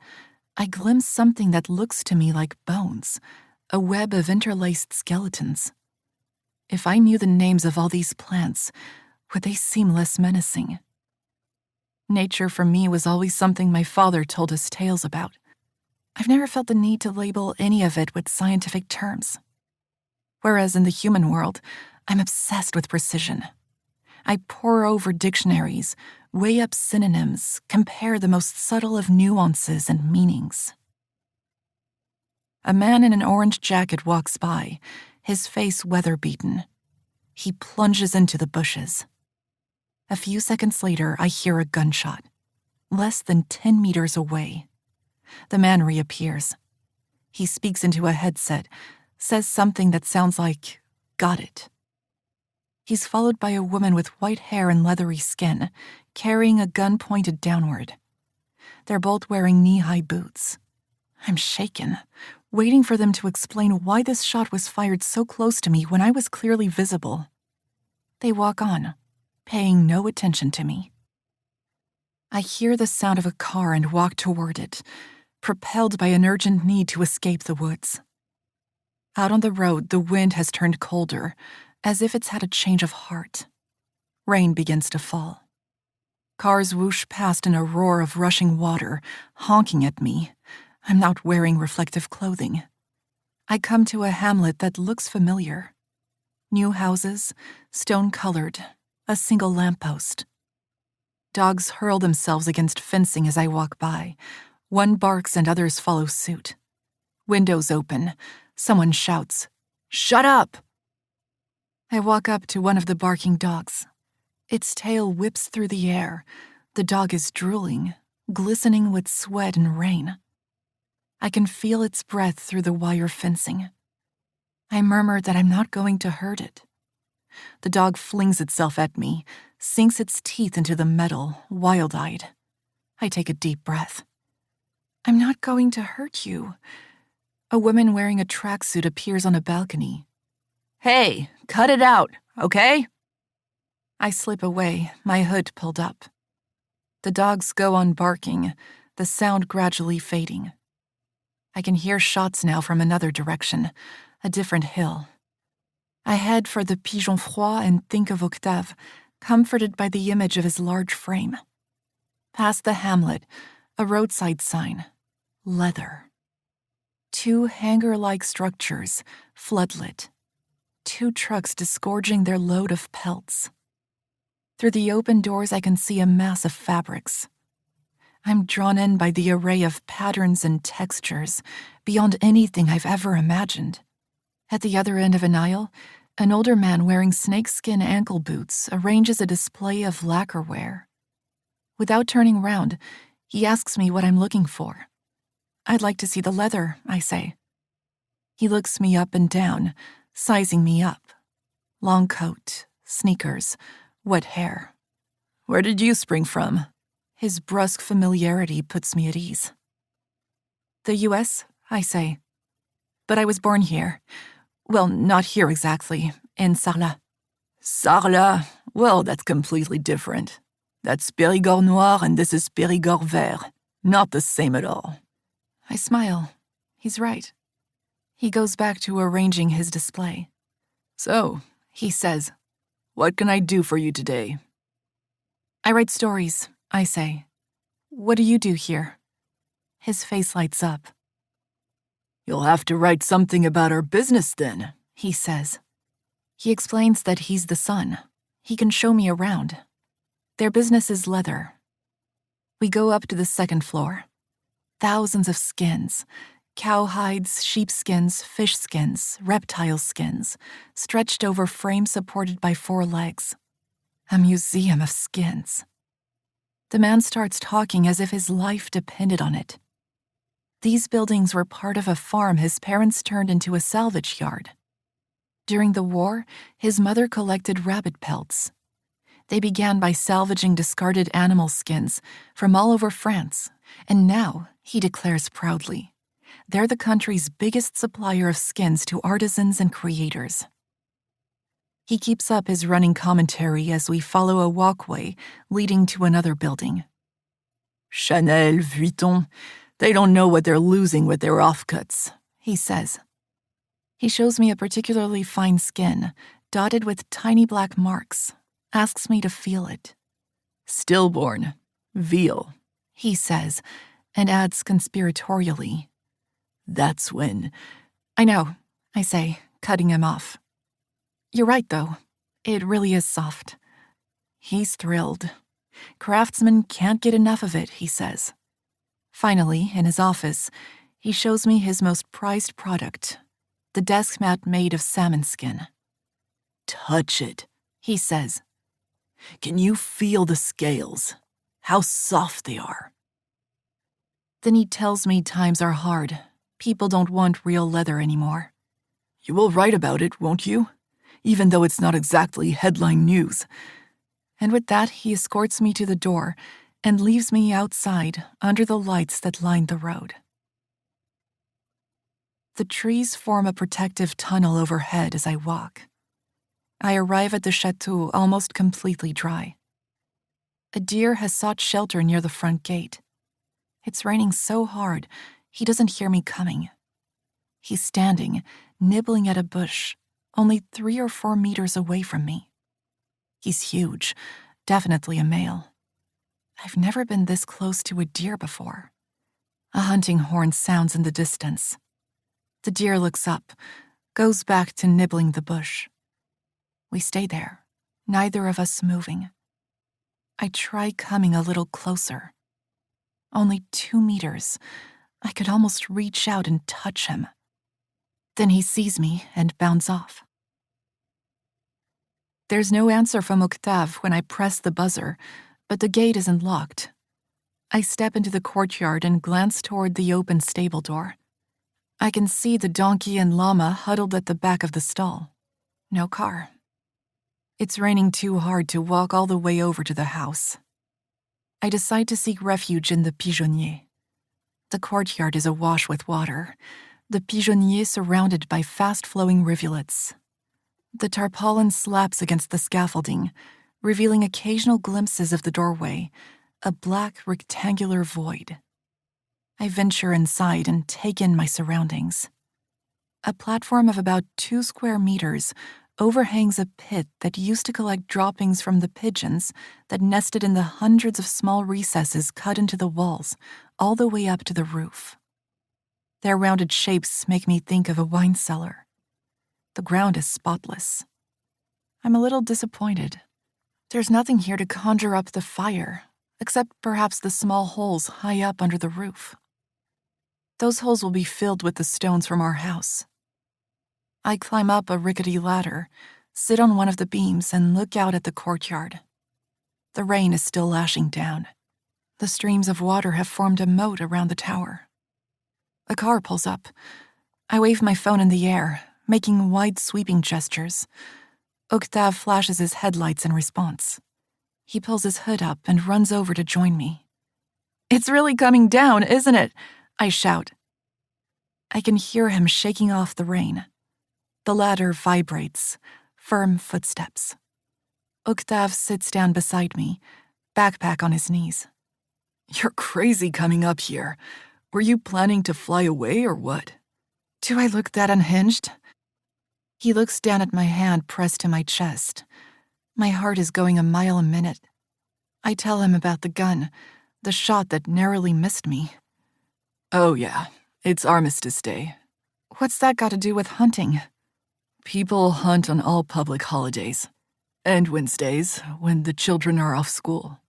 I glimpse something that looks to me like bones, a web of interlaced skeletons. If I knew the names of all these plants, would they seem less menacing? Nature for me was always something my father told us tales about. I've never felt the need to label any of it with scientific terms. Whereas in the human world, I'm obsessed with precision. I pore over dictionaries, weigh up synonyms, compare the most subtle of nuances and meanings. A man in an orange jacket walks by, his face weather-beaten. He plunges into the bushes. A few seconds later, I hear a gunshot. Less than 10 meters away. The man reappears. He speaks into a headset, says something that sounds like, "Got it." He's followed by a woman with white hair and leathery skin, carrying a gun pointed downward. They're both wearing knee-high boots. I'm shaken, waiting for them to explain why this shot was fired so close to me when I was clearly visible. They walk on, paying no attention to me. I hear the sound of a car and walk toward it, propelled by an urgent need to escape the woods. Out on the road, the wind has turned colder, as if it's had a change of heart. Rain begins to fall. Cars whoosh past in a roar of rushing water, honking at me. I'm not wearing reflective clothing. I come to a hamlet that looks familiar. New houses, stone-colored, a single lamppost. Dogs hurl themselves against fencing as I walk by. One barks and others follow suit. Windows open. Someone shouts, "Shut up!" I walk up to one of the barking dogs. Its tail whips through the air. The dog is drooling, glistening with sweat and rain. I can feel its breath through the wire fencing. I murmur that I'm not going to hurt it. The dog flings itself at me, sinks its teeth into the metal, wild-eyed. I take a deep breath. I'm not going to hurt you. A woman wearing a tracksuit appears on a balcony. "Hey, cut it out, okay?" I slip away, my hood pulled up. The dogs go on barking, the sound gradually fading. I can hear shots now from another direction, a different hill. I head for the Pigeon Froid and think of Octave, comforted by the image of his large frame. Past the hamlet, a roadside sign. Leather. 2 hangar-like structures, floodlit. 2 trucks disgorging their load of pelts. Through the open doors I can see a mass of fabrics. I'm drawn in by the array of patterns and textures, beyond anything I've ever imagined. At the other end of an aisle, an older man wearing snakeskin ankle boots arranges a display of lacquerware. Without turning round, he asks me what I'm looking for. I'd like to see the leather, I say. He looks me up and down, sizing me up. Long coat, sneakers, wet hair. Where did you spring from? His brusque familiarity puts me at ease. The U.S., I say. But I was born here. Well, not here exactly, in Sarlat. Sarlat? Well, that's completely different. That's Périgord Noir and this is Périgord Vert. Not the same at all. I smile. He's right. He goes back to arranging his display. So, he says, what can I do for you today? I write stories, I say. What do you do here? His face lights up. You'll have to write something about our business then, he says. He explains that he's the son. He can show me around. Their business is leather. We go up to the 2nd floor. Thousands of skins. Cow hides, sheep skins, fish skins, reptile skins, stretched over frames supported by 4 legs. A museum of skins. The man starts talking as if his life depended on it. These buildings were part of a farm his parents turned into a salvage yard. During the war, his mother collected rabbit pelts. They began by salvaging discarded animal skins from all over France, and now, he declares proudly, they're the country's biggest supplier of skins to artisans and creators. He keeps up his running commentary as we follow a walkway leading to another building. Chanel, Vuitton, they don't know what they're losing with their offcuts, he says. He shows me a particularly fine skin, dotted with tiny black marks, asks me to feel it. Stillborn, veal, he says, and adds conspiratorially. That's when... I know, I say, cutting him off. You're right, though. It really is soft. He's thrilled. Craftsmen can't get enough of it, he says. Finally, in his office, he shows me his most prized product, the desk mat made of salmon skin. Touch it, he says. Can you feel the scales? How soft they are. Then he tells me times are hard. People don't want real leather anymore. You will write about it, won't you? Even though it's not exactly headline news. And with that, he escorts me to the door and leaves me outside under the lights that line the road. The trees form a protective tunnel overhead as I walk. I arrive at the chateau almost completely dry. A deer has sought shelter near the front gate. It's raining so hard, he doesn't hear me coming. He's standing, nibbling at a bush, only 3 or 4 meters away from me. He's huge, definitely a male. I've never been this close to a deer before. A hunting horn sounds in the distance. The deer looks up, goes back to nibbling the bush. We stay there, neither of us moving. I try coming a little closer. Only 2 meters. I could almost reach out and touch him. Then he sees me and bounds off. There's no answer from Octave when I press the buzzer, but the gate isn't locked. I step into the courtyard and glance toward the open stable door. I can see the donkey and llama huddled at the back of the stall. No car. It's raining too hard to walk all the way over to the house. I decide to seek refuge in the pigeonnier. The courtyard is awash with water, the pigeonnier surrounded by fast-flowing rivulets. The tarpaulin slaps against the scaffolding, revealing occasional glimpses of the doorway, a black rectangular void. I venture inside and take in my surroundings. A platform of about 2 square meters overhangs a pit that used to collect droppings from the pigeons that nested in the hundreds of small recesses cut into the walls all the way up to the roof. Their rounded shapes make me think of a wine cellar. The ground is spotless. I'm a little disappointed. There's nothing here to conjure up the fire, except perhaps the small holes high up under the roof. Those holes will be filled with the stones from our house. I climb up a rickety ladder, sit on one of the beams, and look out at the courtyard. The rain is still lashing down. The streams of water have formed a moat around the tower. A car pulls up. I wave my phone in the air, making wide sweeping gestures. Octave flashes his headlights in response. He pulls his hood up and runs over to join me. "It's really coming down, isn't it?" I shout. I can hear him shaking off the rain. The ladder vibrates, firm footsteps. Octave sits down beside me, backpack on his knees. "You're crazy coming up here. Were you planning to fly away or what?" Do I look that unhinged? He looks down at my hand pressed to my chest. My heart is going a mile a minute. I tell him about the gun, the shot that narrowly missed me. "Oh yeah, it's Armistice Day." What's that got to do with hunting? People hunt on all public holidays. And Wednesdays, when the children are off school.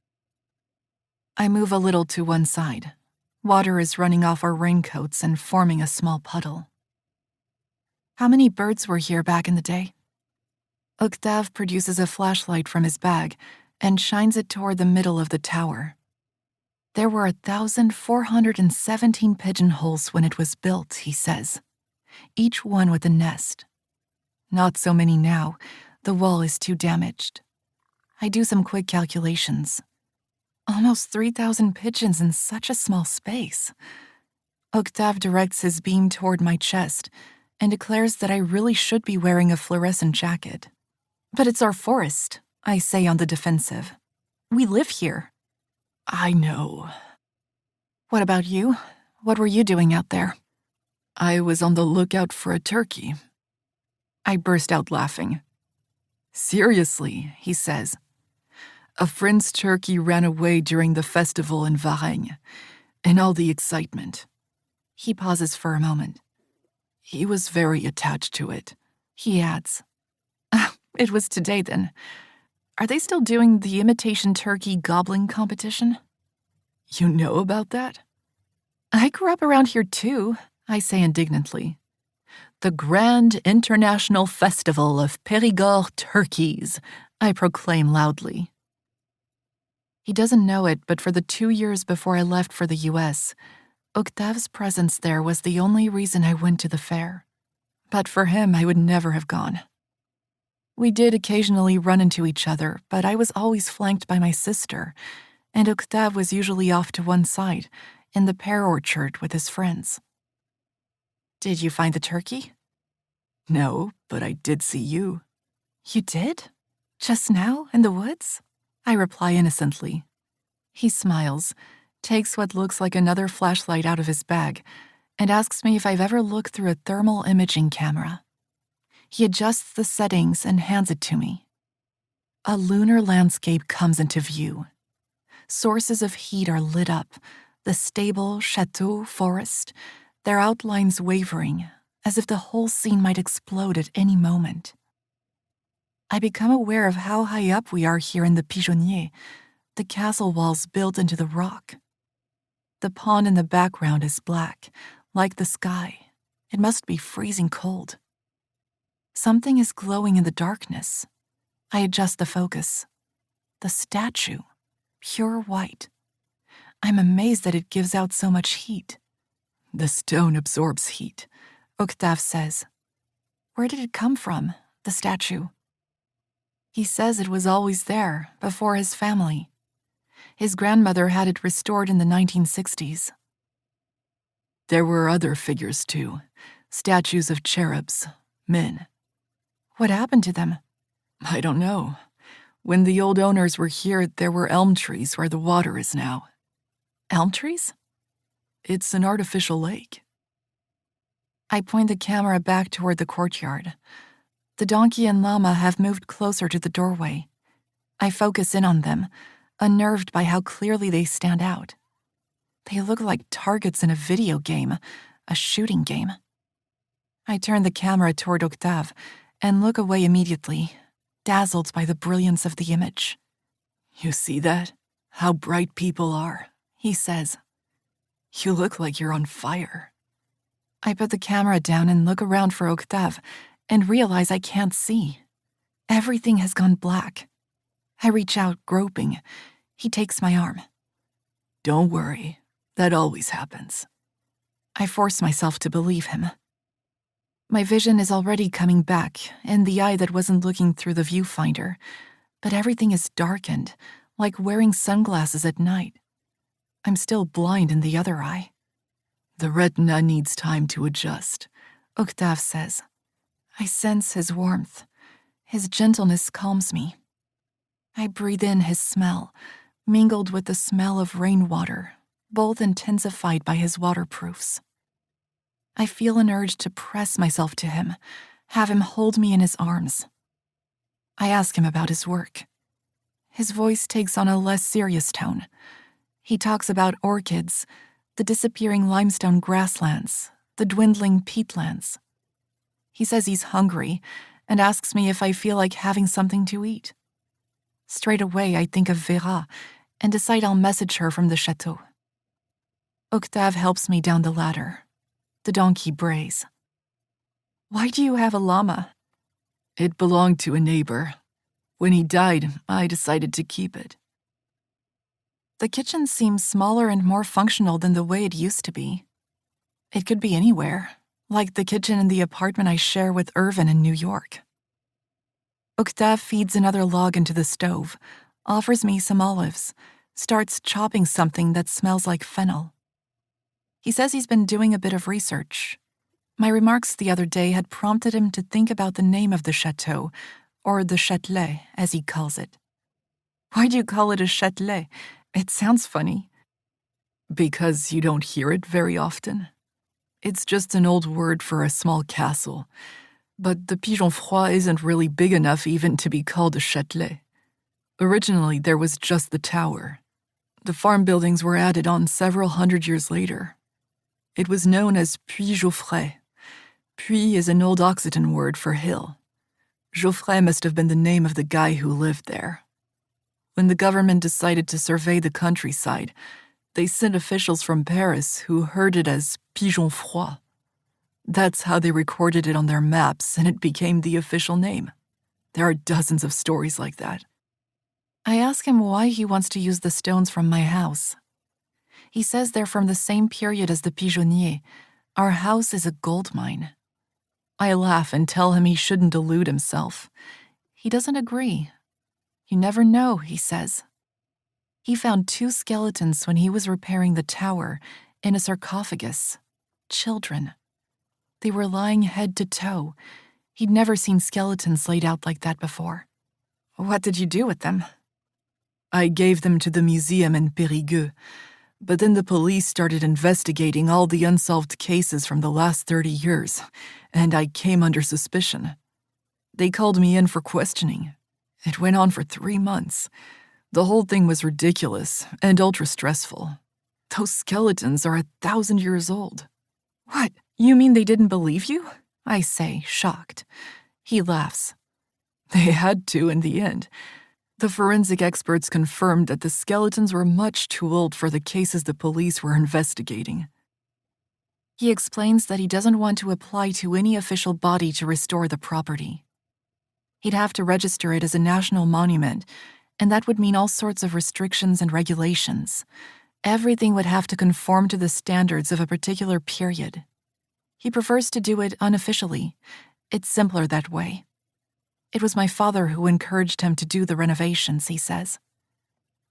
I move a little to one side. Water is running off our raincoats and forming a small puddle. How many birds were here back in the day? Octave produces a flashlight from his bag and shines it toward the middle of the tower. There were 1,417 pigeonholes when it was built, he says, each one with a nest. Not so many now. The wall is too damaged. I do some quick calculations. Almost 3,000 pigeons in such a small space. Octave directs his beam toward my chest and declares that I really should be wearing a fluorescent jacket. "But it's our forest," I say on the defensive. "We live here." "I know." "What about you? What were you doing out there?" "I was on the lookout for a turkey." I burst out laughing. "Seriously," he says. "A friend's turkey ran away during the festival in Varennes, and all the excitement." He pauses for a moment. "He was very attached to it." He adds, "It was today then. Are they still doing the imitation turkey gobbling competition?" "You know about that?" "I grew up around here too," I say indignantly. "The Grand International Festival of Périgord Turkeys," I proclaim loudly. He doesn't know it, but for the 2 years before I left for the US, Octave's presence there was the only reason I went to the fair. But for him, I would never have gone. We did occasionally run into each other, but I was always flanked by my sister, and Octave was usually off to one side, in the pear orchard with his friends. "Did you find the turkey?" "No, but I did see you." "You did? Just now, in the woods?" I reply innocently. He smiles, takes what looks like another flashlight out of his bag, and asks me if I've ever looked through a thermal imaging camera. He adjusts the settings and hands it to me. A lunar landscape comes into view. Sources of heat are lit up, the stable chateau forest, their outlines wavering, as if the whole scene might explode at any moment. I become aware of how high up we are here in the pigeonnier, the castle walls built into the rock. The pond in the background is black, like the sky. It must be freezing cold. Something is glowing in the darkness. I adjust the focus. The statue, pure white. I'm amazed that it gives out so much heat. "The stone absorbs heat," Octave says. Where did it come from, the statue? He says it was always there, before his family. His grandmother had it restored in the 1960s. "There were other figures too, statues of cherubs, men." "What happened to them?" "I don't know. When the old owners were here, there were elm trees where the water is now. Elm trees? It's an artificial lake. I point the camera back toward the courtyard. The donkey and llama have moved closer to the doorway. I focus in on them, unnerved by how clearly they stand out. They look like targets in a video game, a shooting game. I turn the camera toward Octave and look away immediately, dazzled by the brilliance of the image. "You see that? How bright people are," he says. "You look like you're on fire." I put the camera down and look around for Octave and realize I can't see. Everything has gone black. I reach out, groping. He takes my arm. "Don't worry, that always happens." I force myself to believe him. My vision is already coming back, in the eye that wasn't looking through the viewfinder, but everything is darkened, like wearing sunglasses at night. I'm still blind in the other eye. "The retina needs time to adjust," Octave says. I sense his warmth. His gentleness calms me. I breathe in his smell, mingled with the smell of rainwater, both intensified by his waterproofs. I feel an urge to press myself to him, have him hold me in his arms. I ask him about his work. His voice takes on a less serious tone. He talks about orchids, the disappearing limestone grasslands, the dwindling peatlands. He says he's hungry and asks me if I feel like having something to eat. Straight away, I think of Vera and decide I'll message her from the chateau. Octave helps me down the ladder. The donkey brays. "Why do you have a llama?" "It belonged to a neighbor. When he died, I decided to keep it." The kitchen seems smaller and more functional than the way it used to be. It could be anywhere, like the kitchen in the apartment I share with Irvin in New York. Octave feeds another log into the stove, offers me some olives, starts chopping something that smells like fennel. He says he's been doing a bit of research. My remarks the other day had prompted him to think about the name of the chateau, or the Châtelet, as he calls it. "Why do you call it a Châtelet? It sounds funny." "Because you don't hear it very often. It's just an old word for a small castle. But the Pigeon Froid isn't really big enough even to be called a Châtelet. Originally, there was just the tower. The farm buildings were added on several hundred years later. It was known as Puy Geoffrey. Puy is an old Occitan word for hill. Geoffrey must have been the name of the guy who lived there. When the government decided to survey the countryside, they sent officials from Paris who heard it as Pigeon Froid. That's how they recorded it on their maps, and it became the official name. There are dozens of stories like that. I ask him why he wants to use the stones from my house. He says they're from the same period as the pigeonnier. Our house is a gold mine. I laugh and tell him he shouldn't delude himself. He doesn't agree. "You never know," he says. He found 2 skeletons when he was repairing the tower in a sarcophagus. Children. They were lying head to toe. He'd never seen skeletons laid out like that before. "What did you do with them?" "I gave them to the museum in Périgueux. But then the police started investigating all the unsolved cases from the last 30 years, and I came under suspicion. They called me in for questioning. It went on for 3 months. The whole thing was ridiculous and ultra-stressful. Those skeletons are 1,000 years old." "What, you mean they didn't believe you?" I say, shocked. He laughs. "They had to in the end. The forensic experts confirmed that the skeletons were much too old for the cases the police were investigating." He explains that he doesn't want to apply to any official body to restore the property. He'd have to register it as a national monument, and that would mean all sorts of restrictions and regulations. Everything would have to conform to the standards of a particular period. He prefers to do it unofficially. It's simpler that way. It was my father who encouraged him to do the renovations, he says.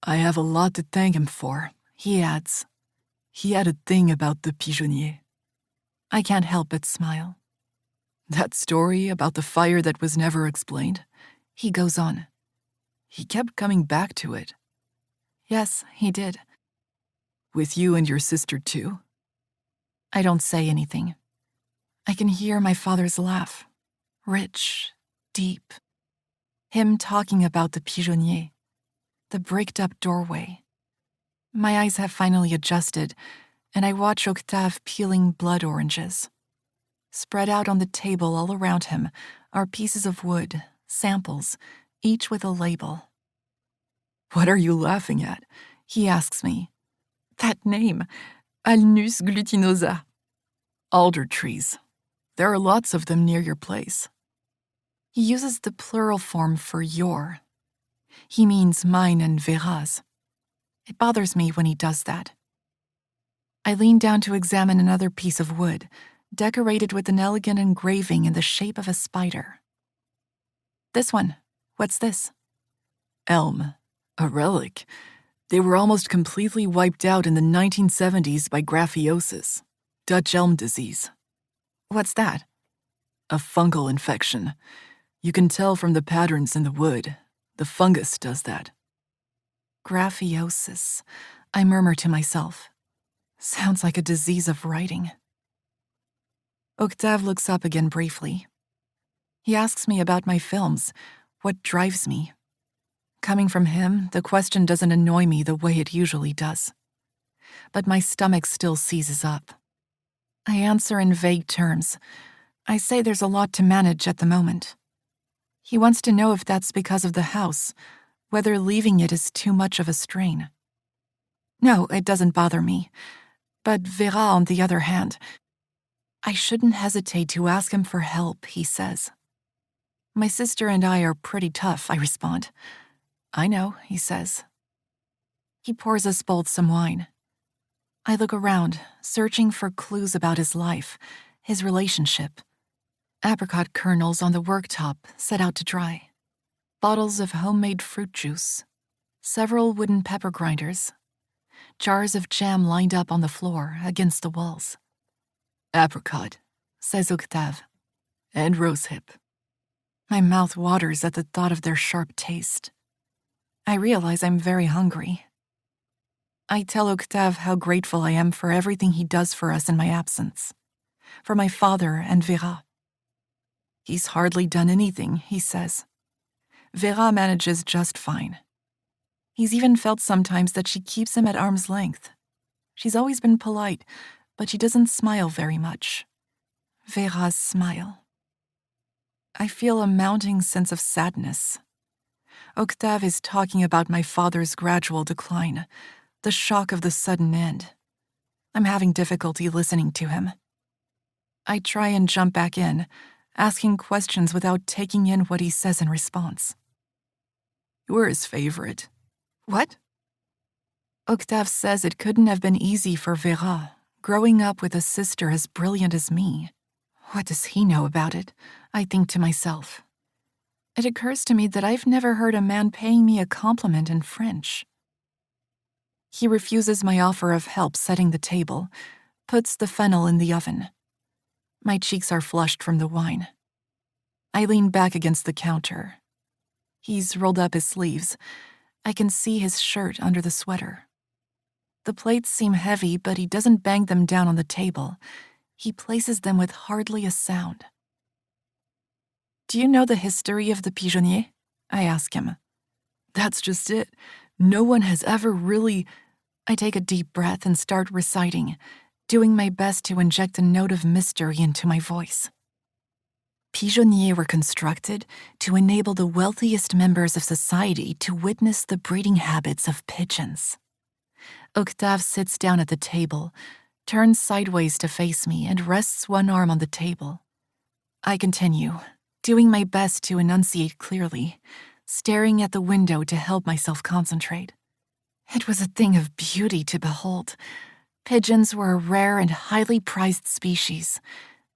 "I have a lot to thank him for," he adds. "He had a thing about the pigeonnier." I can't help but smile. "That story about the fire that was never explained," he goes on. He kept coming back to it. Yes, he did. With you and your sister too? I don't say anything. I can hear my father's laugh. Rich, deep. Him talking about the pigeonnier, the bricked-up doorway. My eyes have finally adjusted, and I watch Octave peeling blood oranges. Spread out on the table all around him are pieces of wood, samples, each with a label. What are you laughing at? He asks me. That name, Alnus glutinosa. Alder trees. There are lots of them near your place. He uses the plural form for your. He means mine and Vera's. It bothers me when he does that. I lean down to examine another piece of wood, decorated with an elegant engraving in the shape of a spider. This one. What's this? Elm. A relic. They were almost completely wiped out in the 1970s by graphiosis, Dutch elm disease. What's that? A fungal infection. You can tell from the patterns in the wood. The fungus does that. Graphiosis, I murmur to myself. Sounds like a disease of writing. Octave looks up again briefly. He asks me about my films, what drives me. Coming from him, the question doesn't annoy me the way it usually does. But my stomach still seizes up. I answer in vague terms. I say there's a lot to manage at the moment. He wants to know if that's because of the house, whether leaving it is too much of a strain. No, it doesn't bother me. But Vera, on the other hand, I shouldn't hesitate to ask him for help, he says. My sister and I are pretty tough, I respond. I know, he says. He pours us both some wine. I look around, searching for clues about his life, his relationship. Apricot kernels on the worktop set out to dry. Bottles of homemade fruit juice. Several wooden pepper grinders. Jars of jam lined up on the floor against the walls. Apricot, says Octave. And rosehip. My mouth waters at the thought of their sharp taste. I realize I'm very hungry. I tell Octave how grateful I am for everything he does for us in my absence. For my father and Vera. He's hardly done anything, he says. Vera manages just fine. He's even felt sometimes that she keeps him at arm's length. She's always been polite, but she doesn't smile very much. Vera's smile. I feel a mounting sense of sadness. Octave is talking about my father's gradual decline, the shock of the sudden end. I'm having difficulty listening to him. I try and jump back in, asking questions without taking in what he says in response. You're his favorite. What? Octave says it couldn't have been easy for Vera, growing up with a sister as brilliant as me. What does he know about it? I think to myself. It occurs to me that I've never heard a man paying me a compliment in French. He refuses my offer of help setting the table, puts the fennel in the oven. My cheeks are flushed from the wine. I lean back against the counter. He's rolled up his sleeves. I can see his shirt under the sweater. The plates seem heavy, but he doesn't bang them down on the table. He places them with hardly a sound. Do you know the history of the pigeonnier? I ask him. That's just it. No one has ever really... I take a deep breath and start reciting, doing my best to inject a note of mystery into my voice. Pigeonniers were constructed to enable the wealthiest members of society to witness the breeding habits of pigeons. Octave sits down at the table, turns sideways to face me, and rests one arm on the table. I continue, doing my best to enunciate clearly, staring at the window to help myself concentrate. It was a thing of beauty to behold. Pigeons were a rare and highly prized species.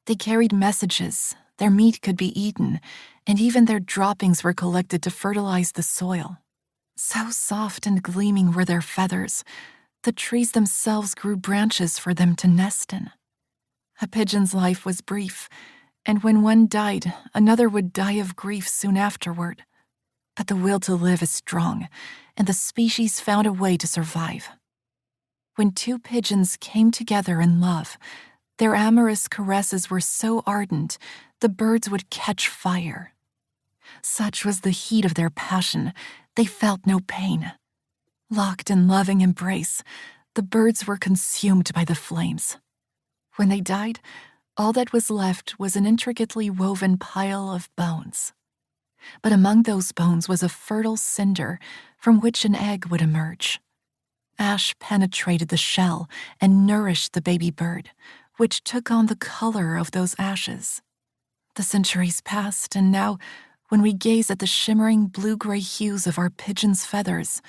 They carried messages, their meat could be eaten, and even their droppings were collected to fertilize the soil. So soft and gleaming were their feathers, the trees themselves grew branches for them to nest in. A pigeon's life was brief, and when one died, another would die of grief soon afterward. But the will to live is strong, and the species found a way to survive. When two pigeons came together in love, their amorous caresses were so ardent, the birds would catch fire. Such was the heat of their passion, they felt no pain. Locked in loving embrace, the birds were consumed by the flames. When they died, all that was left was an intricately woven pile of bones. But among those bones was a fertile cinder from which an egg would emerge. Ash penetrated the shell and nourished the baby bird, which took on the color of those ashes. The centuries passed, and now, when we gaze at the shimmering blue-gray hues of our pigeon's feathers,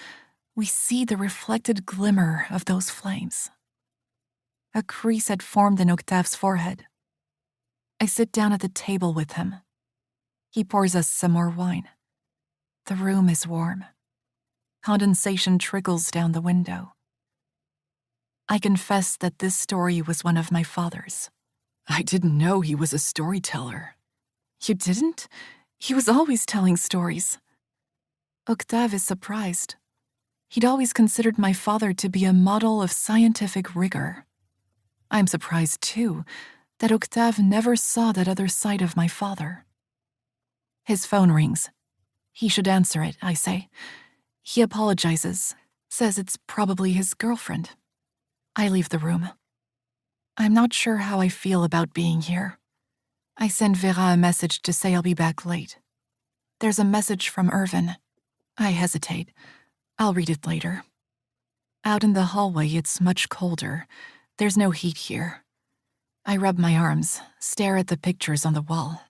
we see the reflected glimmer of those flames. A crease had formed in Octave's forehead. I sit down at the table with him. He pours us some more wine. The room is warm. Condensation trickles down the window. I confess that this story was one of my father's. I didn't know he was a storyteller. You didn't? He was always telling stories. Octave is surprised. He'd always considered my father to be a model of scientific rigor. I'm surprised, too, that Octave never saw that other side of my father. His phone rings. He should answer it, I say. He apologizes, says it's probably his girlfriend. I leave the room. I'm not sure how I feel about being here. I send Vera a message to say I'll be back late. There's a message from Irvin. I hesitate. I'll read it later. Out in the hallway, it's much colder. There's no heat here. I rub my arms, stare at the pictures on the wall.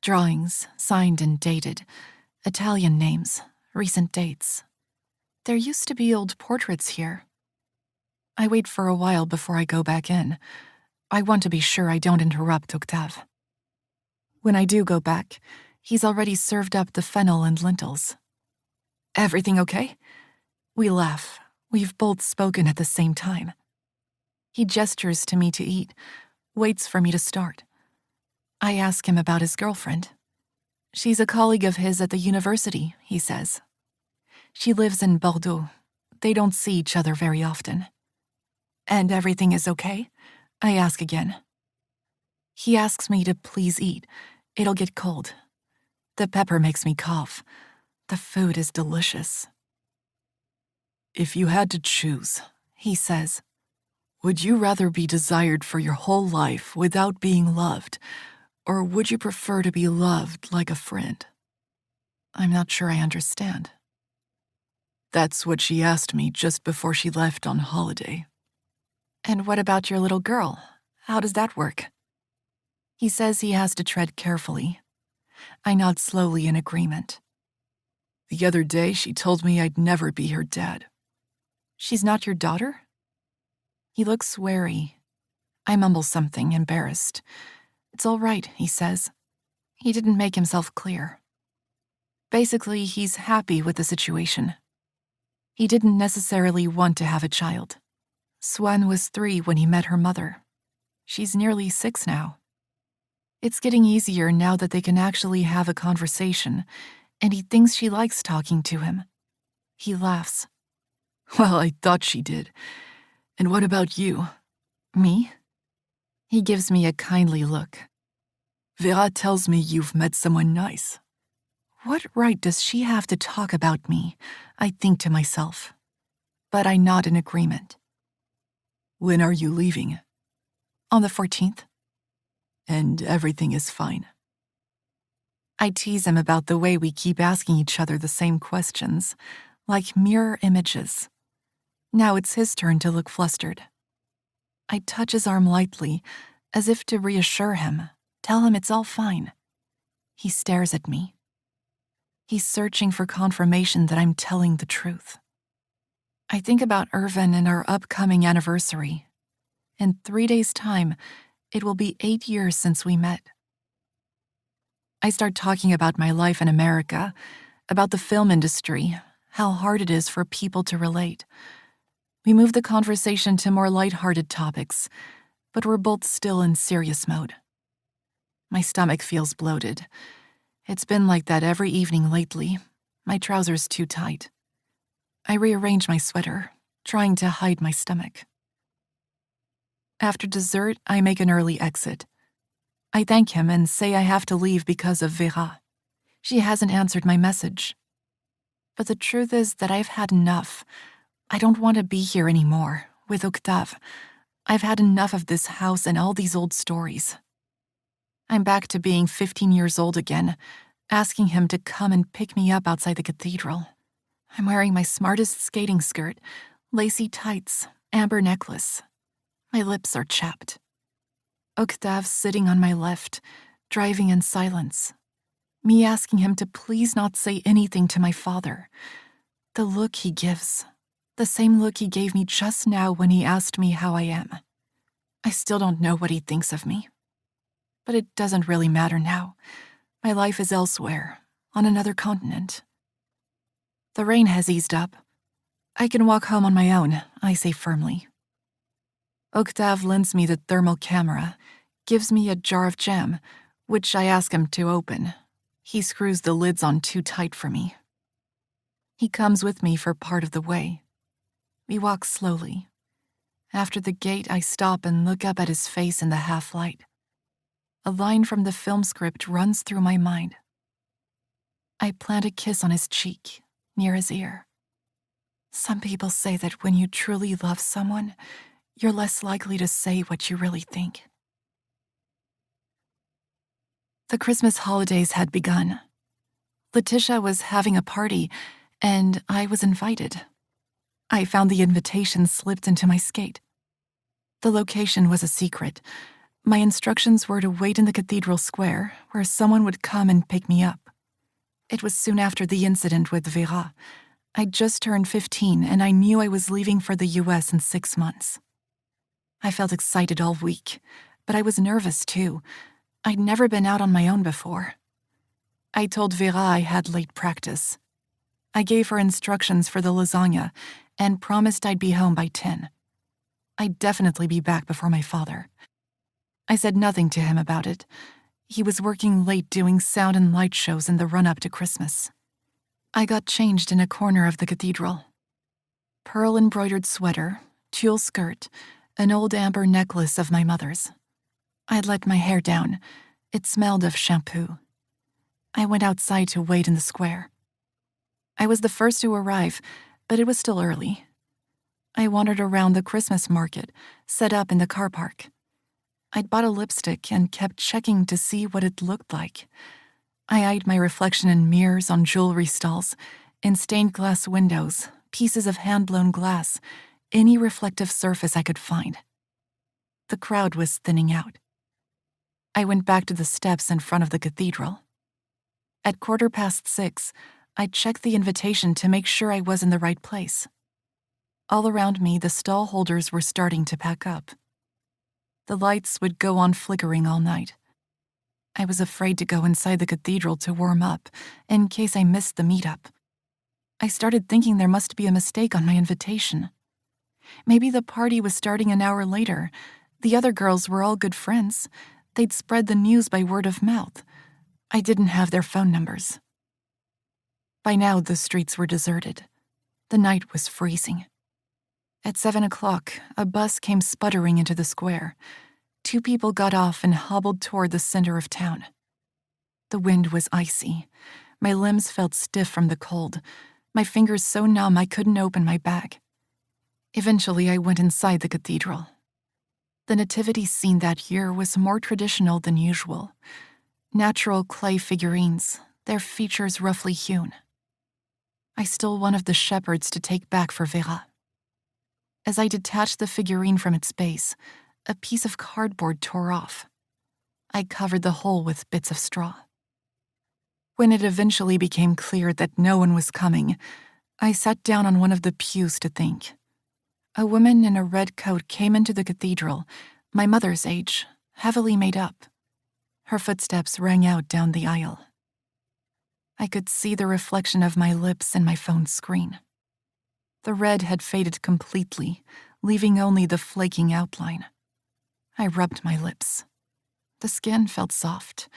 Drawings, signed and dated. Italian names, recent dates. There used to be old portraits here. I wait for a while before I go back in. I want to be sure I don't interrupt Octave. When I do go back, he's already served up the fennel and lentils. Everything okay? We laugh. We've both spoken at the same time. He gestures to me to eat, waits for me to start. I ask him about his girlfriend. She's a colleague of his at the university, he says. She lives in Bordeaux. They don't see each other very often. And everything is okay? I ask again. He asks me to please eat. It'll get cold. The pepper makes me cough. The food is delicious. If you had to choose, he says, would you rather be desired for your whole life without being loved, or would you prefer to be loved like a friend? I'm not sure I understand. That's what she asked me just before she left on holiday. And what about your little girl? How does that work? He says he has to tread carefully. I nod slowly in agreement. The other day, she told me I'd never be her dad. She's not your daughter? He looks wary. I mumble something, embarrassed. It's all right, he says. He didn't make himself clear. Basically, he's happy with the situation. He didn't necessarily want to have a child. Swan was 3 when he met her mother. She's nearly 6 now. It's getting easier now that they can actually have a conversation, and he thinks she likes talking to him. He laughs. Well, I thought she did. And what about you? Me? He gives me a kindly look. Vera tells me you've met someone nice. What right does she have to talk about me? I think to myself. But I nod in agreement. When are you leaving? On the 14th. And everything is fine. I tease him about the way we keep asking each other the same questions, like mirror images. Now it's his turn to look flustered. I touch his arm lightly, as if to reassure him, tell him it's all fine. He stares at me. He's searching for confirmation that I'm telling the truth. I think about Irvin and our upcoming anniversary. In 3 days' time, it will be 8 years since we met. I start talking about my life in America, about the film industry, how hard it is for people to relate. We move the conversation to more lighthearted topics, but we're both still in serious mode. My stomach feels bloated. It's been like that every evening lately, my trousers too tight. I rearrange my sweater, trying to hide my stomach. After dessert, I make an early exit. I thank him and say I have to leave because of Vera. She hasn't answered my message. But the truth is that I've had enough. I don't want to be here anymore, with Octave. I've had enough of this house and all these old stories. I'm back to being 15 years old again, asking him to come and pick me up outside the cathedral. I'm wearing my smartest skating skirt, lacy tights, amber necklace. My lips are chapped. Octave sitting on my left, driving in silence. Me asking him to please not say anything to my father. The look he gives. The same look he gave me just now when he asked me how I am. I still don't know what he thinks of me. But it doesn't really matter now. My life is elsewhere, on another continent. The rain has eased up. I can walk home on my own, I say firmly. Octave lends me the thermal camera, gives me a jar of jam, which I ask him to open. He screws the lids on too tight for me. He comes with me for part of the way. We walk slowly. After the gate, I stop and look up at his face in the half-light. A line from the film script runs through my mind. I plant a kiss on his cheek, near his ear. Some people say that when you truly love someone, you're less likely to say what you really think. The Christmas holidays had begun. Letitia was having a party, and I was invited. I found the invitation slipped into my skate. The location was a secret. My instructions were to wait in the cathedral square, where someone would come and pick me up. It was soon after the incident with Vera. I'd just turned 15, and I knew I was leaving for the US in 6 months. I felt excited all week, but I was nervous too. I'd never been out on my own before. I told Vera I had late practice. I gave her instructions for the lasagna and promised I'd be home by 10. I'd definitely be back before my father. I said nothing to him about it. He was working late doing sound and light shows in the run-up to Christmas. I got changed in a corner of the cathedral. Pearl-embroidered sweater, tulle skirt, an old amber necklace of my mother's. I'd let my hair down. It smelled of shampoo. I went outside to wait in the square. I was the first to arrive, but it was still early. I wandered around the Christmas market, set up in the car park. I'd bought a lipstick and kept checking to see what it looked like. I eyed my reflection in mirrors on jewelry stalls, in stained glass windows, pieces of hand-blown glass, any reflective surface I could find. The crowd was thinning out. I went back to the steps in front of the cathedral. At 6:15, I checked the invitation to make sure I was in the right place. All around me, the stall holders were starting to pack up. The lights would go on flickering all night. I was afraid to go inside the cathedral to warm up, in case I missed the meetup. I started thinking there must be a mistake on my invitation. Maybe the party was starting an hour later. The other girls were all good friends. They'd spread the news by word of mouth. I didn't have their phone numbers. By now, the streets were deserted. The night was freezing. At 7 o'clock, a bus came sputtering into the square. 2 people got off and hobbled toward the center of town. The wind was icy. My limbs felt stiff from the cold, my fingers so numb I couldn't open my bag. Eventually, I went inside the cathedral. The nativity scene that year was more traditional than usual. Natural clay figurines, their features roughly hewn. I stole one of the shepherds to take back for Vera. As I detached the figurine from its base, a piece of cardboard tore off. I covered the hole with bits of straw. When it eventually became clear that no one was coming, I sat down on one of the pews to think. A woman in a red coat came into the cathedral, my mother's age, heavily made up. Her footsteps rang out down the aisle. I could see the reflection of my lips in my phone's screen. The red had faded completely, leaving only the flaking outline. I rubbed my lips. The skin felt soft.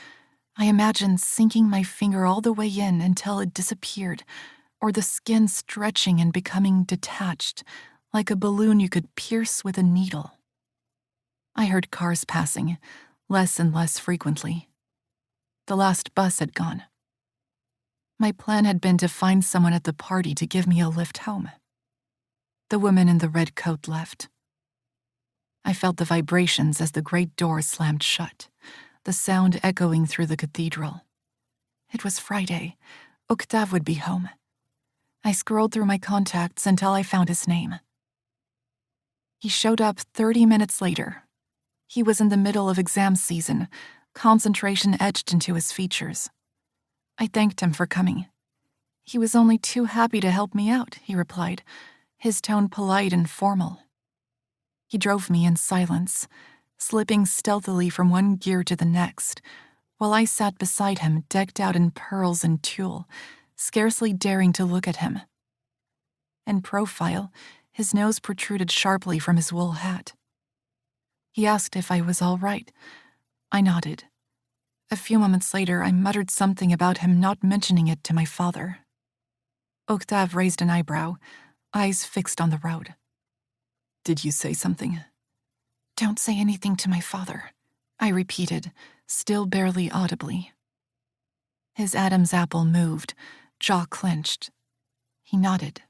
I imagined sinking my finger all the way in until it disappeared, or the skin stretching and becoming detached, like a balloon you could pierce with a needle. I heard cars passing, less and less frequently. The last bus had gone. My plan had been to find someone at the party to give me a lift home. The woman in the red coat left. I felt the vibrations as the great door slammed shut, the sound echoing through the cathedral. It was Friday. Octave would be home. I scrolled through my contacts until I found his name. He showed up 30 minutes later. He was in the middle of exam season, concentration etched into his features. I thanked him for coming. He was only too happy to help me out, he replied, his tone polite and formal. He drove me in silence, slipping stealthily from one gear to the next, while I sat beside him decked out in pearls and tulle, scarcely daring to look at him. In profile, his nose protruded sharply from his wool hat. He asked if I was all right. I nodded. A few moments later, I muttered something about him not mentioning it to my father. Octave raised an eyebrow, eyes fixed on the road. Did you say something? Don't say anything to my father, I repeated, still barely audibly. His Adam's apple moved, jaw clenched. He nodded.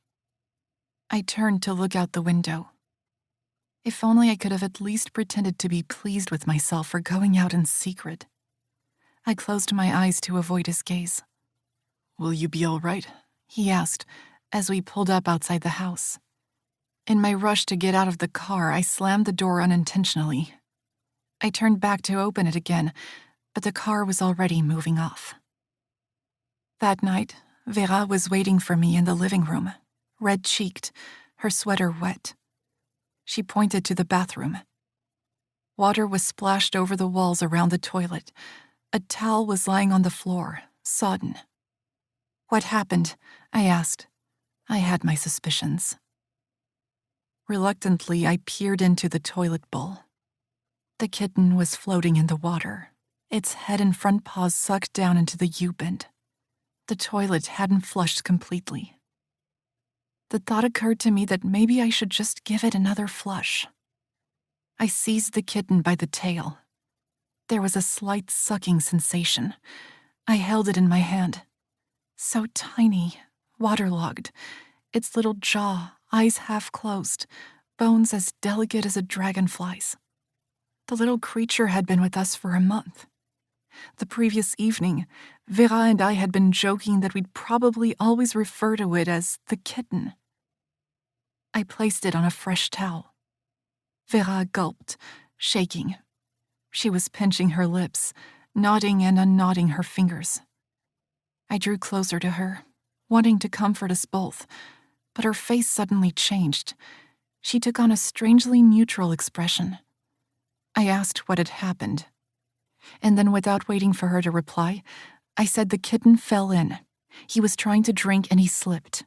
I turned to look out the window. If only I could have at least pretended to be pleased with myself for going out in secret. I closed my eyes to avoid his gaze. Will you be all right? He asked as we pulled up outside the house. In my rush to get out of the car, I slammed the door unintentionally. I turned back to open it again, but the car was already moving off. That night, Vera was waiting for me in the living room, red-cheeked, her sweater wet. She pointed to the bathroom. Water was splashed over the walls around the toilet. A towel was lying on the floor, sodden. What happened? I asked. I had my suspicions. Reluctantly, I peered into the toilet bowl. The kitten was floating in the water, its head and front paws sucked down into the U-bend. The toilet hadn't flushed completely. The thought occurred to me that maybe I should just give it another flush. I seized the kitten by the tail. There was a slight sucking sensation. I held it in my hand. So tiny, waterlogged, its little jaw, eyes half closed, bones as delicate as a dragonfly's. The little creature had been with us for a month. The previous evening, Vera and I had been joking that we'd probably always refer to it as the kitten. I placed it on a fresh towel. Vera gulped, shaking. She was pinching her lips, nodding and unknotting her fingers. I drew closer to her, wanting to comfort us both, but her face suddenly changed. She took on a strangely neutral expression. I asked what had happened, and then without waiting for her to reply, I said the kitten fell in. He was trying to drink and he slipped.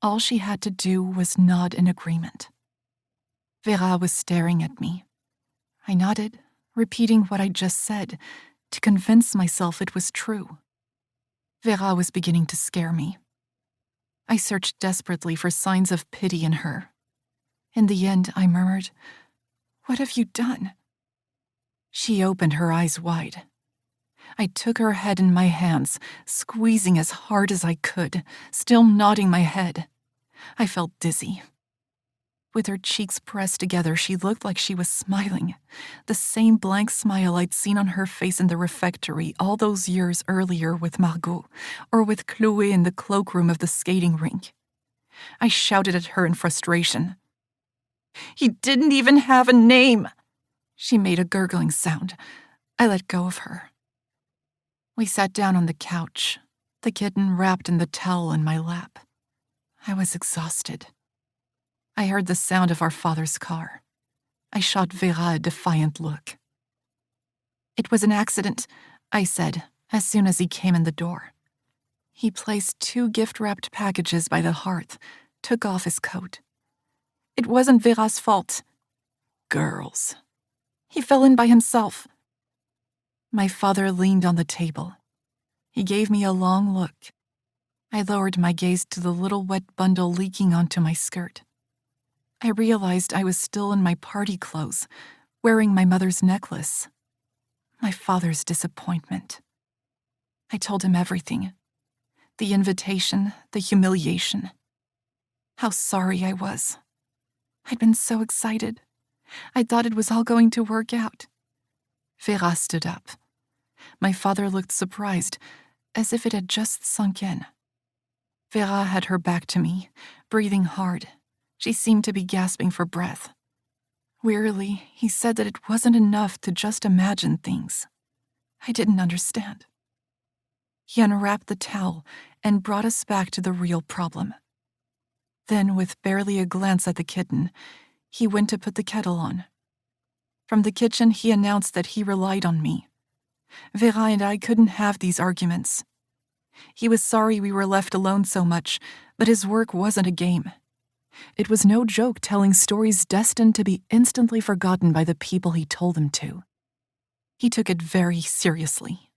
All she had to do was nod in agreement. Vera was staring at me. I nodded, repeating what I'd just said, to convince myself it was true. Vera was beginning to scare me. I searched desperately for signs of pity in her. In the end, I murmured, "What have you done?" She opened her eyes wide. I took her head in my hands, squeezing as hard as I could, still nodding my head. I felt dizzy. With her cheeks pressed together, she looked like she was smiling, the same blank smile I'd seen on her face in the refectory all those years earlier with Margot, or with Chloé in the cloakroom of the skating rink. I shouted at her in frustration. "He didn't even have a name!" She made a gurgling sound. I let go of her. We sat down on the couch, the kitten wrapped in the towel in my lap. I was exhausted. I heard the sound of our father's car. I shot Vera a defiant look. "It was an accident," I said, as soon as he came in the door. He placed 2 gift-wrapped packages by the hearth, took off his coat. "It wasn't Vera's fault." Girls. "He fell in by himself." My father leaned on the table. He gave me a long look. I lowered my gaze to the little wet bundle leaking onto my skirt. I realized I was still in my party clothes, wearing my mother's necklace. My father's disappointment. I told him everything. The invitation, the humiliation. How sorry I was. I'd been so excited. I thought it was all going to work out. Vera stood up. My father looked surprised, as if it had just sunk in. Vera had her back to me, breathing hard. She seemed to be gasping for breath. Wearily, he said that it wasn't enough to just imagine things. I didn't understand. He unwrapped the towel and brought us back to the real problem. Then, with barely a glance at the kitten, he went to put the kettle on. From the kitchen, he announced that he relied on me. Vera and I couldn't have these arguments. He was sorry we were left alone so much, but his work wasn't a game. It was no joke telling stories destined to be instantly forgotten by the people he told them to. He took it very seriously.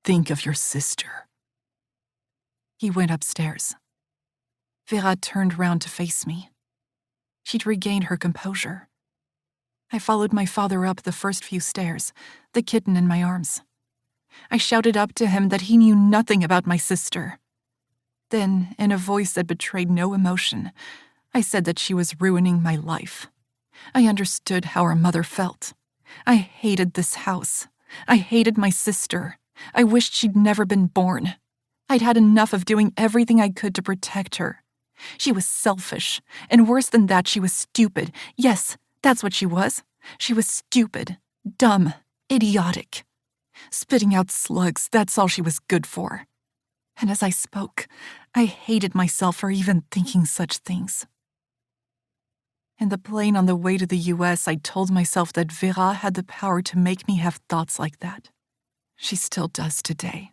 Think of your sister. He went upstairs. Vera turned round to face me. She'd regained her composure. I followed my father up the first few stairs, the kitten in my arms. I shouted up to him that he knew nothing about my sister. Then, in a voice that betrayed no emotion, I said that she was ruining my life. I understood how her mother felt. I hated this house. I hated my sister. I wished she'd never been born. I'd had enough of doing everything I could to protect her. She was selfish, and worse than that, she was stupid. Yes, that's what she was. She was stupid, dumb, idiotic. Spitting out slugs, that's all she was good for. And as I spoke, I hated myself for even thinking such things. In the plane on the way to the US, I told myself that Vera had the power to make me have thoughts like that. She still does today.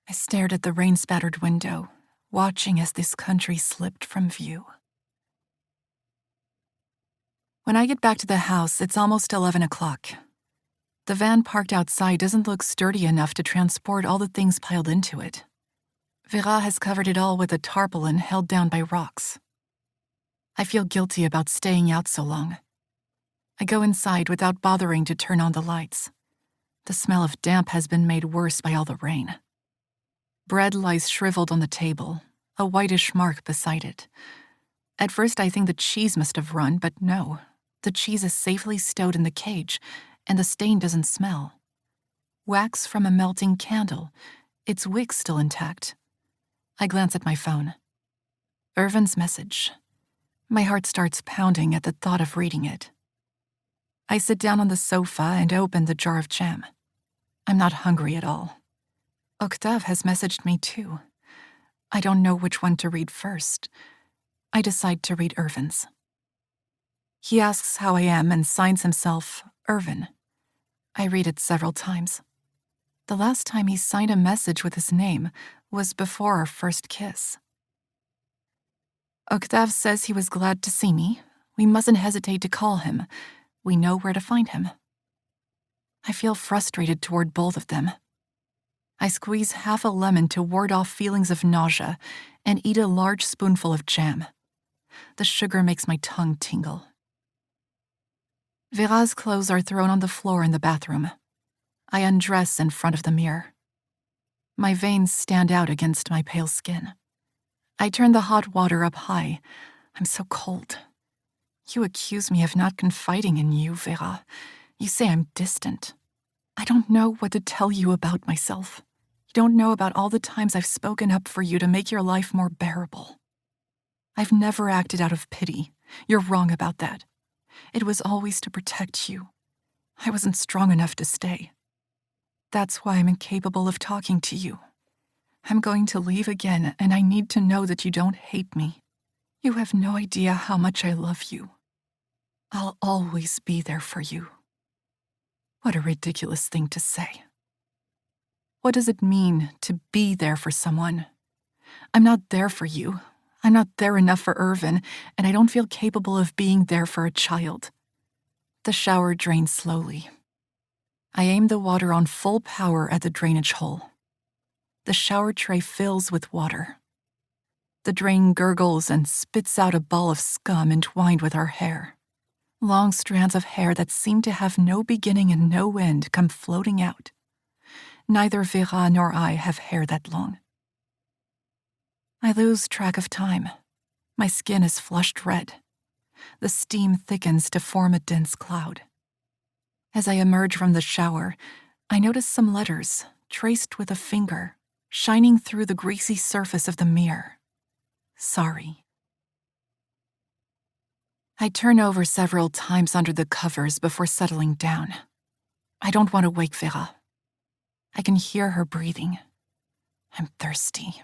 I stared at the rain-spattered window, watching as this country slipped from view. When I get back to the house, it's almost 11 o'clock. The van parked outside doesn't look sturdy enough to transport all the things piled into it. Vera has covered it all with a tarpaulin held down by rocks. I feel guilty about staying out so long. I go inside without bothering to turn on the lights. The smell of damp has been made worse by all the rain. Bread lies shriveled on the table, a whitish mark beside it. At first I think the cheese must have run, but no. The cheese is safely stowed in the cage, and the stain doesn't smell. Wax from a melting candle, its wick still intact. I glance at my phone. Irvin's message. My heart starts pounding at the thought of reading it. I sit down on the sofa and open the jar of jam. I'm not hungry at all. Octave has messaged me too. I don't know which one to read first. I decide to read Irvin's. He asks how I am and signs himself Irvin. I read it several times. The last time he signed a message with his name was before our first kiss. Octave says he was glad to see me. We mustn't hesitate to call him. We know where to find him. I feel frustrated toward both of them. I squeeze half a lemon to ward off feelings of nausea and eat a large spoonful of jam. The sugar makes my tongue tingle. Vera's clothes are thrown on the floor in the bathroom. I undress in front of the mirror. My veins stand out against my pale skin. I turn the hot water up high. I'm so cold. You accuse me of not confiding in you, Vera. You say I'm distant. I don't know what to tell you about myself. You don't know about all the times I've spoken up for you to make your life more bearable. I've never acted out of pity. You're wrong about that. It was always to protect you. I wasn't strong enough to stay. That's why I'm incapable of talking to you. I'm going to leave again, and I need to know that you don't hate me. You have no idea how much I love you. I'll always be there for you. What a ridiculous thing to say. What does it mean to be there for someone? I'm not there for you. I'm not there enough for Irvin, and I don't feel capable of being there for a child. The shower drains slowly. I aim the water on full power at the drainage hole. The shower tray fills with water. The drain gurgles and spits out a ball of scum entwined with our hair. Long strands of hair that seem to have no beginning and no end come floating out. Neither Vera nor I have hair that long. I lose track of time. My skin is flushed red. The steam thickens to form a dense cloud. As I emerge from the shower, I notice some letters, traced with a finger, shining through the greasy surface of the mirror. Sorry. I turn over several times under the covers before settling down. I don't want to wake Vera. I can hear her breathing. I'm thirsty.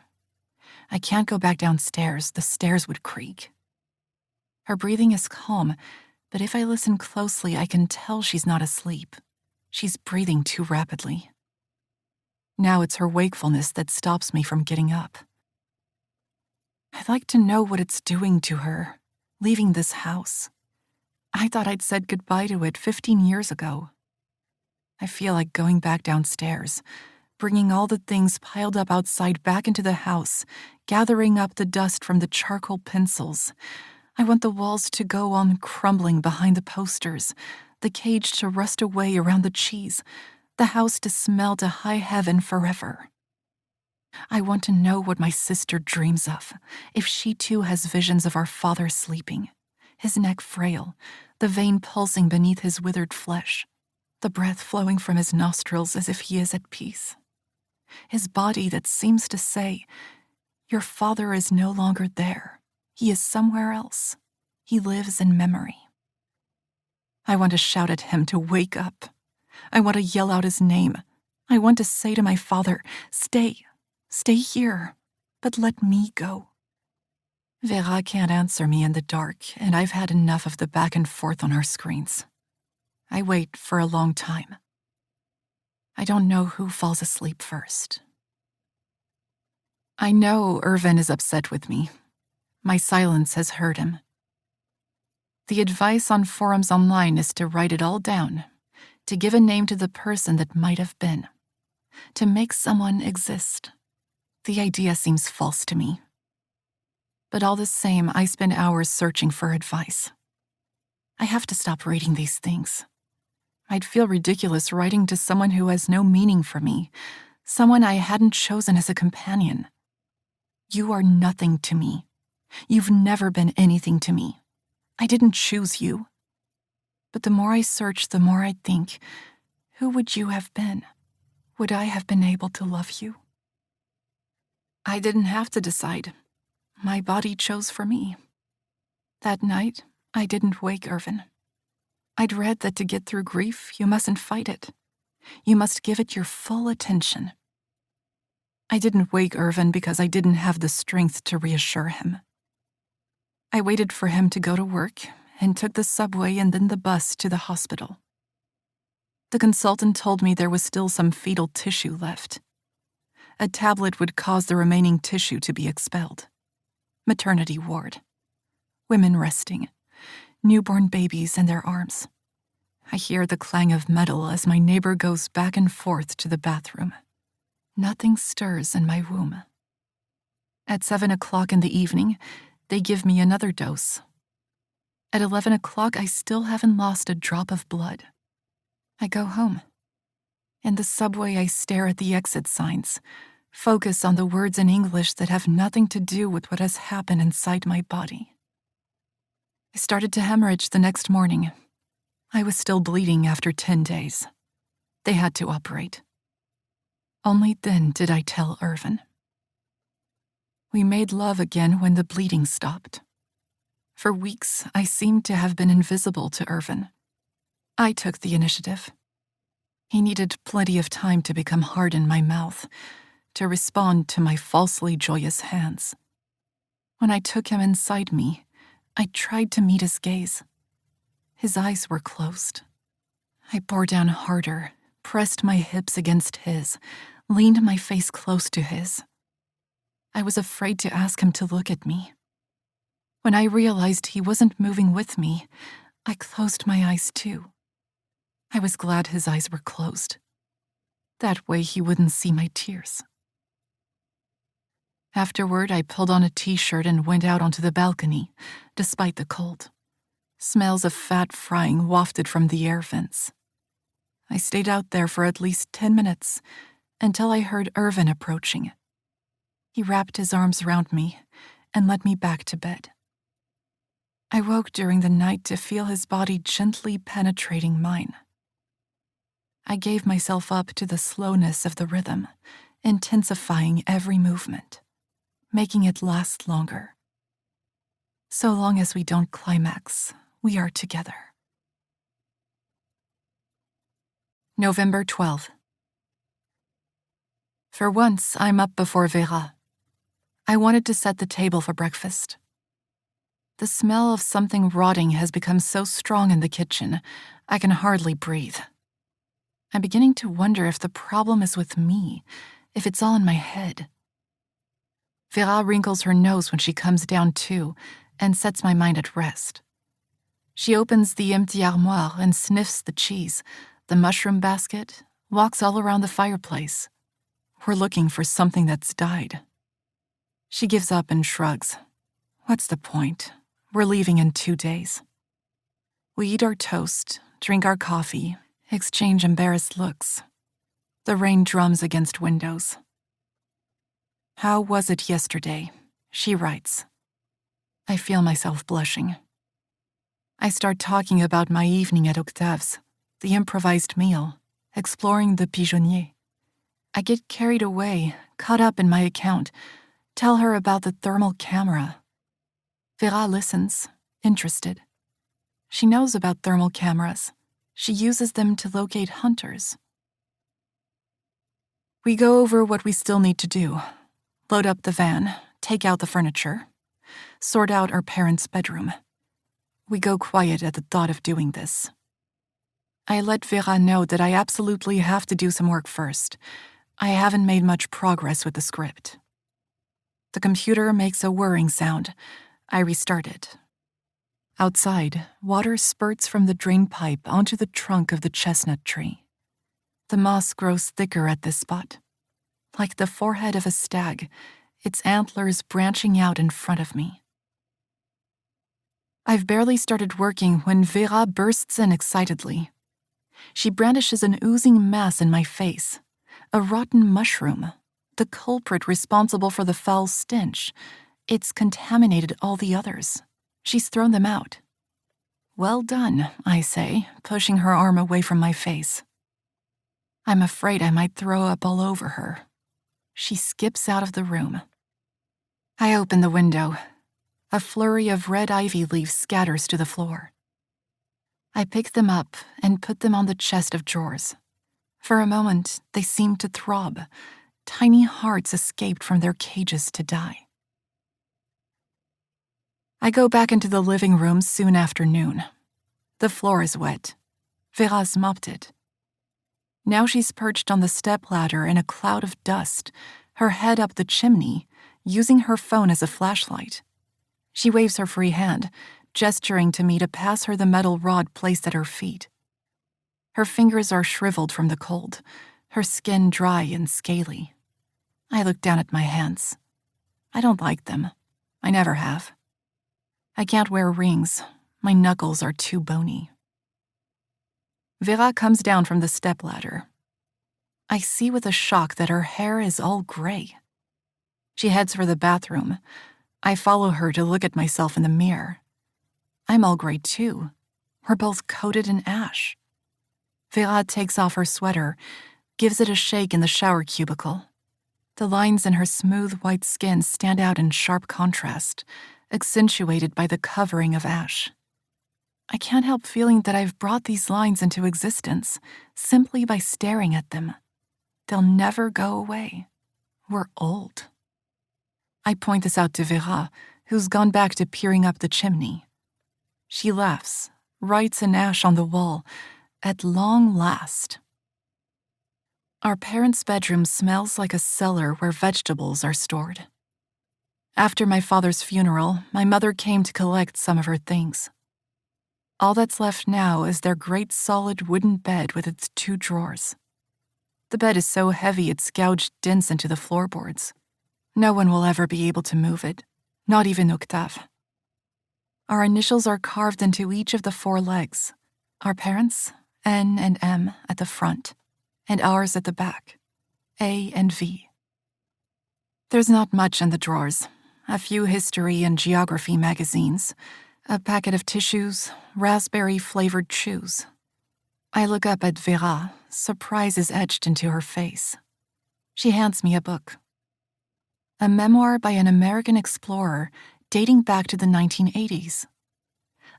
I can't go back downstairs. The stairs would creak. Her breathing is calm, but if I listen closely, I can tell she's not asleep. She's breathing too rapidly. Now it's her wakefulness that stops me from getting up. I'd like to know what it's doing to her, leaving this house. I thought I'd said goodbye to it 15 years ago. I feel like going back downstairs, bringing all the things piled up outside back into the house, gathering up the dust from the charcoal pencils. I want the walls to go on crumbling behind the posters, the cage to rust away around the cheese, the house to smell to high heaven forever. I want to know what my sister dreams of, if she too has visions of our father sleeping, his neck frail, the vein pulsing beneath his withered flesh, the breath flowing from his nostrils as if he is at peace. His body that seems to say, your father is no longer there. He is somewhere else. He lives in memory. I want to shout at him to wake up. I want to yell out his name. I want to say to my father, stay here, but let me go. Vera can't answer me in the dark, and I've had enough of the back and forth on our screens. I wait for a long time. I don't know who falls asleep first. I know Irvin is upset with me. My silence has hurt him. The advice on forums online is to write it all down, to give a name to the person that might have been, to make someone exist. The idea seems false to me. But all the same, I spend hours searching for advice. I have to stop reading these things. I'd feel ridiculous writing to someone who has no meaning for me, someone I hadn't chosen as a companion. You are nothing to me. You've never been anything to me. I didn't choose you. But the more I search, the more I think, who would you have been? Would I have been able to love you? I didn't have to decide. My body chose for me. That night, I didn't wake Irvin. I'd read that to get through grief, you mustn't fight it. You must give it your full attention. I didn't wake Irvin because I didn't have the strength to reassure him. I waited for him to go to work and took the subway and then the bus to the hospital. The consultant told me there was still some fetal tissue left. A tablet would cause the remaining tissue to be expelled. Maternity ward. Women resting. Newborn babies in their arms. I hear the clang of metal as my neighbor goes back and forth to the bathroom. Nothing stirs in my womb. At 7 o'clock in the evening, they give me another dose. At 11 o'clock, I still haven't lost a drop of blood. I go home. In the subway, I stare at the exit signs, focus on the words in English that have nothing to do with what has happened inside my body. I started to hemorrhage the next morning. I was still bleeding after 10 days. They had to operate. Only then did I tell Irvin. We made love again when the bleeding stopped. For weeks, I seemed to have been invisible to Irvin. I took the initiative. He needed plenty of time to become hard in my mouth, to respond to my falsely joyous hands. When I took him inside me, I tried to meet his gaze. His eyes were closed. I bore down harder, pressed my hips against his, leaned my face close to his. I was afraid to ask him to look at me. When I realized he wasn't moving with me, I closed my eyes too. I was glad his eyes were closed. That way he wouldn't see my tears. Afterward, I pulled on a t-shirt and went out onto the balcony, despite the cold. Smells of fat frying wafted from the air vents. I stayed out there for at least 10 minutes, until I heard Irvin approaching. He wrapped his arms around me and led me back to bed. I woke during the night to feel his body gently penetrating mine. I gave myself up to the slowness of the rhythm, intensifying every movement, making it last longer. So long as we don't climax, we are together. November 12th. For once, I'm up before Vera. I wanted to set the table for breakfast. The smell of something rotting has become so strong in the kitchen, I can hardly breathe. I'm beginning to wonder if the problem is with me, if it's all in my head. Vera wrinkles her nose when she comes down too, and sets my mind at rest. She opens the empty armoire and sniffs the cheese, the mushroom basket, walks all around the fireplace. We're looking for something that's died. She gives up and shrugs. What's the point? We're leaving in 2 days. We eat our toast, drink our coffee, exchange embarrassed looks. The rain drums against windows. How was it yesterday? She writes. I feel myself blushing. I start talking about my evening at Octave's, the improvised meal, exploring the pigeonnier. I get carried away, caught up in my account, tell her about the thermal camera. Vera listens, interested. She knows about thermal cameras. She uses them to locate hunters. We go over what we still need to do. Load up the van, take out the furniture, sort out our parents' bedroom. We go quiet at the thought of doing this. I let Vera know that I absolutely have to do some work first. I haven't made much progress with the script. The computer makes a whirring sound. I restart it. Outside, water spurts from the drain pipe onto the trunk of the chestnut tree. The moss grows thicker at this spot. Like the forehead of a stag, its antlers branching out in front of me. I've barely started working when Vera bursts in excitedly. She brandishes an oozing mass in my face. A rotten mushroom, the culprit responsible for the foul stench. It's contaminated all the others. She's thrown them out. Well done, I say, pushing her arm away from my face. I'm afraid I might throw up all over her. She skips out of the room. I open the window. A flurry of red ivy leaves scatters to the floor. I pick them up and put them on the chest of drawers. For a moment, they seemed to throb. Tiny hearts escaped from their cages to die. I go back into the living room soon after noon. The floor is wet. Vera's mopped it. Now she's perched on the stepladder in a cloud of dust, her head up the chimney, using her phone as a flashlight. She waves her free hand, gesturing to me to pass her the metal rod placed at her feet. Her fingers are shriveled from the cold, her skin dry and scaly. I look down at my hands. I don't like them. I never have. I can't wear rings. My knuckles are too bony. Vera comes down from the stepladder. I see with a shock that her hair is all gray. She heads for the bathroom. I follow her to look at myself in the mirror. I'm all gray too. We're both coated in ash. Vera takes off her sweater, gives it a shake in the shower cubicle. The lines in her smooth white skin stand out in sharp contrast, accentuated by the covering of ash. I can't help feeling that I've brought these lines into existence simply by staring at them. They'll never go away. We're old. I point this out to Vera, who's gone back to peering up the chimney. She laughs, writes in ash on the wall, "At long last." Our parents' bedroom smells like a cellar where vegetables are stored. After my father's funeral, my mother came to collect some of her things. All that's left now is their great solid wooden bed with its 2 drawers. The bed is so heavy it's gouged dents into the floorboards. No one will ever be able to move it, not even Octave. Our initials are carved into each of the 4 legs. Our parents, N and M, at the front, and ours at the back, A and V. There's not much in the drawers. A few history and geography magazines, a packet of tissues, raspberry-flavored chews. I look up at Vera, surprise is etched into her face. She hands me a book. A memoir by an American explorer dating back to the 1980s.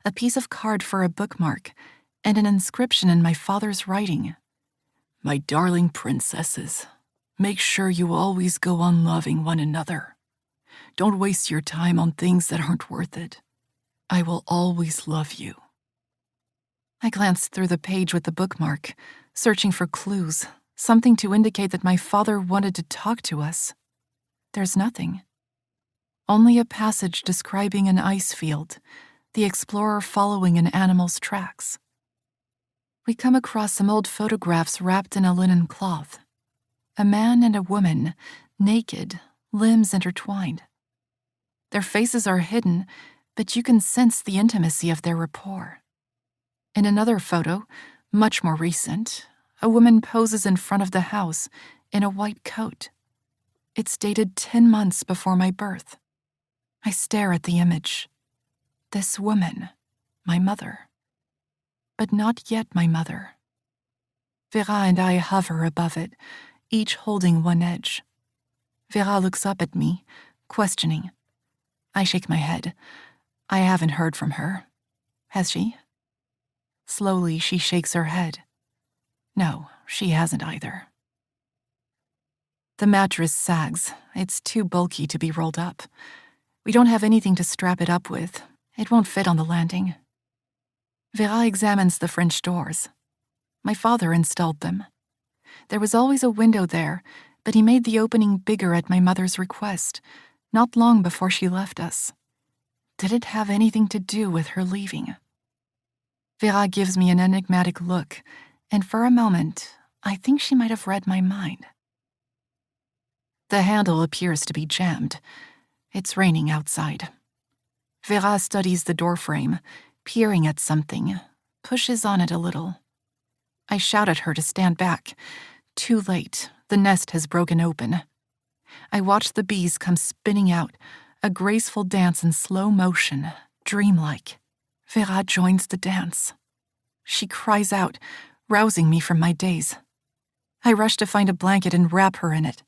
A piece of card for a bookmark, and an inscription in my father's writing. My darling princesses, make sure you always go on loving one another. Don't waste your time on things that aren't worth it. I will always love you. I glanced through the page with the bookmark, searching for clues, something to indicate that my father wanted to talk to us. There's nothing. Only a passage describing an ice field, the explorer following an animal's tracks. We come across some old photographs wrapped in a linen cloth. A man and a woman, naked, limbs intertwined. Their faces are hidden, but you can sense the intimacy of their rapport. In another photo, much more recent, a woman poses in front of the house in a white coat. It's dated 10 months before my birth. I stare at the image. This woman, my mother. But not yet my mother. Vera and I hover above it, each holding one edge. Vera looks up at me, questioning. I shake my head. I haven't heard from her. Has she? Slowly, she shakes her head. No, she hasn't either. The mattress sags. It's too bulky to be rolled up. We don't have anything to strap it up with. It won't fit on the landing. Vera examines the French doors. My father installed them. There was always a window there, but he made the opening bigger at my mother's request, not long before she left us. Did it have anything to do with her leaving? Vera gives me an enigmatic look, and for a moment, I think she might have read my mind. The handle appears to be jammed. It's raining outside. Vera studies the doorframe, peering at something, pushes on it a little. I shout at her to stand back. Too late, the nest has broken open. I watch the bees come spinning out, a graceful dance in slow motion, dreamlike. Vera joins the dance. She cries out, rousing me from my daze. I rush to find a blanket and wrap her in it.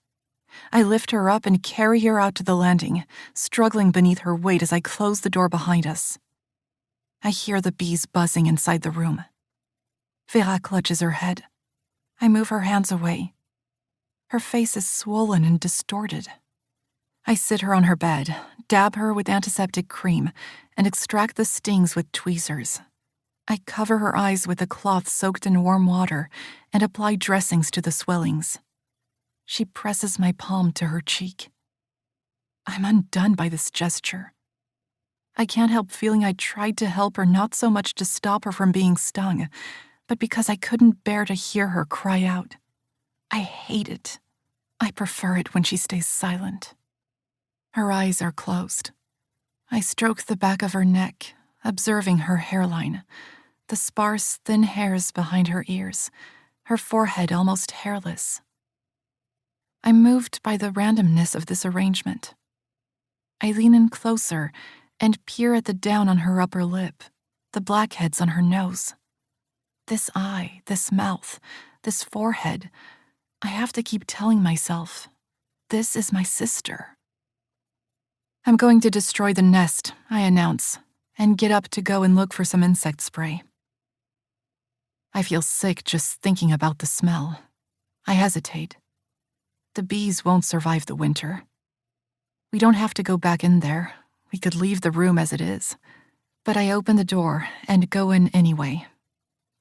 I lift her up and carry her out to the landing, struggling beneath her weight as I close the door behind us. I hear the bees buzzing inside the room. Vera clutches her head. I move her hands away. Her face is swollen and distorted. I sit her on her bed, dab her with antiseptic cream, and extract the stings with tweezers. I cover her eyes with a cloth soaked in warm water and apply dressings to the swellings. She presses my palm to her cheek. I'm undone by this gesture. I can't help feeling I tried to help her not so much to stop her from being stung, but because I couldn't bear to hear her cry out. I hate it. I prefer it when she stays silent. Her eyes are closed. I stroke the back of her neck, observing her hairline, the sparse, thin hairs behind her ears, her forehead almost hairless. I'm moved by the randomness of this arrangement. I lean in closer and peer at the down on her upper lip, the blackheads on her nose. This eye, this mouth, this forehead, I have to keep telling myself, this is my sister. I'm going to destroy the nest, I announce, and get up to go and look for some insect spray. I feel sick just thinking about the smell. I hesitate. The bees won't survive the winter. We don't have to go back in there. We could leave the room as it is. But I open the door and go in anyway.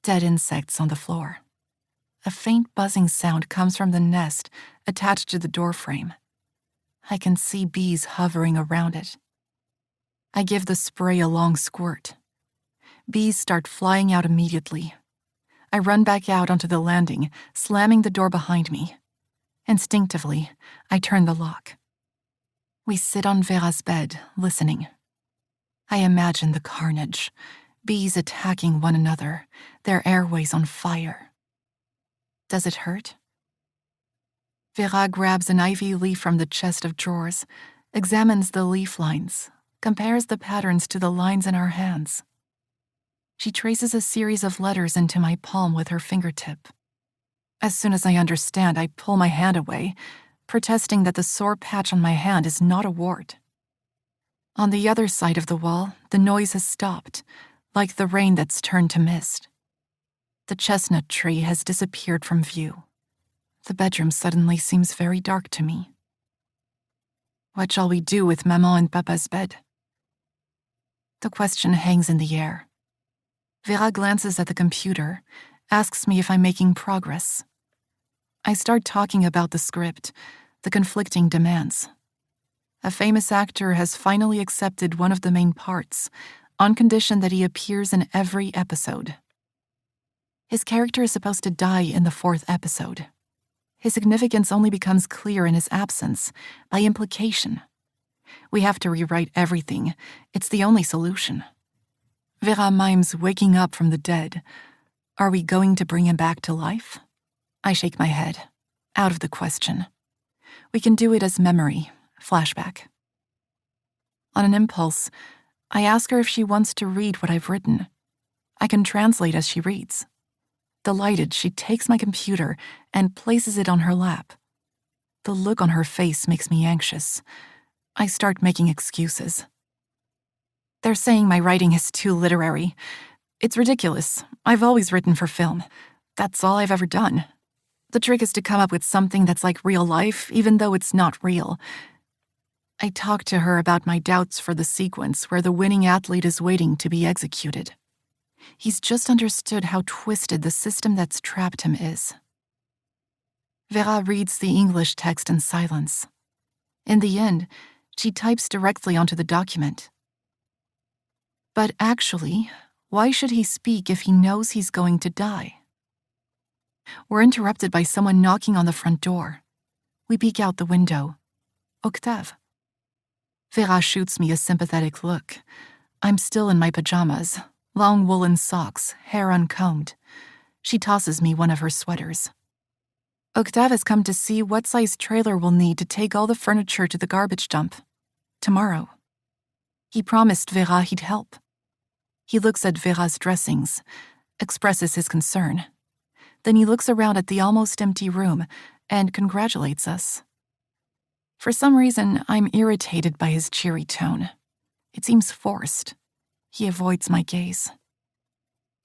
Dead insects on the floor. A faint buzzing sound comes from the nest attached to the doorframe. I can see bees hovering around it. I give the spray a long squirt. bees start flying out immediately. I run back out onto the landing, slamming the door behind me. Instinctively, I turn the lock. We sit on Vera's bed, listening. I imagine the carnage, bees attacking one another, their airways on fire. Does it hurt? Vera grabs an ivy leaf from the chest of drawers, examines the leaf lines, compares the patterns to the lines in our hands. She traces a series of letters into my palm with her fingertip. As soon as I understand, I pull my hand away, protesting that the sore patch on my hand is not a wart. On the other side of the wall, the noise has stopped, like the rain that's turned to mist. The chestnut tree has disappeared from view. The bedroom suddenly seems very dark to me. What shall we do with Maman and Papa's bed? The question hangs in the air. Vera glances at the computer, asks me if I'm making progress. I start talking about the script, the conflicting demands. A famous actor has finally accepted one of the main parts, on condition that he appears in every episode. His character is supposed to die in the 4th episode. His significance only becomes clear in his absence, by implication. We have to rewrite everything. It's the only solution. Vera mimes waking up from the dead. Are we going to bring him back to life? I shake my head. Out of the question. We can do it as memory, flashback. On an impulse, I ask her if she wants to read what I've written. I can translate as she reads. Delighted, she takes my computer and places it on her lap. The look on her face makes me anxious. I start making excuses. They're saying my writing is too literary. It's ridiculous. I've always written for film. That's all I've ever done. The trick is to come up with something that's like real life, even though it's not real. I talk to her about my doubts for the sequence where the winning athlete is waiting to be executed. He's just understood how twisted the system that's trapped him is. Vera reads the English text in silence. In the end, she types directly onto the document. But actually, why should he speak if he knows he's going to die? We're interrupted by someone knocking on the front door. We peek out the window. Octave. Vera shoots me a sympathetic look. I'm still in my pajamas, long woolen socks, hair uncombed. She tosses me one of her sweaters. Octave has come to see what size trailer we'll need to take all the furniture to the garbage dump. Tomorrow. He promised Vera he'd help. He looks at Vera's dressings, expresses his concern. Then he looks around at the almost empty room and congratulates us. For some reason, I'm irritated by his cheery tone. It seems forced. He avoids my gaze.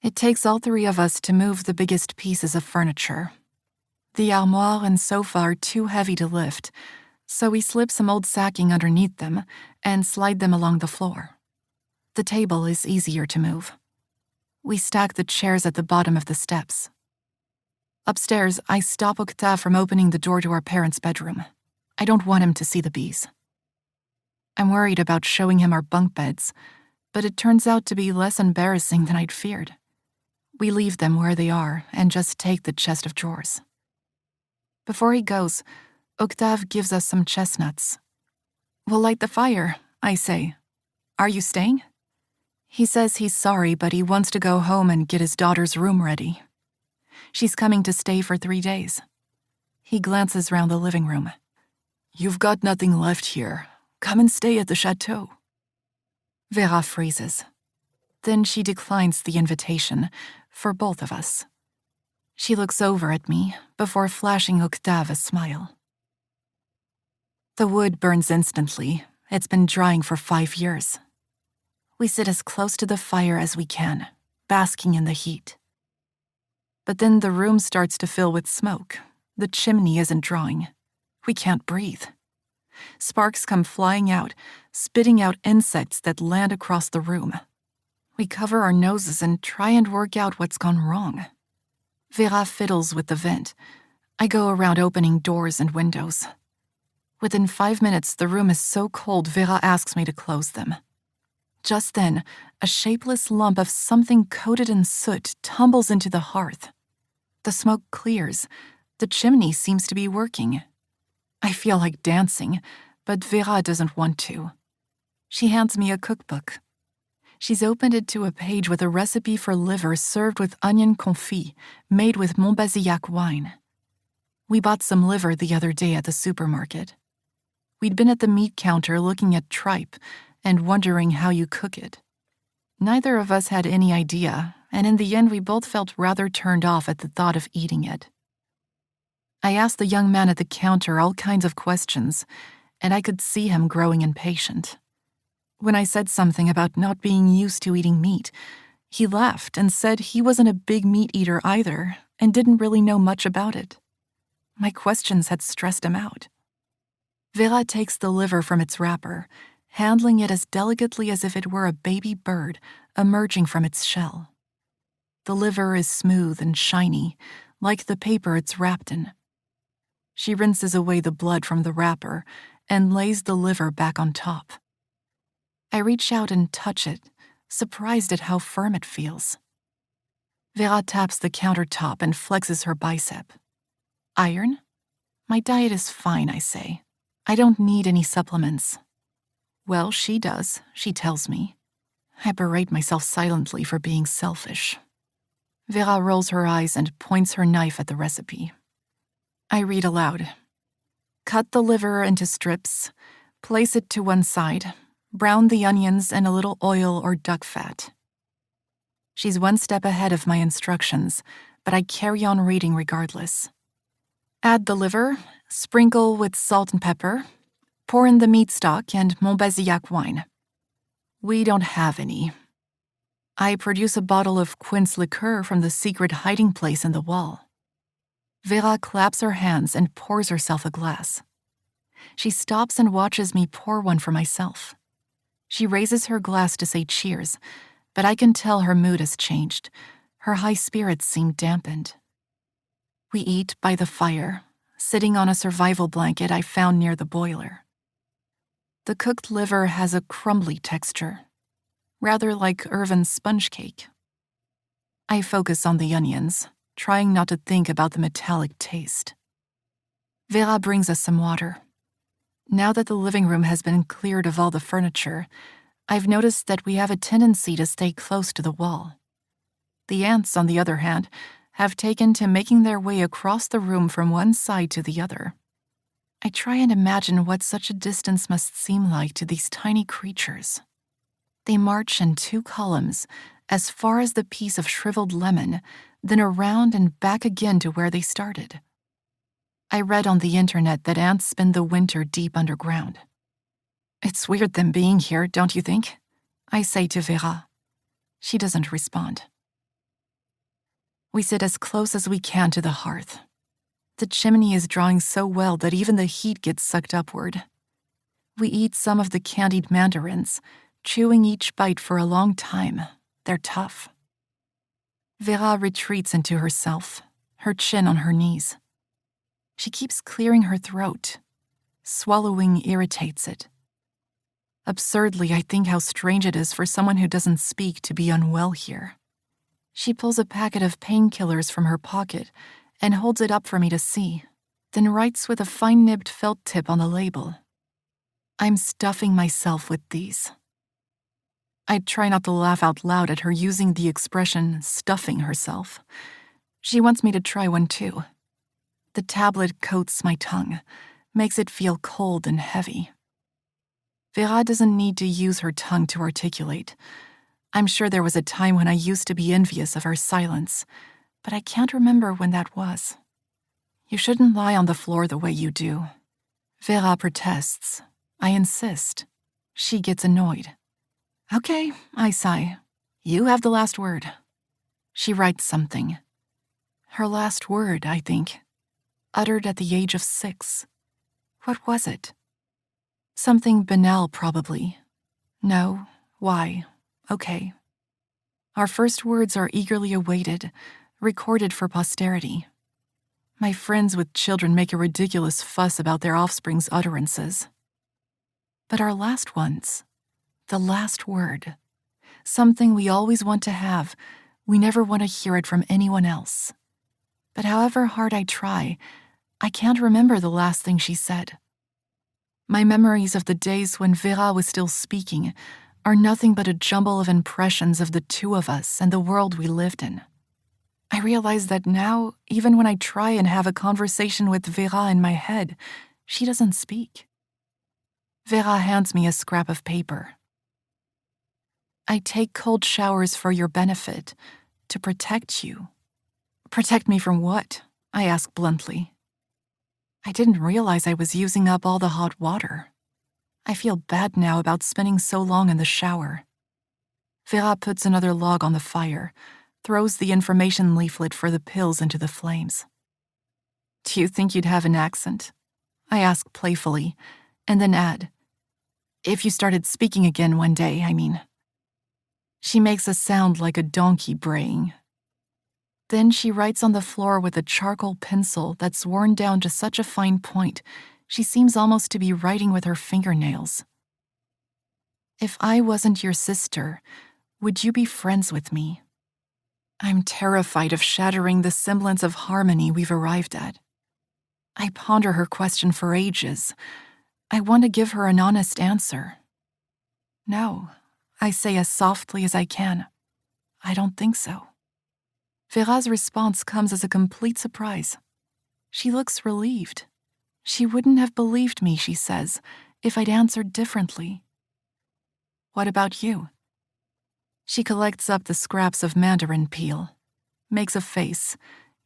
It takes all 3 of us to move the biggest pieces of furniture. The armoire and sofa are too heavy to lift, so we slip some old sacking underneath them and slide them along the floor. The table is easier to move. We stack the chairs at the bottom of the steps. Upstairs, I stop Octave from opening the door to our parents' bedroom. I don't want him to see the bees. I'm worried about showing him our bunk beds, but it turns out to be less embarrassing than I'd feared. We leave them where they are and just take the chest of drawers. Before he goes, Octave gives us some chestnuts. We'll light the fire, I say. Are you staying? He says he's sorry, but he wants to go home and get his daughter's room ready. She's coming to stay for 3 days. He glances round the living room. You've got nothing left here. Come and stay at the chateau. Vera freezes. Then she declines the invitation, for both of us. She looks over at me before flashing Octave a smile. The wood burns instantly. It's been drying for 5 years. We sit as close to the fire as we can, basking in the heat. But then the room starts to fill with smoke. The chimney isn't drawing. We can't breathe. Sparks come flying out, spitting out insects that land across the room. We cover our noses and try and work out what's gone wrong. Vera fiddles with the vent. I go around opening doors and windows. Within 5 minutes, the room is so cold Vera asks me to close them. Just then, a shapeless lump of something coated in soot tumbles into the hearth. The smoke clears. The chimney seems to be working. I feel like dancing, but Vera doesn't want to. She hands me a cookbook. She's opened it to a page with a recipe for liver served with onion confit, made with Montbazillac wine. We bought some liver the other day at the supermarket. We'd been at the meat counter looking at tripe and wondering how you cook it. Neither of us had any idea, and in the end we both felt rather turned off at the thought of eating it. I asked the young man at the counter all kinds of questions, and I could see him growing impatient. When I said something about not being used to eating meat, he laughed and said he wasn't a big meat eater either and didn't really know much about it. My questions had stressed him out. Vera takes the liver from its wrapper, handling it as delicately as if it were a baby bird emerging from its shell. The liver is smooth and shiny, like the paper it's wrapped in. She rinses away the blood from the wrapper and lays the liver back on top. I reach out and touch it, surprised at how firm it feels. Vera taps the countertop and flexes her bicep. Iron? My diet is fine, I say. I don't need any supplements. Well, she does, she tells me. I berate myself silently for being selfish. Vera rolls her eyes and points her knife at the recipe. I read aloud. Cut the liver into strips, place it to one side, brown the onions in a little oil or duck fat. She's one step ahead of my instructions, but I carry on reading regardless. Add the liver, sprinkle with salt and pepper, pour in the meat stock and Montbazillac wine. We don't have any. I produce a bottle of quince liqueur from the secret hiding place in the wall. Vera claps her hands and pours herself a glass. She stops and watches me pour one for myself. She raises her glass to say cheers, but I can tell her mood has changed. Her high spirits seem dampened. We eat by the fire, sitting on a survival blanket I found near the boiler. The cooked liver has a crumbly texture, rather like Irvin's sponge cake. I focus on the onions, trying not to think about the metallic taste. Vera brings us some water. Now that the living room has been cleared of all the furniture, I've noticed that we have a tendency to stay close to the wall. The ants, on the other hand, have taken to making their way across the room from one side to the other. I try and imagine what such a distance must seem like to these tiny creatures. They march in 2 columns, as far as the piece of shriveled lemon, then around and back again to where they started. I read on the internet that ants spend the winter deep underground. It's weird them being here, don't you think? I say to Vera. She doesn't respond. We sit as close as we can to the hearth. The chimney is drawing so well that even the heat gets sucked upward. We eat some of the candied mandarins, chewing each bite for a long time. They're tough. Vera retreats into herself, her chin on her knees. She keeps clearing her throat. Swallowing irritates it. Absurdly, I think how strange it is for someone who doesn't speak to be unwell here. She pulls a packet of painkillers from her pocket and holds it up for me to see, then writes with a fine-nibbed felt tip on the label. I'm stuffing myself with these. I try not to laugh out loud at her using the expression stuffing herself. She wants me to try one too. The tablet coats my tongue, makes it feel cold and heavy. Vera doesn't need to use her tongue to articulate. I'm sure there was a time when I used to be envious of her silence, but I can't remember when that was. You shouldn't lie on the floor the way you do. Vera protests. I insist. She gets annoyed. Okay, I sigh. You have the last word. She writes something. Her last word, I think. Uttered at the age of 6. What was it? Something banal, probably. No, why? Okay. Our first words are eagerly awaited, recorded for posterity. My friends with children make a ridiculous fuss about their offspring's utterances. But our last ones, The last word. Something we always want to have. We never want to hear it from anyone else. But however hard I try, I can't remember the last thing she said. My memories of the days when Vera was still speaking are nothing but a jumble of impressions of the two of us and the world we lived in. I realize that now, even when I try and have a conversation with Vera in my head, she doesn't speak. Vera hands me a scrap of paper. I take cold showers for your benefit, to protect you. Protect me from what? I ask bluntly. I didn't realize I was using up all the hot water. I feel bad now about spending so long in the shower. Vera puts another log on the fire, throws the information leaflet for the pills into the flames. Do you think you'd have an accent? I ask playfully, and then add, if you started speaking again one day, I mean. She makes a sound like a donkey braying. Then she writes on the floor with a charcoal pencil that's worn down to such a fine point, she seems almost to be writing with her fingernails. If I wasn't your sister, would you be friends with me? I'm terrified of shattering the semblance of harmony we've arrived at. I ponder her question for ages. I want to give her an honest answer. No, I say as softly as I can. I don't think so. Vera's response comes as a complete surprise. She looks relieved. She wouldn't have believed me, she says, if I'd answered differently. What about you? She collects up the scraps of mandarin peel, makes a face,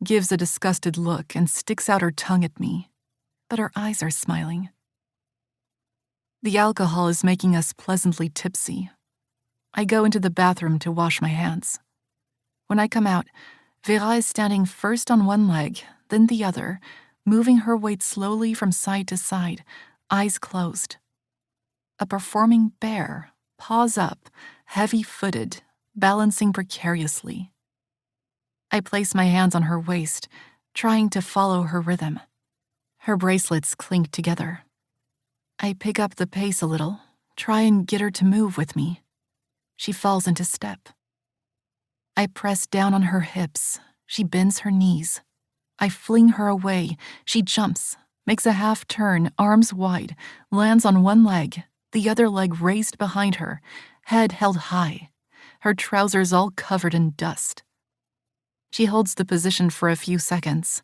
gives a disgusted look, and sticks out her tongue at me, but her eyes are smiling. The alcohol is making us pleasantly tipsy. I go into the bathroom to wash my hands. When I come out, Vera is standing first on one leg, then the other, moving her weight slowly from side to side, eyes closed. A performing bear, paws up, heavy-footed, balancing precariously. I place my hands on her waist, trying to follow her rhythm. Her bracelets clink together. I pick up the pace a little, try and get her to move with me. She falls into step. I press down on her hips. She bends her knees. I fling her away. She jumps, makes a half turn, arms wide, lands on one leg, the other leg raised behind her, head held high, her trousers all covered in dust. She holds the position for a few seconds,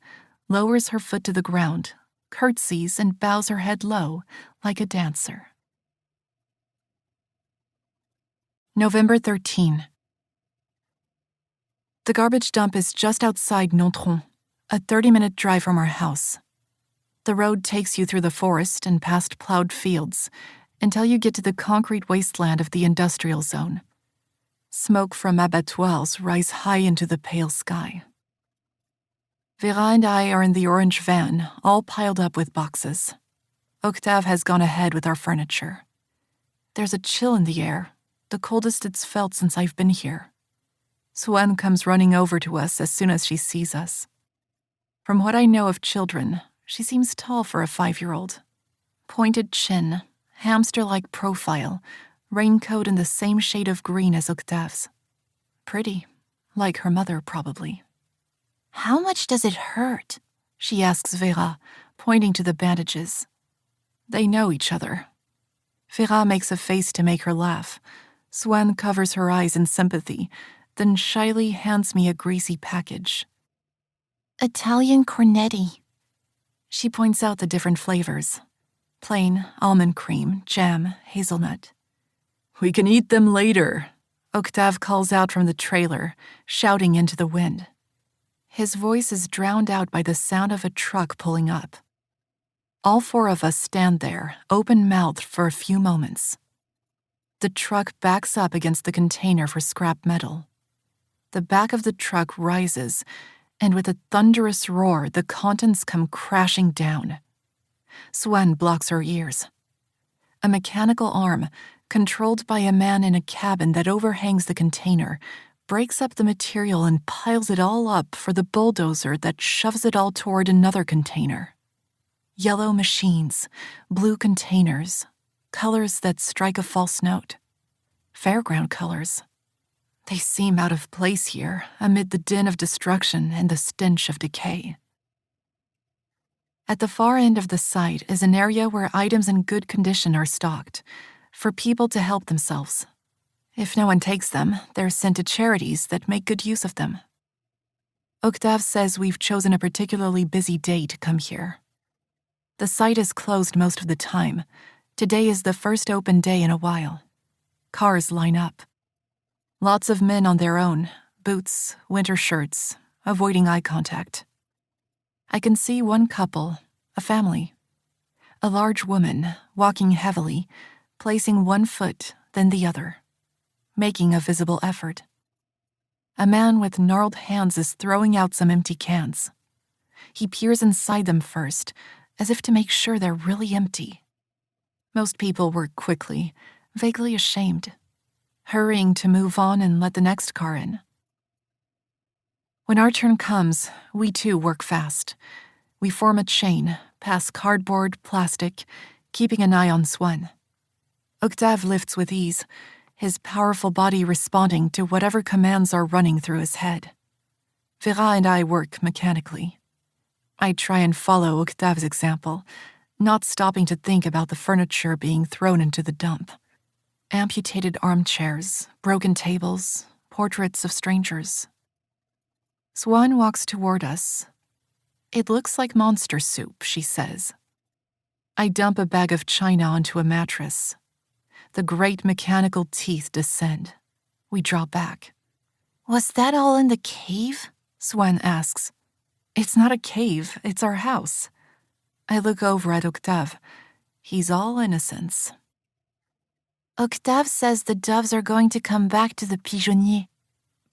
lowers her foot to the ground, curtsies and bows her head low, like a dancer. November 13. The garbage dump is just outside Nontron, a 30-minute drive from our house. The road takes you through the forest and past plowed fields until you get to the concrete wasteland of the industrial zone. Smoke from abattoirs rise high into the pale sky. Vera and I are in the orange van, all piled up with boxes. Octave has gone ahead with our furniture. There's a chill in the air, the coldest it's felt since I've been here. Swan comes running over to us as soon as she sees us. From what I know of children, she seems tall for a 5-year-old. Pointed chin, hamster-like profile, raincoat in the same shade of green as Octave's. Pretty, like her mother probably. How much does it hurt? She asks Vera, pointing to the bandages. They know each other. Vera makes a face to make her laugh. Swan covers her eyes in sympathy, then shyly hands me a greasy package. Italian cornetti. She points out the different flavors. Plain, almond cream, jam, hazelnut. We can eat them later, Octave calls out from the trailer, shouting into the wind. His voice is drowned out by the sound of a truck pulling up. All 4 of us stand there, open-mouthed for a few moments. The truck backs up against the container for scrap metal. The back of the truck rises, and with a thunderous roar, the contents come crashing down. Swan blocks her ears. A mechanical arm, controlled by a man in a cabin that overhangs the container, breaks up the material and piles it all up for the bulldozer that shoves it all toward another container. Yellow machines, blue containers, colors that strike a false note. fairground colors. They seem out of place here, amid the din of destruction and the stench of decay. At the far end of the site is an area where items in good condition are stocked, for people to help themselves. If no one takes them, they're sent to charities that make good use of them. Octave says we've chosen a particularly busy day to come here. The site is closed most of the time. Today is the first open day in a while. Cars line up. Lots of men on their own, boots, winter shirts, avoiding eye contact. I can see one couple, a family. A large woman, walking heavily, placing one foot, then the other, making a visible effort. A man with gnarled hands is throwing out some empty cans. He peers inside them first, as if to make sure they're really empty. Most people work quickly, vaguely ashamed, hurrying to move on and let the next car in. When our turn comes, we too work fast. We form a chain, pass cardboard, plastic, keeping an eye on Swan. Octave lifts with ease, his powerful body responding to whatever commands are running through his head. Vera and I work mechanically. I try and follow Octave's example, not stopping to think about the furniture being thrown into the dump. Amputated armchairs, broken tables, portraits of strangers. Swan walks toward us. It looks like monster soup, she says. I dump a bag of china onto a mattress. The great mechanical teeth descend. We draw back. Was that all in the cave? Swan asks. It's not a cave, it's our house. I look over at Octave. He's all innocence. Octave says the doves are going to come back to the pigeonnier.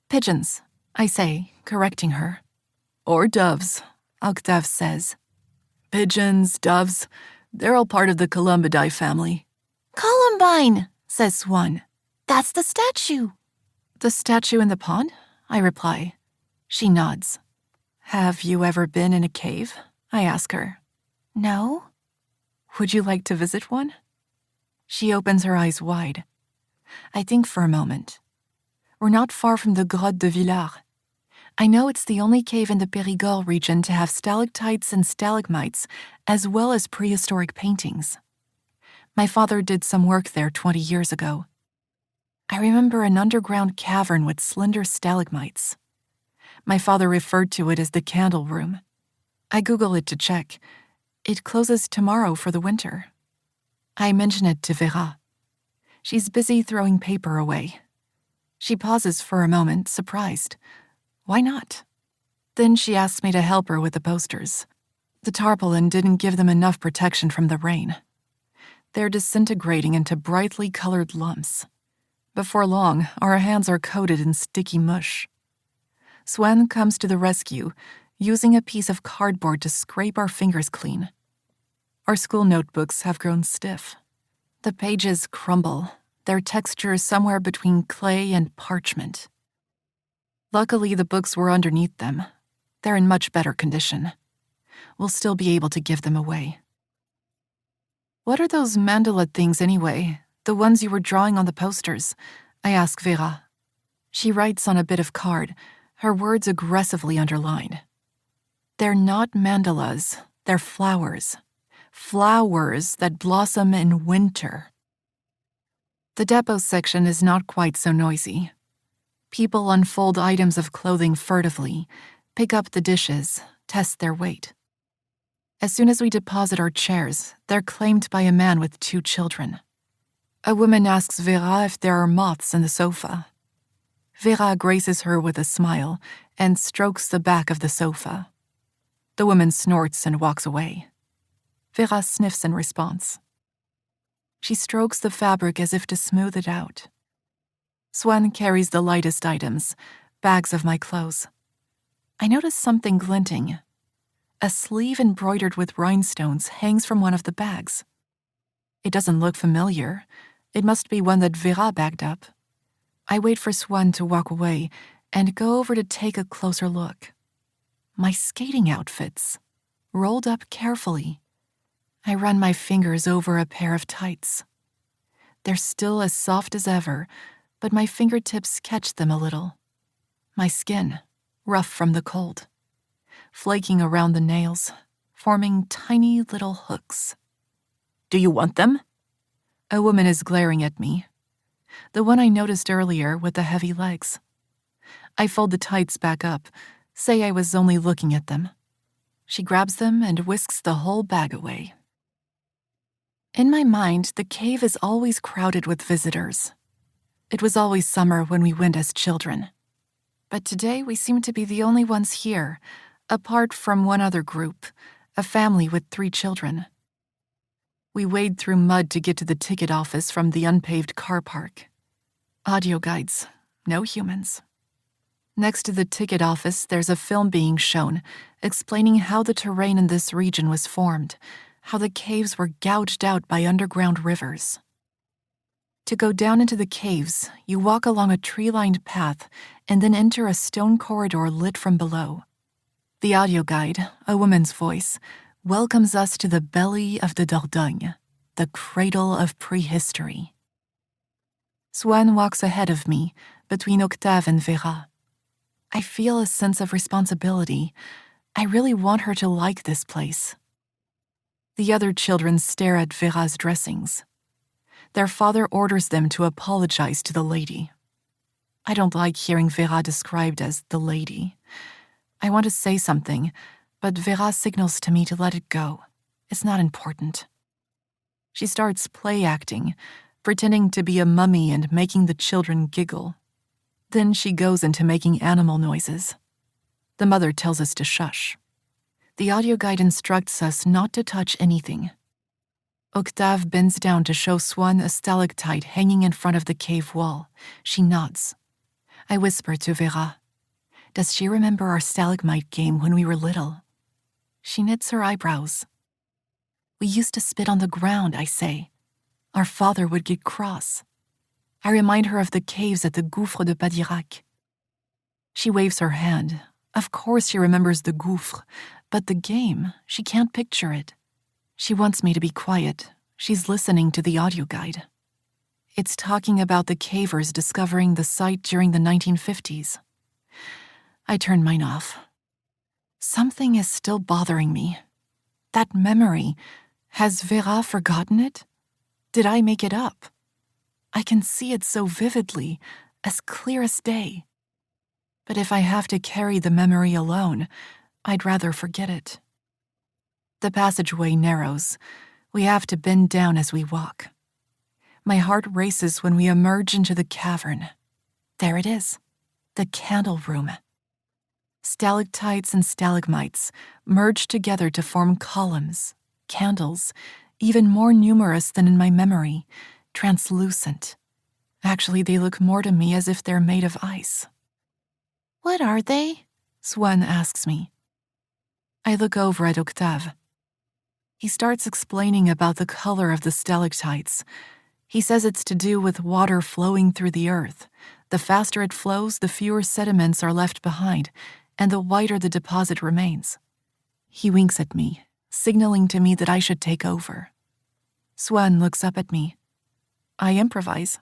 Pigeons, I say, correcting her. Or doves, Octave says. Pigeons, doves, they're all part of the Columbidae family. Columbine, says Swan. That's the statue. The statue in the pond? I reply. She nods. Have you ever been in a cave? I ask her. No. Would you like to visit one? She opens her eyes wide. I think for a moment. We're not far from the Grotte de Villars. I know it's the only cave in the Périgord region to have stalactites and stalagmites, as well as prehistoric paintings. My father did some work there 20 years ago. I remember an underground cavern with slender stalagmites. My father referred to it as the candle room. I Google it to check. It closes tomorrow for the winter. I mention it to Vera. She's busy throwing paper away. She pauses for a moment, surprised. Why not? Then she asks me to help her with the posters. The tarpaulin didn't give them enough protection from the rain. They're disintegrating into brightly colored lumps. Before long, our hands are coated in sticky mush. Swan comes to the rescue, using a piece of cardboard to scrape our fingers clean. Our school notebooks have grown stiff. The pages crumble, their texture somewhere between clay and parchment. Luckily, the books were underneath them. They're in much better condition. We'll still be able to give them away. What are those mandala things anyway? The ones you were drawing on the posters? I ask Vera. She writes on a bit of card, her words aggressively underlined. They're not mandalas, they're flowers. Flowers that blossom in winter. The depot section is not quite so noisy. People unfold items of clothing furtively, pick up the dishes, test their weight. As soon as we deposit our chairs, they're claimed by a man with 2 children. A woman asks Vera if there are moths in the sofa. Vera graces her with a smile and strokes the back of the sofa. The woman snorts and walks away. Vera sniffs in response. She strokes the fabric as if to smooth it out. Swan carries the lightest items, bags of my clothes. I notice something glinting. A sleeve embroidered with rhinestones hangs from one of the bags. It doesn't look familiar. It must be one that Vera bagged up. I wait for Swan to walk away and go over to take a closer look. My skating outfits, rolled up carefully. I run my fingers over a pair of tights. They're still as soft as ever, but my fingertips catch them a little. My skin, rough from the cold, flaking around the nails, forming tiny little hooks. "Do you want them?" A woman is glaring at me, the one I noticed earlier with the heavy legs. I fold the tights back up, say I was only looking at them. She grabs them and whisks the whole bag away. In my mind, the cave is always crowded with visitors. It was always summer when we went as children. But today we seem to be the only ones here, apart from one other group, a family with 3 children. We wade through mud to get to the ticket office from the unpaved car park. Audio guides, no humans. Next to the ticket office, there's a film being shown, explaining how the terrain in this region was formed, how the caves were gouged out by underground rivers. To go down into the caves, you walk along a tree-lined path and then enter a stone corridor lit from below. The audio guide, a woman's voice, welcomes us to the belly of the Dordogne, the cradle of prehistory. Swan walks ahead of me, between Octave and Vera. I feel a sense of responsibility. I really want her to like this place. The other children stare at Vera's dressings. Their father orders them to apologize to the lady. I don't like hearing Vera described as the lady. I want to say something, but Vera signals to me to let it go. It's not important. She starts play acting, pretending to be a mummy and making the children giggle. Then she goes into making animal noises. The mother tells us to shush. The audio guide instructs us not to touch anything. Octave bends down to show Swan a stalactite hanging in front of the cave wall. She nods. I whisper to Vera, "Does she remember our stalagmite game when we were little?" She knits her eyebrows. "We used to spit on the ground," I say. "Our father would get cross." I remind her of the caves at the Gouffre de Padirac. She waves her hand. Of course she remembers the gouffre, but the game, she can't picture it. She wants me to be quiet. She's listening to the audio guide. It's talking about the cavers discovering the site during the 1950s. I turn mine off. Something is still bothering me. That memory, has Vera forgotten it? Did I make it up? I can see it so vividly, as clear as day. But if I have to carry the memory alone, I'd rather forget it. The passageway narrows. We have to bend down as we walk. My heart races when we emerge into the cavern. There it is, the candle room. Stalactites and stalagmites merge together to form columns, candles, even more numerous than in my memory, translucent. Actually, they look more to me as if they're made of ice. "What are they?" Swan asks me. I look over at Octave. He starts explaining about the color of the stalactites. He says it's to do with water flowing through the earth. The faster it flows, the fewer sediments are left behind, and the whiter the deposit remains. He winks at me, signaling to me that I should take over. Swan looks up at me. I improvise.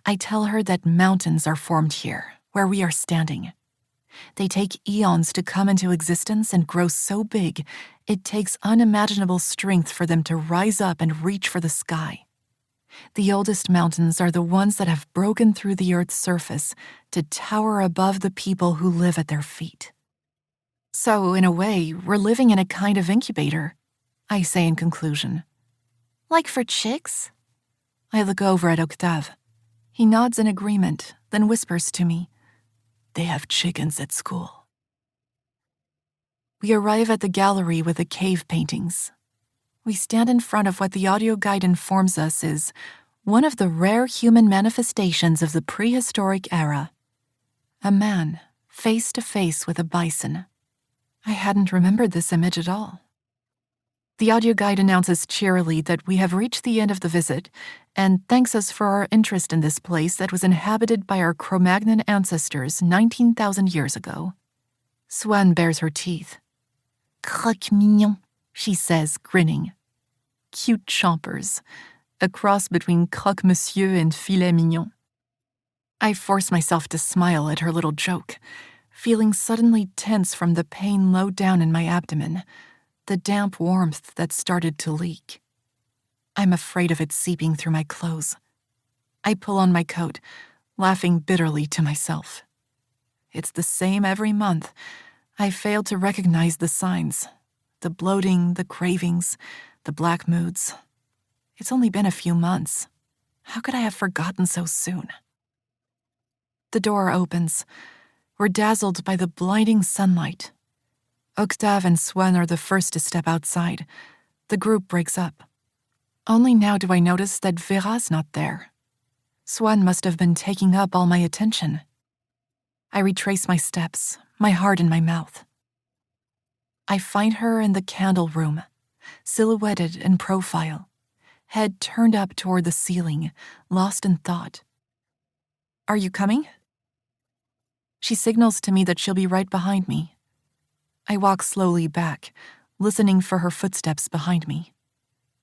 I tell her that mountains are formed here, where we are standing. They take eons to come into existence and grow so big, it takes unimaginable strength for them to rise up and reach for the sky. The oldest mountains are the ones that have broken through the earth's surface to tower above the people who live at their feet. So, in a way, we're living in a kind of incubator, I say in conclusion. Like for chicks? I look over at Octave. He nods in agreement, then whispers to me, "They have chickens at school." We arrive at the gallery with the cave paintings. We stand in front of what the audio guide informs us is one of the rare human manifestations of the prehistoric era. A man, face to face with a bison. I hadn't remembered this image at all. The audio guide announces cheerily that we have reached the end of the visit and thanks us for our interest in this place that was inhabited by our Cro-Magnon ancestors 19,000 years ago. Swan bares her teeth. "Croque mignon," she says, grinning. Cute chompers, a cross between croque-monsieur and filet mignon. I force myself to smile at her little joke, feeling suddenly tense from the pain low down in my abdomen, the damp warmth that started to leak. I'm afraid of it seeping through my clothes. I pull on my coat, laughing bitterly to myself. It's the same every month. I fail to recognize the signs, the bloating, the cravings, the black moods. It's only been a few months. How could I have forgotten so soon? The door opens. We're dazzled by the blinding sunlight. Octave and Swan are the first to step outside. The group breaks up. Only now do I notice that Vera's not there. Swan must have been taking up all my attention. I retrace my steps, my heart in my mouth. I find her in the candle room, silhouetted in profile, head turned up toward the ceiling, lost in thought. "Are you coming?" She signals to me that she'll be right behind me. I walk slowly back, listening for her footsteps behind me.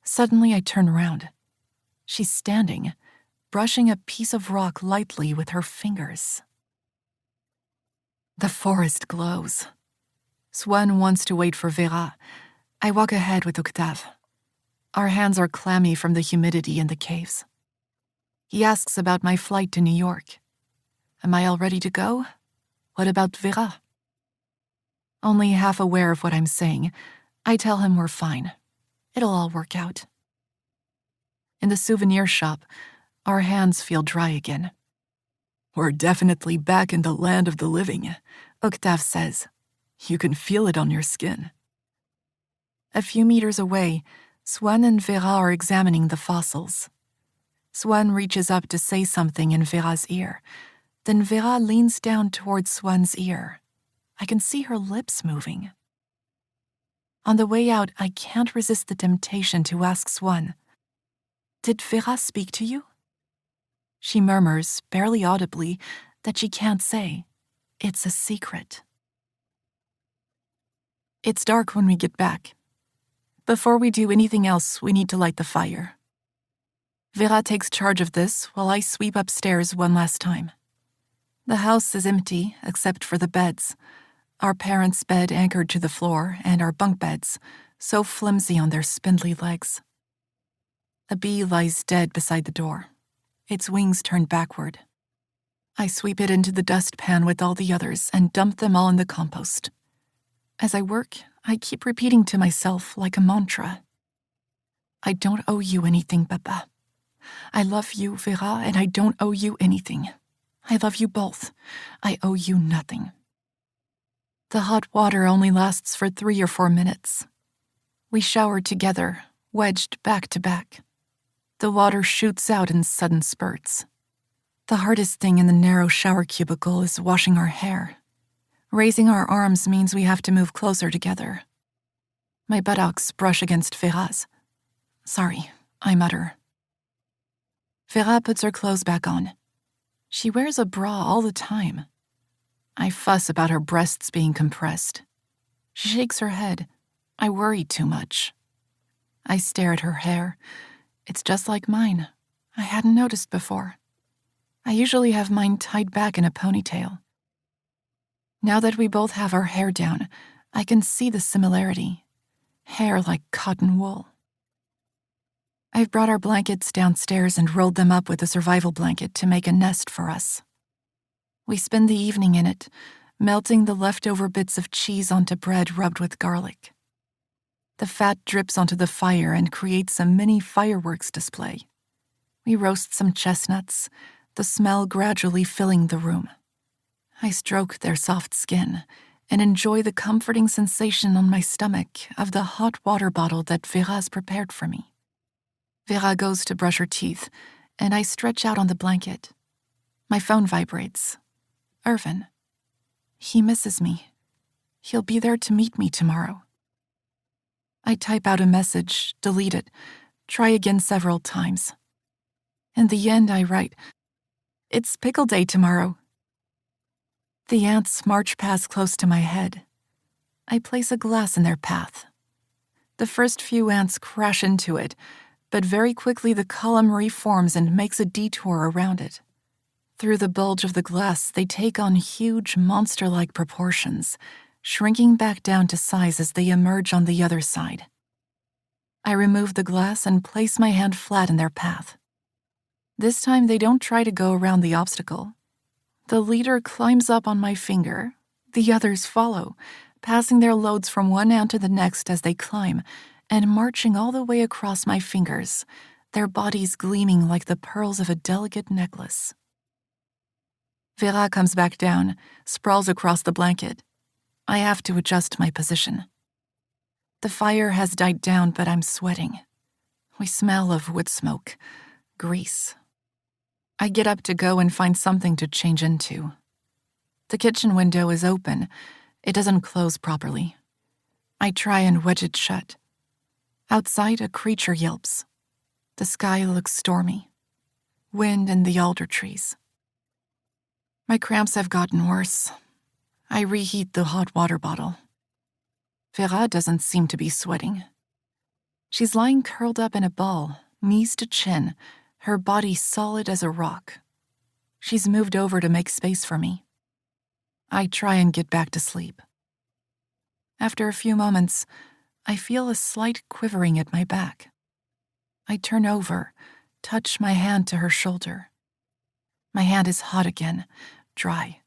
Suddenly I turn around. She's standing, brushing a piece of rock lightly with her fingers. The forest glows. Swan wants to wait for Vera. I walk ahead with Octave. Our hands are clammy from the humidity in the caves. He asks about my flight to New York. Am I all ready to go? What about Vera? Only half aware of what I'm saying, I tell him we're fine. It'll all work out. In the souvenir shop, our hands feel dry again. "We're definitely back in the land of the living," Octave says. "You can feel it on your skin." A few meters away, Swan and Vera are examining the fossils. Swan reaches up to say something in Vera's ear. Then Vera leans down towards Swan's ear. I can see her lips moving. On the way out, I can't resist the temptation to ask Swan, "Did Vera speak to you?" She murmurs, barely audibly, that she can't say. It's a secret. It's dark when we get back. Before we do anything else, we need to light the fire. Vera takes charge of this while I sweep upstairs one last time. The house is empty except for the beds. Our parents' bed anchored to the floor and our bunk beds, so flimsy on their spindly legs. A bee lies dead beside the door, its wings turned backward. I sweep it into the dustpan with all the others and dump them all in the compost. As I work, I keep repeating to myself like a mantra. I don't owe you anything, Papa. I love you, Vera, and I don't owe you anything. I love you both. I owe you nothing. The hot water only lasts for 3 or 4 minutes. We shower together, wedged back to back. The water shoots out in sudden spurts. The hardest thing in the narrow shower cubicle is washing our hair. Raising our arms means we have to move closer together. My buttocks brush against Vera's. "Sorry," I mutter. Vera puts her clothes back on. She wears a bra all the time. I fuss about her breasts being compressed. She shakes her head. I worry too much. I stare at her hair. It's just like mine. I hadn't noticed before. I usually have mine tied back in a ponytail. Now that we both have our hair down, I can see the similarity. Hair like cotton wool. I've brought our blankets downstairs and rolled them up with a survival blanket to make a nest for us. We spend the evening in it, melting the leftover bits of cheese onto bread rubbed with garlic. The fat drips onto the fire and creates a mini fireworks display. We roast some chestnuts, the smell gradually filling the room. I stroke their soft skin and enjoy the comforting sensation on my stomach of the hot water bottle that Vera's prepared for me. Vera goes to brush her teeth, and I stretch out on the blanket. My phone vibrates. Irvin. He misses me. He'll be there to meet me tomorrow. I type out a message, delete it, try again several times. In the end, I write, "It's pickle day tomorrow." The ants march past close to my head. I place a glass in their path. The first few ants crash into it, but very quickly the column reforms and makes a detour around it. Through the bulge of the glass, they take on huge, monster-like proportions, shrinking back down to size as they emerge on the other side. I remove the glass and place my hand flat in their path. This time, they don't try to go around the obstacle. The leader climbs up on my finger. The others follow, passing their loads from one end to the next as they climb, and marching all the way across my fingers, their bodies gleaming like the pearls of a delicate necklace. Vera comes back down, sprawls across the blanket. I have to adjust my position. The fire has died down, but I'm sweating. We smell of wood smoke, grease. I get up to go and find something to change into. The kitchen window is open. It doesn't close properly. I try and wedge it shut. Outside, a creature yelps. The sky looks stormy. Wind in the alder trees. My cramps have gotten worse. I reheat the hot water bottle. Vera doesn't seem to be sweating. She's lying curled up in a ball, knees to chin, her body solid as a rock. She's moved over to make space for me. I try and get back to sleep. After a few moments, I feel a slight quivering at my back. I turn over, touch my hand to her shoulder. My hand is hot again, dry.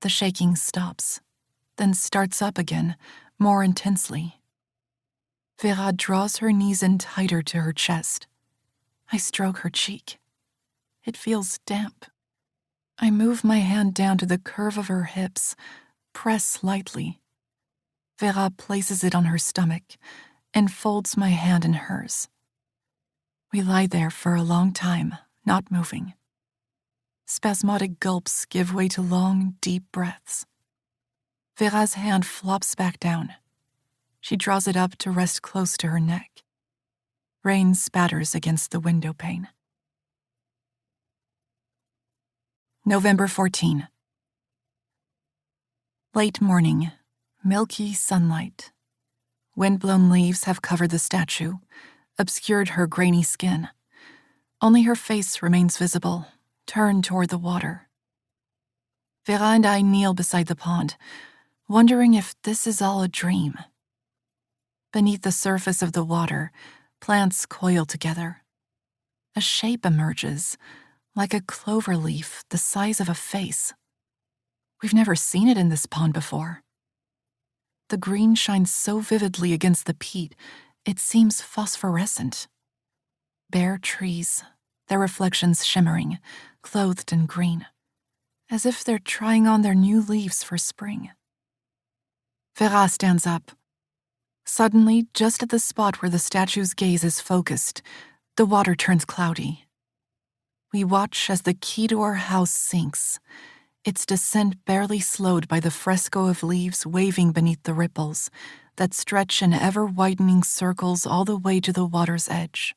The shaking stops, then starts up again, more intensely. Vera draws her knees in tighter to her chest. I stroke her cheek. It feels damp. I move my hand down to the curve of her hips, press lightly. Vera places it on her stomach and folds my hand in hers. We lie there for a long time, not moving. Spasmodic gulps give way to long, deep breaths. Vera's hand flops back down. She draws it up to rest close to her neck. Rain spatters against the window pane. November 14. Late morning, milky sunlight. Wind-blown leaves have covered the statue, obscured her grainy skin. Only her face remains visible, turned toward the water. Vera and I kneel beside the pond, wondering if this is all a dream. Beneath the surface of the water, plants coil together. A shape emerges, like a clover leaf the size of a face. We've never seen it in this pond before. The green shines so vividly against the peat, it seems phosphorescent. Bare trees, their reflections shimmering, clothed in green, as if they're trying on their new leaves for spring. Vera stands up. Suddenly, just at the spot where the statue's gaze is focused, the water turns cloudy. We watch as the key to our house sinks, its descent barely slowed by the fresco of leaves waving beneath the ripples that stretch in ever-widening circles all the way to the water's edge,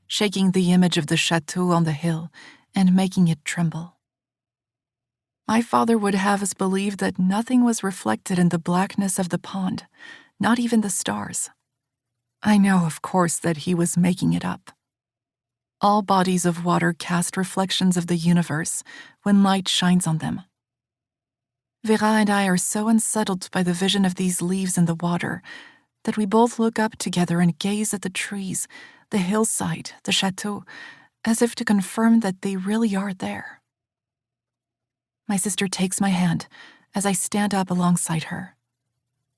shaking the image of the chateau on the hill and making it tremble. My father would have us believe that nothing was reflected in the blackness of the pond, not even the stars. I know, of course, that he was making it up. All bodies of water cast reflections of the universe when light shines on them. Vera and I are so unsettled by the vision of these leaves in the water that we both look up together and gaze at the trees, the hillside, the chateau, as if to confirm that they really are there. My sister takes my hand as I stand up alongside her.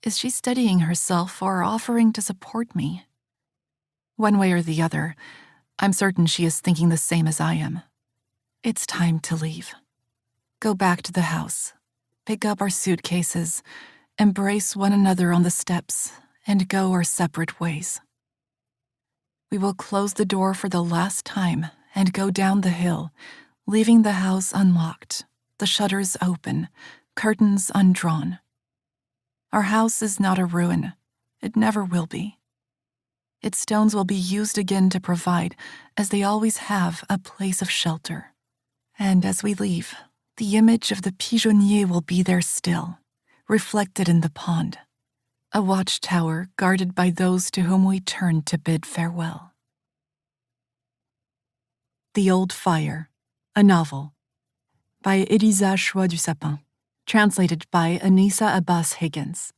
Is she steadying herself or offering to support me? One way or the other, I'm certain she is thinking the same as I am. It's time to leave. Go back to the house, pick up our suitcases, embrace one another on the steps, and go our separate ways. We will close the door for the last time and go down the hill, leaving the house unlocked, the shutters open, curtains undrawn. Our house is not a ruin. It never will be. Its stones will be used again to provide, as they always have, a place of shelter. And as we leave, the image of the pigeonnier will be there still, reflected in the pond, a watchtower guarded by those to whom we turn to bid farewell. The Old Fire, a novel, by Elisa Shua Dusapin. Translated by Anissa Abbas Higgins.